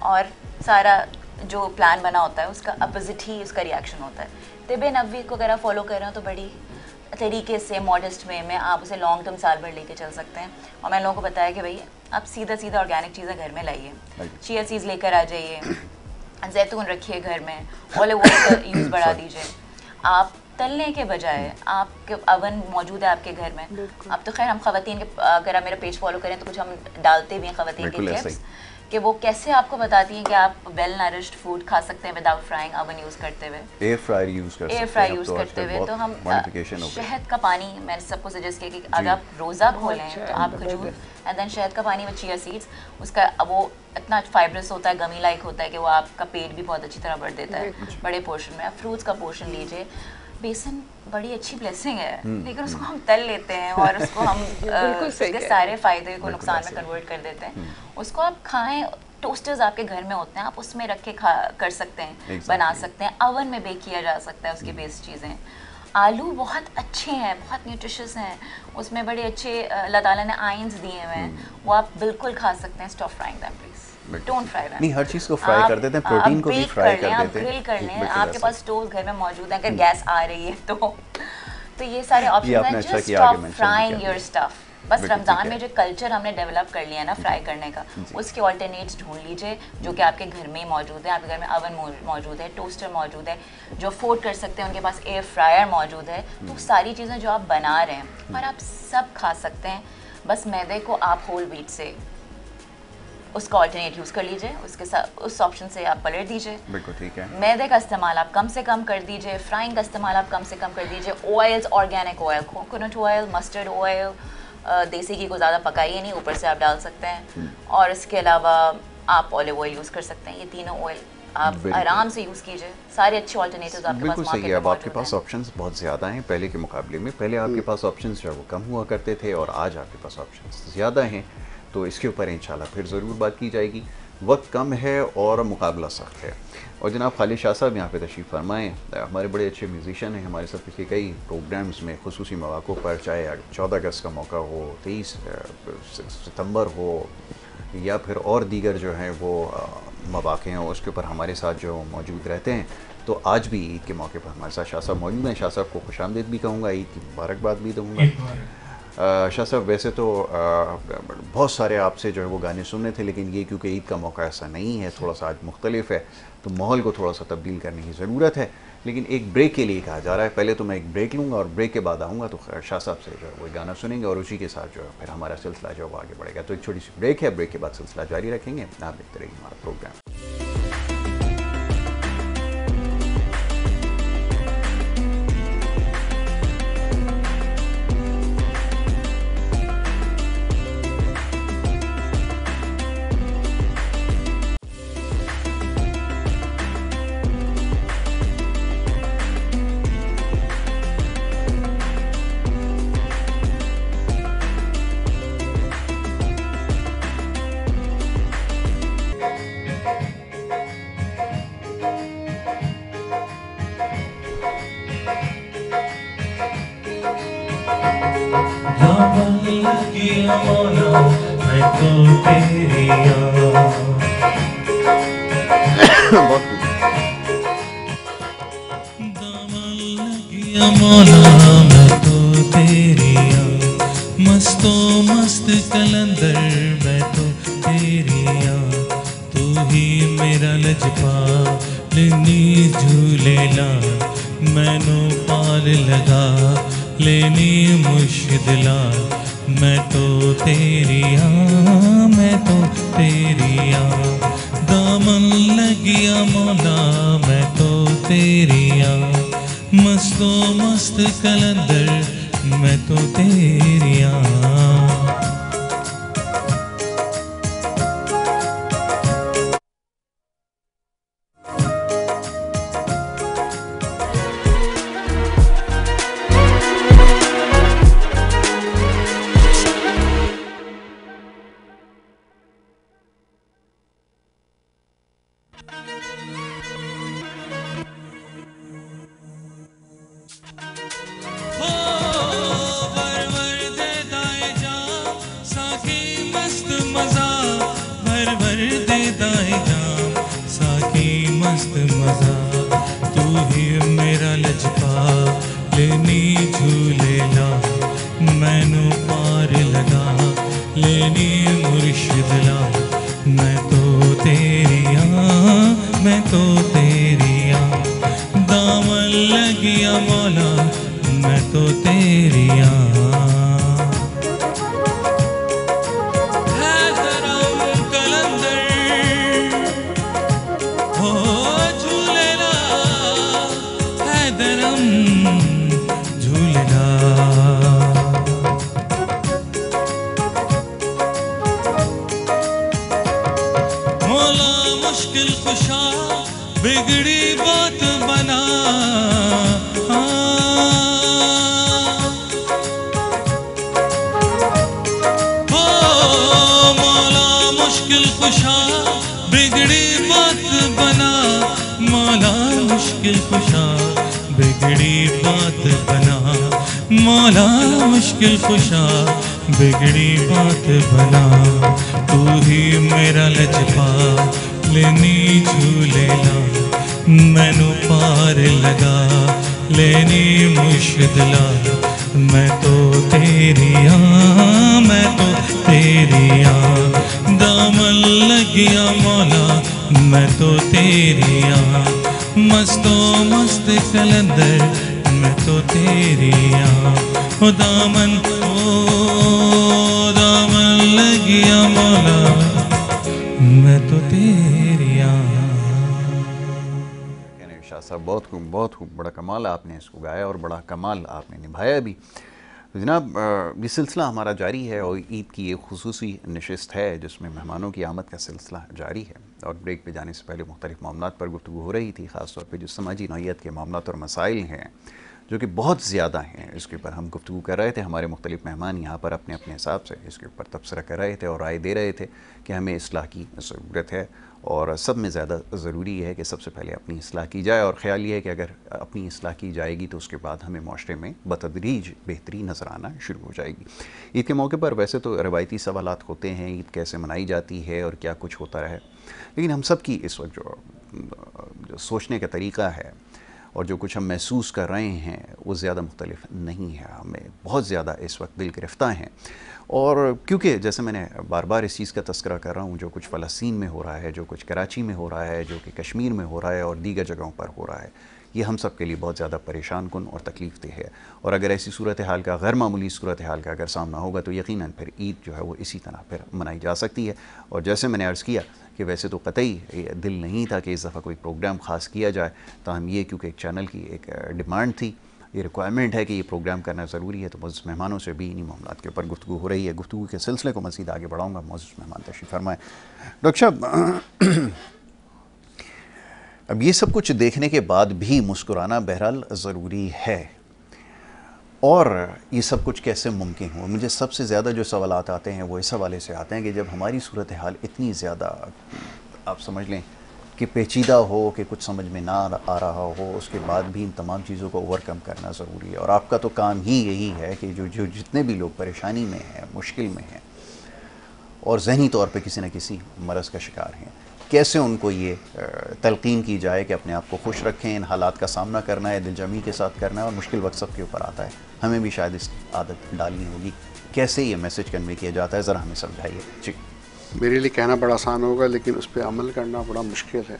और सारा जो प्लान बना होता है उसका अपोजिट ही उसका रिएक्शन होता है। तिब नबवी को अगर आप फॉलो कर रहे हो तो बड़ी तरीके से मॉडेस्ट वे में आप उसे लॉन्ग टर्म साल भर लेके चल सकते हैं। और मैंने लोगों को बताया कि भाई आप सीधा ऑर्गेनिक चीज़ें घर में लाइए, चिया सीड्स लेकर आ जाइए, जैतून रखिए घर में, ऑलिव ऑयल का यूज़ बढ़ा दीजिए। आप तलने के बजाय आपके अवन मौजूद है आपके घर में। अब तो खैर हम ख़वातीन के, अगर आप मेरा पेज फॉलो करें तो कुछ हम डालते भी हैं ख़वातीन के टिप्स कि वो कैसे आपको बताती हैं कि आप वेल नरिश्ड फूड खा सकते हैं विदाउट फ्राइंग, अवन यूज़ करते हुए, एयर फ्राई यूज़ करते हुए। तो हम शहद का पानी, मैंने सबको सजेस्ट किया कि अगर आप रोज़ा खोलें तो आप खजूर एंड देन शहद का पानी विद चिया सीड्स, उसका वो इतना फाइब्रस होता है, गमी लाइक होता है कि वो आपका पेट भी बहुत अच्छी तरह भर देता है बड़े पोर्शन में। आप फ्रूट्स का पोर्शन लीजिए। बेसन बड़ी अच्छी ब्लेसिंग है, लेकिन उसको हम तल लेते हैं और उसको हम उसके सारे फ़ायदे को नुकसान में कन्वर्ट कर देते हैं। उसको आप खाएं, टोस्टर्स आपके घर में होते हैं, आप उसमें रख के कर सकते हैं, बना सकते हैं, अवन में बेक किया जा सकता है उसकी बेस्ड चीज़ें। आलू बहुत अच्छे हैं, बहुत न्यूट्रिशियस हैं, उसमें बड़े अच्छे अल्लाह ताला ने आयंस दिए हुए हैं, वो आप बिल्कुल खा सकते हैं। Stop frying them please, don't fry them. नहीं, हर चीज़ को फ्राई कर देते हैं, प्रोटीन को भी फ्राई कर देते हैं, ग्रिल कर लें। आपके पास स्टोव घर में मौजूद है, अगर गैस आ रही है तो ये सारे ऑप्शन हैं। Just stop frying your stuff. बस रमज़ान में जो कल्चर हमने डेवलप कर लिया ना फ्राई करने का, उसके ऑल्टरनेट्स ढूंढ लीजिए जो कि आपके घर में ही मौजूद है। आपके घर में अवन मौजूद है, टोस्टर मौजूद है, जो अफोर्ड कर सकते हैं उनके पास एयर फ्रायर मौजूद है। तो सारी चीज़ें जो आप बना रहे हैं और आप सब खा सकते हैं। बस मैदे को आप होल व्हीट से उसका ऑल्टरनेट यूज़ कर लीजिए, उसके साथ उस ऑप्शन से आप पलट दीजिए। बिल्कुल ठीक है। मैदे का इस्तेमाल आप कम से कम कर दीजिए, फ्राइंग का इस्तेमाल आप कम से कम कर दीजिए। Oils, organic oil, coconut oil, mustard oil, देसी घी को ज़्यादा पकाइए नहीं, ऊपर से आप डाल सकते हैं। और इसके अलावा आप ऑलिव ऑयल यूज़ कर सकते हैं। ये तीनों ऑयल आप आराम से यूज़ कीजिए। सारे अच्छे ऑल्टरनेटिव्स आपके पास मार्केट में। अब आपके पास ऑप्शंस बहुत ज़्यादा हैं पहले के मुकाबले में। पहले आपके पास ऑप्शंस जो है वो कम हुआ करते थे और आज आपके पास ऑप्शंस ज़्यादा हैं। तो इसके ऊपर इंशाल्लाह फिर ज़रूर बात की जाएगी। वक्त कम है और मुकाबला सख्त है। और जनाब खालिद शाह साहब यहाँ पे तशरीफ़ फरमाएँ। हमारे बड़े अच्छे म्यूज़िशियन हैं, हमारे साथ पिछले कई प्रोग्राम्स में खुसूसी मौक़ों पर, चाहे 14 अगस्त का मौका हो, 23 सितंबर हो या फिर और दीगर जो हैं वो मौक़े हैं, उसके ऊपर हमारे साथ जो मौजूद रहते हैं। तो आज भी ईद के मौके पर हमारे साथ शाह साहब मौजूद हैं। शाह साहब को खुशामदीद भी कहूँगा, ईद की मुबारकबाद भी दूँगा। शाह साहब वैसे तो बहुत सारे आपसे जो है वो गाने सुनने थे, लेकिन ये क्योंकि ईद का मौका ऐसा नहीं है, थोड़ा सा आज मुख्तलिफ है, तो माहौल को थोड़ा सा तब्दील करने की ज़रूरत है। लेकिन एक ब्रेक के लिए कहा जा रहा है। पहले तो मैं एक ब्रेक लूँगा और ब्रेक के बाद आऊँगा तो शाह साहब से जो है वो गाना सुनेंगे और उसी के साथ जो है फिर हमारा सिलसिला जो है वो आगे बढ़ेगा। तो एक छोटी सी ब्रेक है, ब्रेक के बाद सिलसिला जारी रखेंगे। आप देखते रहिए हमारा प्रोग्राम। मैं तो तेरी दामन लगिया मौला मुश्किल कुशा बिगड़ी बात बना। हो मौला मुश्किल कुशा बिगड़ी बात बना, मौला मुश्किल कुशा बिगड़ी बात बना, मौला मुश्किल कुशा बिगड़ी बात बना। तू ही मेरा लजपाल लेनी झूलेला, मैनू पार लगा लेनी मुश्किला। मैं तो तेरी मैं तो तेरी दामन लगिया मौला, मैं तो तेरी मस्तो मस्त कलंदर, मैं तो तेरी ओ दामन, ओ दामन लगिया मौला, मैं तो तेरी शाह साहब बहुत खूब बड़ा कमाल आपने इसको गाया और बड़ा कमाल आपने निभाया भी। तो जनाब ये सिलसिला हमारा जारी है और ईद की एक खुसूसी नशिस्त है जिसमें मेहमानों की आमद का सिलसिला जारी है। और ब्रेक पे जाने से पहले मुख्तलिफ मामलात पर गुफ्तगू हो रही थी, ख़ास तौर पे जो समाजी नौइयत के मामलात और मसाइल हैं जो कि बहुत ज़्यादा हैं, इसके ऊपर हम गुफ्तगू कर रहे थे। हमारे मुख्तलिफ मेहमान यहाँ पर अपने अपने हिसाब से इसके ऊपर तबसरा कर रहे थे और राय दे रहे थे कि हमें इस्लाह की ज़रूरत है और सब में ज़्यादा ज़रूरी है कि सबसे पहले अपनी इस्लाह की जाए। और ख़्याल ये है कि अगर अपनी इस्लाह की जाएगी तो उसके बाद हमें माशरे में बतदरीज बेहतरी नज़र आना शुरू हो जाएगी। ईद के मौके पर वैसे तो रवायती सवालात होते हैं, ईद कैसे मनाई जाती है और क्या कुछ होता है, लेकिन हम सब की इस वक्त जो सोचने का तरीक़ा है और जो कुछ हम महसूस कर रहे हैं वो ज़्यादा मुख्तलिफ नहीं है। हमें बहुत ज़्यादा इस वक्त दिल गिरफ्तार हैं और क्योंकि जैसे मैंने बार बार इस चीज़ का तस्करा कर रहा हूँ, जो कुछ फ़लस्तीन में हो रहा है, जो कुछ कराची में हो रहा है, जो कि कश्मीर में हो रहा है और दीगर जगहों पर हो रहा है, ये हम सब के लिए बहुत ज़्यादा परेशान कुन और तकलीफ़ देह है। और अगर ऐसी सूरत हाल का, गैर मामूली सूरत हाल का अगर सामना होगा तो यकीनन फिर ईद जो है वो इसी तरह फिर मनाई जा सकती है। और जैसे मैंने अर्ज़ किया कि वैसे तो कतई दिल नहीं था कि इस दफ़ा कोई प्रोग्राम ख़ास किया जाए, ताहम ये क्योंकि एक चैनल की एक डिमांड थी, ये रिक्वायरमेंट है कि ये प्रोग्राम करना ज़रूरी है, तो मौजूद मेहमानों से भी इन्हीं मामलात के ऊपर गुफ्तगू हो रही है। गुफ्तगू के सिलसिले को मज़ीद आगे बढ़ाऊँगा। मौजूद मेहमान तशरीफ़ फरमाएं। डॉक्टर साहब, अब ये सब कुछ देखने के बाद भी मुस्कुराना बहरहाल ज़रूरी है, और ये सब कुछ कैसे मुमकिन हो? मुझे सबसे ज़्यादा जो सवालात आते हैं वो इस हवाले से आते हैं कि जब हमारी सूरत हाल इतनी ज़्यादा, आप समझ लें कि पेचीदा हो, कि कुछ समझ में ना आ रहा हो, उसके बाद भी इन तमाम चीज़ों को ओवरकम करना ज़रूरी है। और आपका तो काम ही यही है कि जो जितने भी लोग परेशानी में हैं, मुश्किल में हैं और ज़हनी तौर पे किसी न किसी मरज़ का शिकार हैं, कैसे उनको ये तलक़ीन की जाए कि अपने आप को खुश रखें, इन हालात का सामना करना है, दिलजमी के साथ करना है, और मुश्किल वक्त सब के ऊपर आता है, हमें भी शायद इस आदत डालनी होगी। कैसे ये मैसेज कन्वे किया जाता है, ज़रा हमें समझाइए। जी। मेरे लिए कहना बड़ा आसान होगा लेकिन उस पर अमल करना बड़ा मुश्किल है।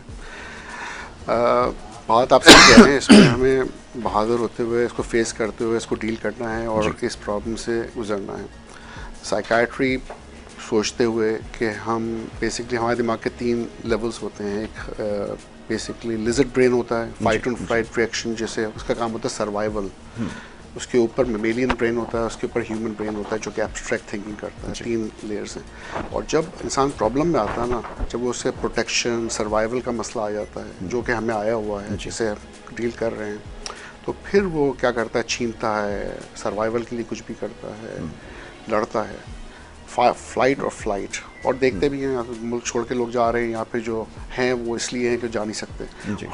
बात आप सही कह रहे हैं, इसमें हमें बहादुर होते हुए, इसको फेस करते हुए इसको डील करना है और इस प्रॉब्लम से गुजरना है। साइकाट्री सोचते हुए कि हम बेसिकली, हमारे दिमाग के 3 लेवल्स होते हैं। एक बेसिकली लिजर्ड ब्रेन होता है, फाइट एंड फ्लाइट रिएक्शन, जैसे उसका काम होता है सर्वाइवल। उसके ऊपर मेमेलियन ब्रेन होता है, उसके ऊपर ह्यूमन ब्रेन होता है जो कि एब्स्ट्रैक्ट थिंकिंग करता है। 3 लेयर्स हैं। और जब इंसान प्रॉब्लम में आता है ना, जब वो उससे प्रोटेक्शन, सर्वाइवल का मसला आ जाता है जो कि हमें आया हुआ है, जिसे डील कर रहे हैं, तो फिर वो क्या करता है, छीनता है, सर्वाइवल के लिए कुछ भी करता है, लड़ता है, फ्लाइट और फ्लाइट। और देखते भी हैं मुल्क छोड़ के लोग जा रहे हैं यहाँ पे, जो हैं वो इसलिए हैं कि जा नहीं सकते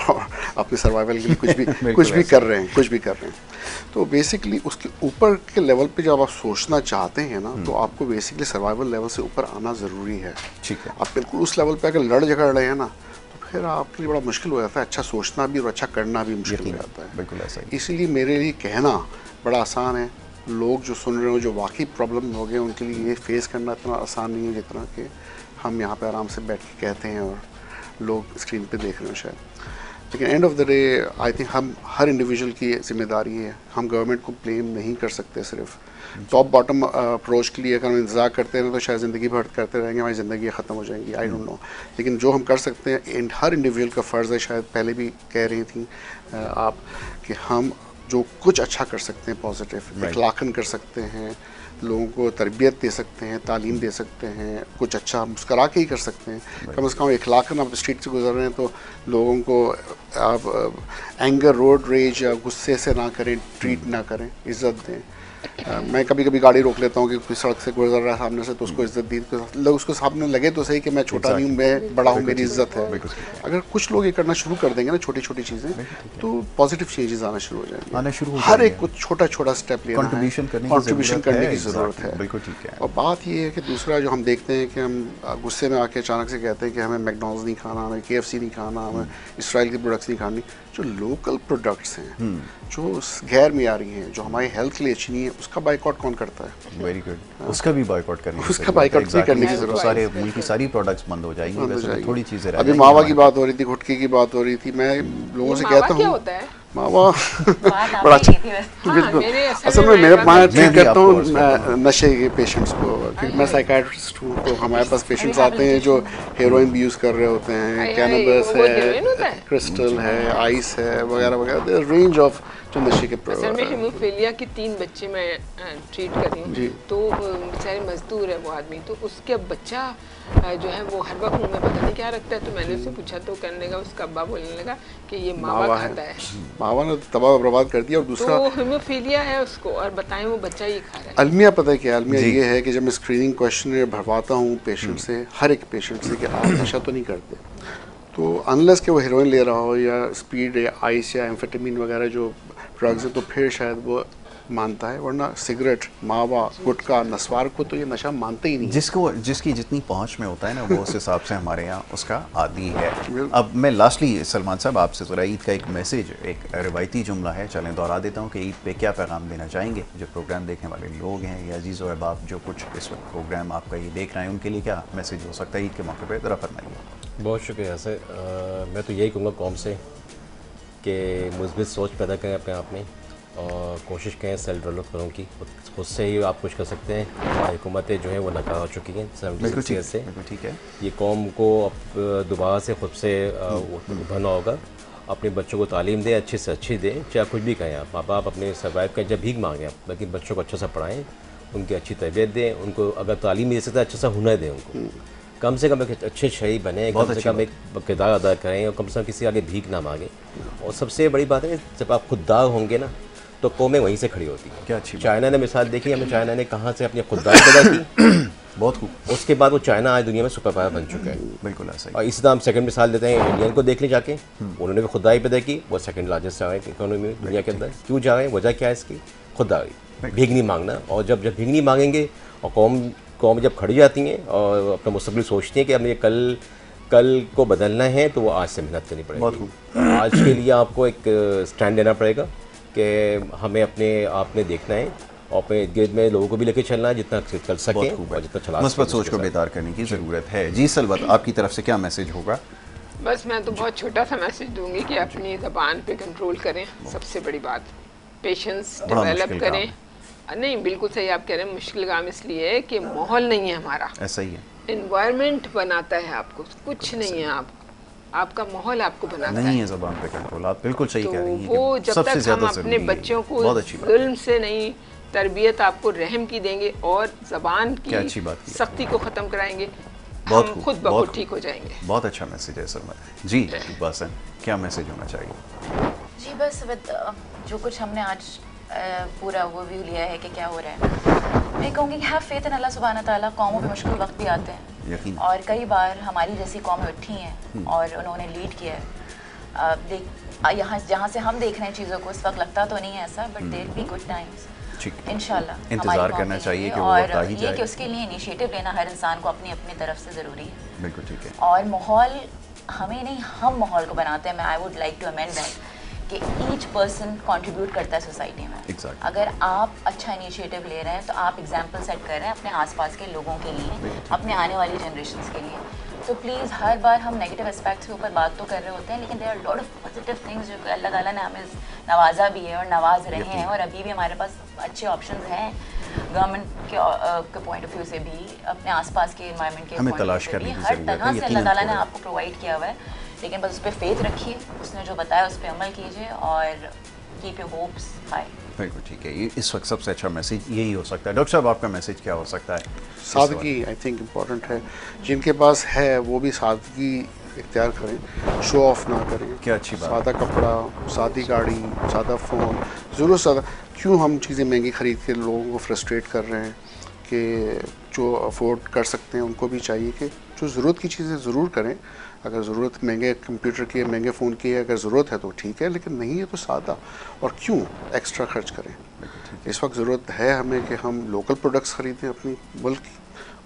और अपने सर्वाइवल के लिए कुछ भी कर रहे हैं, तो बेसिकली उसके ऊपर के लेवल पे जब आप सोचना चाहते हैं ना, तो आपको बेसिकली सर्वाइवल लेवल से ऊपर आना ज़रूरी है। ठीक है। आप बिल्कुल उस लेवल पे अगर लड़ झगड़ रहे हैं ना, तो फिर आपके लिए बड़ा मुश्किल हो जाता है, अच्छा सोचना भी और अच्छा करना भी मुश्किल हो जाता है। बिल्कुल ऐसा ही। इसीलिए मेरे लिए कहना बड़ा आसान है। लोग जो सुन रहे हो, जो वाकई प्रॉब्लम हो गए, उनके लिए ये फेस करना इतना आसान नहीं है जितना कि हम यहाँ पे आराम से बैठ के कहते हैं और लोग स्क्रीन पे देख रहे हो शायद। लेकिन end of the day I think हम हर इंडिविजुअल की जिम्मेदारी है। हम गवर्नमेंट को ब्लेम नहीं कर सकते। सिर्फ टॉप बॉटम अप्रोच के लिए अगर हम इंतजार करते हैं तो शायद ज़िंदगी भर करते रहेंगे, हमारी ज़िंदगी ख़त्म हो जाएंगी। I don't know. लेकिन जो हम कर सकते हैं, हर इंडिविजुअल का फ़र्ज़ है, शायद पहले भी कह रही थी आप, कि हम जो कुछ अच्छा कर सकते हैं, पॉजिटिव, इखलाक़न कर सकते हैं, लोगों को तरबियत दे सकते हैं, तालीम दे सकते हैं, कुछ अच्छा मुस्करा के ही कर सकते हैं। कम से कम इखलाकन आप स्ट्रीट से गुजर रहे हैं तो लोगों को आप एंगर, रोड रेज या गुस्से से ना करें, ट्रीट ना करें, इज़्ज़त दें। मैं कभी कभी गाड़ी रोक लेता हूँ कि कोई सड़क से गुजर रहा है सामने से, तो उसको इज़्ज़त दी, लोग उसको सामने लगे तो सही कि मैं छोटा नहीं हूँ, मैं बड़ा हूँ, मेरी इज़्ज़त है। अगर कुछ लोग ये करना शुरू कर देंगे ना, छोटी छोटी चीज़ें, तो पॉजिटिव चेंजेस आना शुरू हो जाएंगे। हर एक कुछ छोटा छोटा स्टेप लेना है, कंट्रीब्यूशन करने की ज़रूरत है। बिल्कुल ठीक है। और बात ये है कि दूसरा जो हम देखते हैं कि हम गुस्से में आके अचानक से कहते हैं कि हमें मैकडॉनल्ड्स नहीं खाना, हमें KFC नहीं खाना, हमें इसराइल के प्रोडक्ट्स नहीं खानी। जो लोकल प्रोडक्ट्स हैं, जो गैर मियारी हैं, जो हमारी हेल्थ के लिए अच्छी नहीं है, उसका बाइकआउट कौन करता है? Very good. उसका भी बाइकआउट करने की उसका बाइकआउट भी करने की जरूरत है। सारे मुल्क की सारी प्रोडक्ट्स बंद हो जाएंगी, वैसे तो थोड़ी चीज़ें रह अभी जाएंगी। मावा की बात हो रही थी, गुटखे की बात हो रही थी। मैं लोगों से कहता हूँ मावा बड़ा अच्छा, बिल्कुल। असल में मैं ट्रीट करता हूँ नशे के पेशेंट्स को, क्योंकि मैं साइकाट्रिस्ट हूँ। तो हमारे पास पेशेंट्स आते हैं जो हेरोइन भी यूज़ कर रहे होते हैं, कैनबिस है, क्रिस्टल है, आइस है, वगैरह वगैरह, रेंज ऑफ जो नशे के असल में हीमोफीलिया की 3 बच्चे मैं ट्रीट कर रही हूँ। तो बेचारे मजदूर है वो आदमी, तो उसके बच्चा जो है वो हर वक्त मुँह में पता नहीं क्या रखता है। तो मैंने उससे पूछा तो कहने लगा, उसका अब्बा बोलने लगा कि ये मावा खाता है। मावा ने तबाह बर्बाद कर दिया। और दूसरा तो हीमोफीलिया है उसको, और बताएं वो बच्चा ही खा रहा है। अलमिया पता है क्या? अलमिया ये है कि जब मैं स्क्रीनिंग क्वेश्चन भरवाता हूँ पेशेंट से, हर एक पेशेंट से, कि आप नशा तो नहीं करते, तो अनलेस कि वो हेरोइन ले रहा हो या स्पीड या आइस या एम्फेटामिन वगैरह जो ड्रग्स है, तो फिर शायद वो मानता है। वरना सिगरेट, मावा, गुटखा, नस्वार को तो ये नशा मानते ही नहीं। जिसकी जितनी पहुंच में होता है ना, वो उस हिसाब से हमारे यहाँ उसका आदी है। अब मैं लास्टली सलमान साहब आपसे ज़रा ईद का एक मैसेज, एक रिवायती जुमला है, चलें दोहरा देता हूँ कि ईद पे क्या पैगाम देना चाहेंगे जो प्रोग्राम देखने वाले लोग हैं या अजीज़ व अहबाब जो कुछ इस वक्त प्रोग्राम आपका ये देख रहे हैं, उनके लिए क्या मैसेज हो सकता है ईद के मौके पर? ज़रा फरमाइए। बहुत शुक्रिया सर। मैं तो यही कहूँगा कौम से कि मुस्बित सोच पैदा करें अपने आप में और कोशिश करें सेल्फ डेवलप करों की। खुद से ही आप कुछ कर सकते हैं। हुकूमतें जो हैं वो नाकाम हो चुकी हैं 76 ईयर से। ठीक है। ये कौम को अब दोबारा से खुद से उभरना होगा। अपने बच्चों को तालीम दें, अच्छे से अच्छी दें, चाहे कुछ भी कहें आप। माँ बाप अपने सर्वाइव करें, जब भीख मांगें आप, लेकिन बच्चों को अच्छे से पढ़ाएँ, उनकी अच्छी तरबियत दें, उनको अगर तालीम दे सकते हैं अच्छा सा हुनर दें उनको। कम से कम एक अच्छे शहरी बने, कम से कम एक किरदार अदा करें और कम से कम किसी आगे भीख ना मांगे। और सबसे बड़ी बात है, जब आप खुददार होंगे ना तो कौमें वहीं से खड़ी होती हैं। क्या अच्छी चाइना ने मिसाल देखी, हमें चाइना ने कहाँ से अपनी खुददारी पैदा की। बहुत खूब। उसके बाद वो चाइना आज दुनिया में सुपर पावर बन चुका है। बिल्कुल ऐसा ही। और इसी तरह हम सेकंड मिसाल देते हैं, इंडियन को देख लें जाके, उन्होंने भी खुददारी पैदा की, वो सेकंड लार्जेस्ट जा रहे हैं इकोनॉमी में दुनिया के अंदर। क्यों जा रहे हैं? वजह क्या है इसकी? खुददारी, भीख नहीं मांगना। और जब भीख नहीं मांगेंगे और कौम जब खड़ी जाती हैं और अपना मुस्तकबिल सोचती हैं कि हमें कल को बदलना है, तो वो आज से मेहनत करनी पड़ेगी। आज के लिए आपको एक स्टैंड लेना पड़ेगा कि हमें अपने आप में देखना है और अपने इर्द गिर्द में लोगों को भी लेकर चलना है जितना चल सके और जितना चला सके। मुस्बत सोच को बेदार करने की ज़रूरत है। जी सलवत, आपकी तरफ से क्या मैसेज होगा? बस मैं तो बहुत छोटा सा मैसेज दूंगी कि अपनी ज़बान पे कंट्रोल करें। सबसे बड़ी बात, पेशेंस डेवलप करें। नहीं, बिल्कुल सही आप कह रहे हैं। मुश्किल काम इसलिए है कि माहौल नहीं है हमारा। ऐसा ही है। एनवायरनमेंट बनाता है आपको, कुछ नहीं है आपका माहौल आपको बनाता नहीं है ज़बान पे कंट्रोल। आप बिल्कुल सही कह रही हैं। वो जब तक हम अपने बच्चों को जुल्म से नहीं, तरबियत आपको रहम की देंगे और ज़बान की सख्ती को ख़त्म कराएंगे, हम खुद ब खुद ठीक हो जाएंगे। बहुत अच्छा मैसेज है सलमान जी। इकबाल, क्या मैसेज होना चाहिए? जी बस जो कुछ हमने आज पूरा ओवरव्यू लिया है कि क्या हो रहा है, मैं कहूँगी कि हैव फेथ इन अल्लाह सुब्हाना ताला। कौमों पे मुश्किल वक्त भी आते हैं और कई बार हमारी जैसी कौमें उठी हैं और उन्होंने लीड किया है। यहाँ जहाँ से हम देख रहे हैं चीज़ों को, इस वक्त लगता तो नहीं है ऐसा, but there be good times इंशाल्लाह। इंतजार करना चाहिए कि वो और ये कि उसके लिए इनिशिएटिव लेना हर इंसान को अपनी अपनी तरफ से ज़रूरी है। बिल्कुल ठीक है। और माहौल हमें नहीं, हम माहौल को बनाते हैं। मैं I would like to amend that कि ईच पर्सन कंट्रीब्यूट करता है सोसाइटी में। अगर आप अच्छा इनिशिएटिव ले रहे हैं तो आप एग्जांपल सेट कर रहे हैं अपने आसपास के लोगों के लिए, अपने आने वाली जनरेशन्स के लिए। तो प्लीज़, हर बार हम नेगेटिव एस्पेक्ट्स के ऊपर बात तो कर रहे होते हैं, लेकिन there are lot of positive things जो अल्लाह ताला ने हमें नवाजा भी है और नवाज रहे हैं। और अभी भी हमारे पास अच्छे ऑप्शंस हैं गवर्नमेंट के पॉइंट ऑफ व्यू से भी, अपने आसपास के एनवायरनमेंट के पॉइंट ऑफ व्यू से भी। हर तरह से अल्लाह ताला ने आपको प्रोवाइड किया हुआ है, लेकिन बस उस पर फेथ रखिए, उसने जो बताया उस पर अमल कीजिए और कीप योर होप्स हाई। बिल्कुल ठीक है, ये इस वक्त सबसे अच्छा मैसेज यही हो सकता है। डॉक्टर साहब, आपका मैसेज क्या हो सकता है? सादगी आई थिंक इम्पॉर्टेंट है। जिनके पास है वो भी सादगी इख्तियार करें, शो ऑफ ना करें। क्या अच्छी बात। सादा कपड़ा, सादी गाड़ी, सादा फ़ोन, ज़रूर सादा। क्यों हम चीज़ें महंगी ख़रीद के लोगों को फ्रस्ट्रेट कर रहे हैं कि जो अफोर्ड कर सकते हैं उनको भी चाहिए कि जो ज़रूरत की चीज़ें ज़रूर करें। अगर ज़रूरत महंगे कंप्यूटर की है, महंगे फ़ोन की है, अगर ज़रूरत है तो ठीक है, लेकिन नहीं है तो सादा। और क्यों एक्स्ट्रा खर्च करें? इस वक्त ज़रूरत है हमें कि हम लोकल प्रोडक्ट्स ख़रीदें अपनी मुल्क की,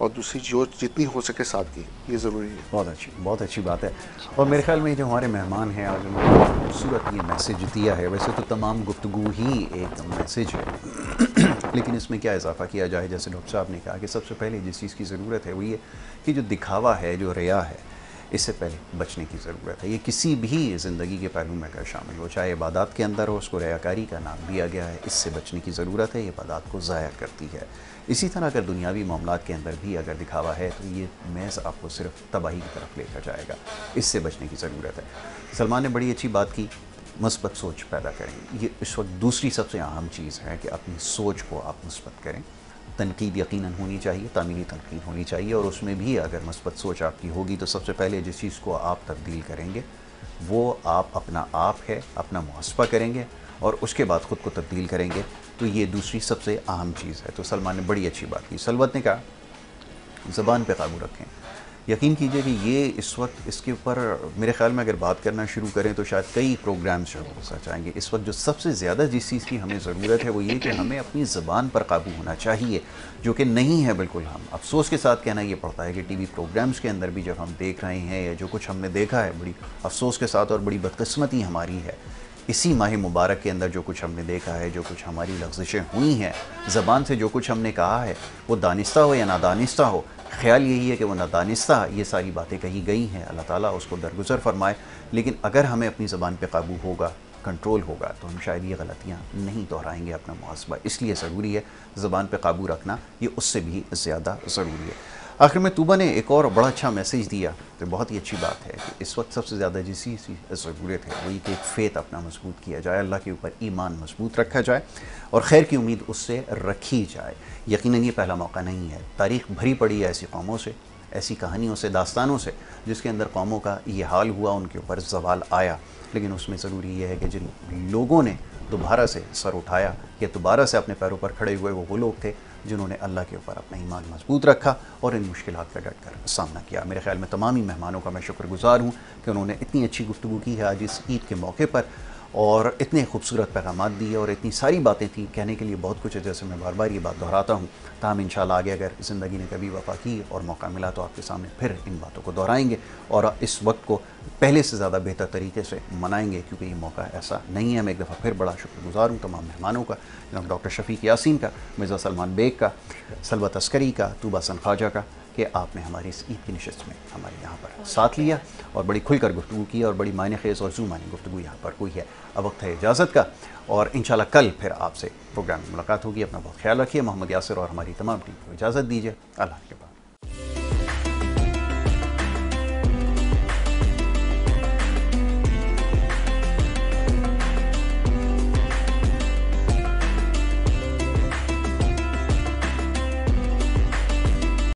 और दूसरी जो जितनी हो सके सादगी, ये ज़रूरी है। बहुत अच्छी बात है। और मेरे ख्याल में जो हमारे मेहमान हैं आज उन्होंने खूबसूरत ये मैसेज दिया है। वैसे तो तमाम गुफ्तगू ही एक मैसेज है लेकिन इसमें क्या इजाफा किया जाए, जैसे डॉक्टर साहब ने कहा कि सबसे पहले जिस चीज़ की ज़रूरत है वो ये कि जो दिखावा है, जो रिया है, इससे पहले बचने की ज़रूरत है। ये किसी भी ज़िंदगी के पहलू में अगर शामिल हो, चाहे इबादत के अंदर हो, उसको रियाकारी का नाम दिया गया है, इससे बचने की ज़रूरत है। ये इबादत को ज़ाया करती है। इसी तरह अगर दुनियावी मामलात के अंदर भी अगर दिखावा है तो ये महज आपको सिर्फ तबाही की तरफ लेकर जाएगा, इससे बचने की ज़रूरत है। सलमान ने बड़ी अच्छी बात की, मुस्बत सोच पैदा करें। ये इस वक्त दूसरी सबसे अहम चीज़ है कि अपनी सोच को आप मुस्बत करें। तनकीद यकीनन होनी चाहिए, तामीरी तनकीद होनी चाहिए, और उसमें भी अगर मुस्बत सोच आपकी होगी तो सबसे पहले जिस चीज़ को आप तब्दील करेंगे वो आप अपना आप है, अपना मुहस्बा करेंगे और उसके बाद ख़ुद को तब्दील करेंगे। तो ये दूसरी सबसे अहम चीज़ है। तो सलमान ने बड़ी अच्छी बात की। सलवत ने कहा ज़बान पे काबू रखें। यकीन कीजिए कि ये इस वक्त इसके ऊपर मेरे ख़्याल में अगर बात करना शुरू करें तो शायद कई प्रोग्राम्स शुरू हो जाएंगे। इस वक्त जो सबसे ज़्यादा जिस चीज़ की हमें ज़रूरत है वो ये कि हमें अपनी ज़बान पर काबू होना चाहिए, जो कि नहीं है बिल्कुल। हम अफसोस के साथ कहना ये पड़ता है कि टीवी प्रोग्राम्स के अंदर भी जब हम देख रहे हैं या जो कुछ हमने देखा है, बड़ी अफसोस के साथ और बड़ी बदकिस्मती हमारी है, इसी माह मुबारक के अंदर जो कुछ हमने देखा है, जो कुछ हमारी लफ्ज़िशें हुई हैं, ज़बान से जो कुछ हमने कहा है, वो दानिस्ता हो या नादानिस्ता हो, ख्याल यही है कि वो नादानिस्ता ये सारी बातें कही गई हैं। अल्लाह ताला उसको दरगुज़र फरमाए। लेकिन अगर हमें अपनी ज़बान पे काबू होगा, कंट्रोल होगा, तो हम शायद ये गलतियाँ नहीं दोहराएंगे। अपना मुहासबा इसलिए ज़रूरी है, ज़बान पे काबू रखना ये उससे भी ज़्यादा ज़रूरी है। आखिर में तूबा ने एक और बड़ा अच्छा मैसेज दिया, तो बहुत ही अच्छी बात है कि इस वक्त सबसे ज़्यादा जिस चीज़ की ज़रूरत है वही कि एक फ़ेत अपना मजबूत किया जाए, अल्लाह के ऊपर ईमान मजबूत रखा जाए और खैर की उम्मीद उससे रखी जाए। यकीनन ये पहला मौका नहीं है। तारीख़ भरी पड़ी है ऐसी कौमों से, ऐसी कहानियों से, दास्तानों से, जिसके अंदर कौमों का ये हाल हुआ, उनके ऊपर ज़वाल आया। लेकिन उसमें ज़रूरी ये है कि जिन लोगों ने दोबारा से सर उठाया या दोबारा से अपने पैरों पर खड़े हुए, वो लोग थे जिन्होंने अल्लाह के ऊपर अपना ईमान मजबूत रखा और इन मुश्किलात का डट कर सामना किया। मेरे ख्याल में तमाम ही मेहमानों का मैं शुक्रगुज़ार हूँ कि उन्होंने इतनी अच्छी गुफ्तगू की है आज इस ईद के मौके पर, और इतने खूबसूरत पैगामात दिए और इतनी सारी बातें थी। कहने के लिए बहुत कुछ है, जैसे मैं बार बार ये बात दोहराता हूँ। ताहम इंशाअल्लाह आगे अगर ज़िंदगी ने कभी वफ़ा की और मौका मिला तो आपके सामने फिर इन बातों को दोहराएंगे और इस वक्त को पहले से ज़्यादा बेहतर तरीके से मनाएंगे, क्योंकि ये मौका ऐसा नहीं है। मैं एक दफ़ा फिर बड़ा शुक्रगुज़ार हूँ तमाम मेहमानों का, जनाब डॉक्टर शफ़ीक यासीन का, मिर्ज़ा सलमान बेग का, सलवत अस्करी का, तूबा सन ख्वाजा का, कि आपने हमारी इस ईद की नशिस्त में हमारे यहाँ पर साथ लिया और बड़ी खुलकर गुफ्तगू की और बड़ी मायने ख़ेज़ और ज़ूमानी गुफ्तगू यहाँ पर हुई है। अब वक्त है इजाज़त का और इंशाल्लाह कल फिर आपसे प्रोग्राम में मुलाकात होगी। अपना बहुत ख्याल रखिए। मोहम्मद यासिर और हमारी तमाम टीम को इजाज़त दीजिए। अल्लाह के बाद।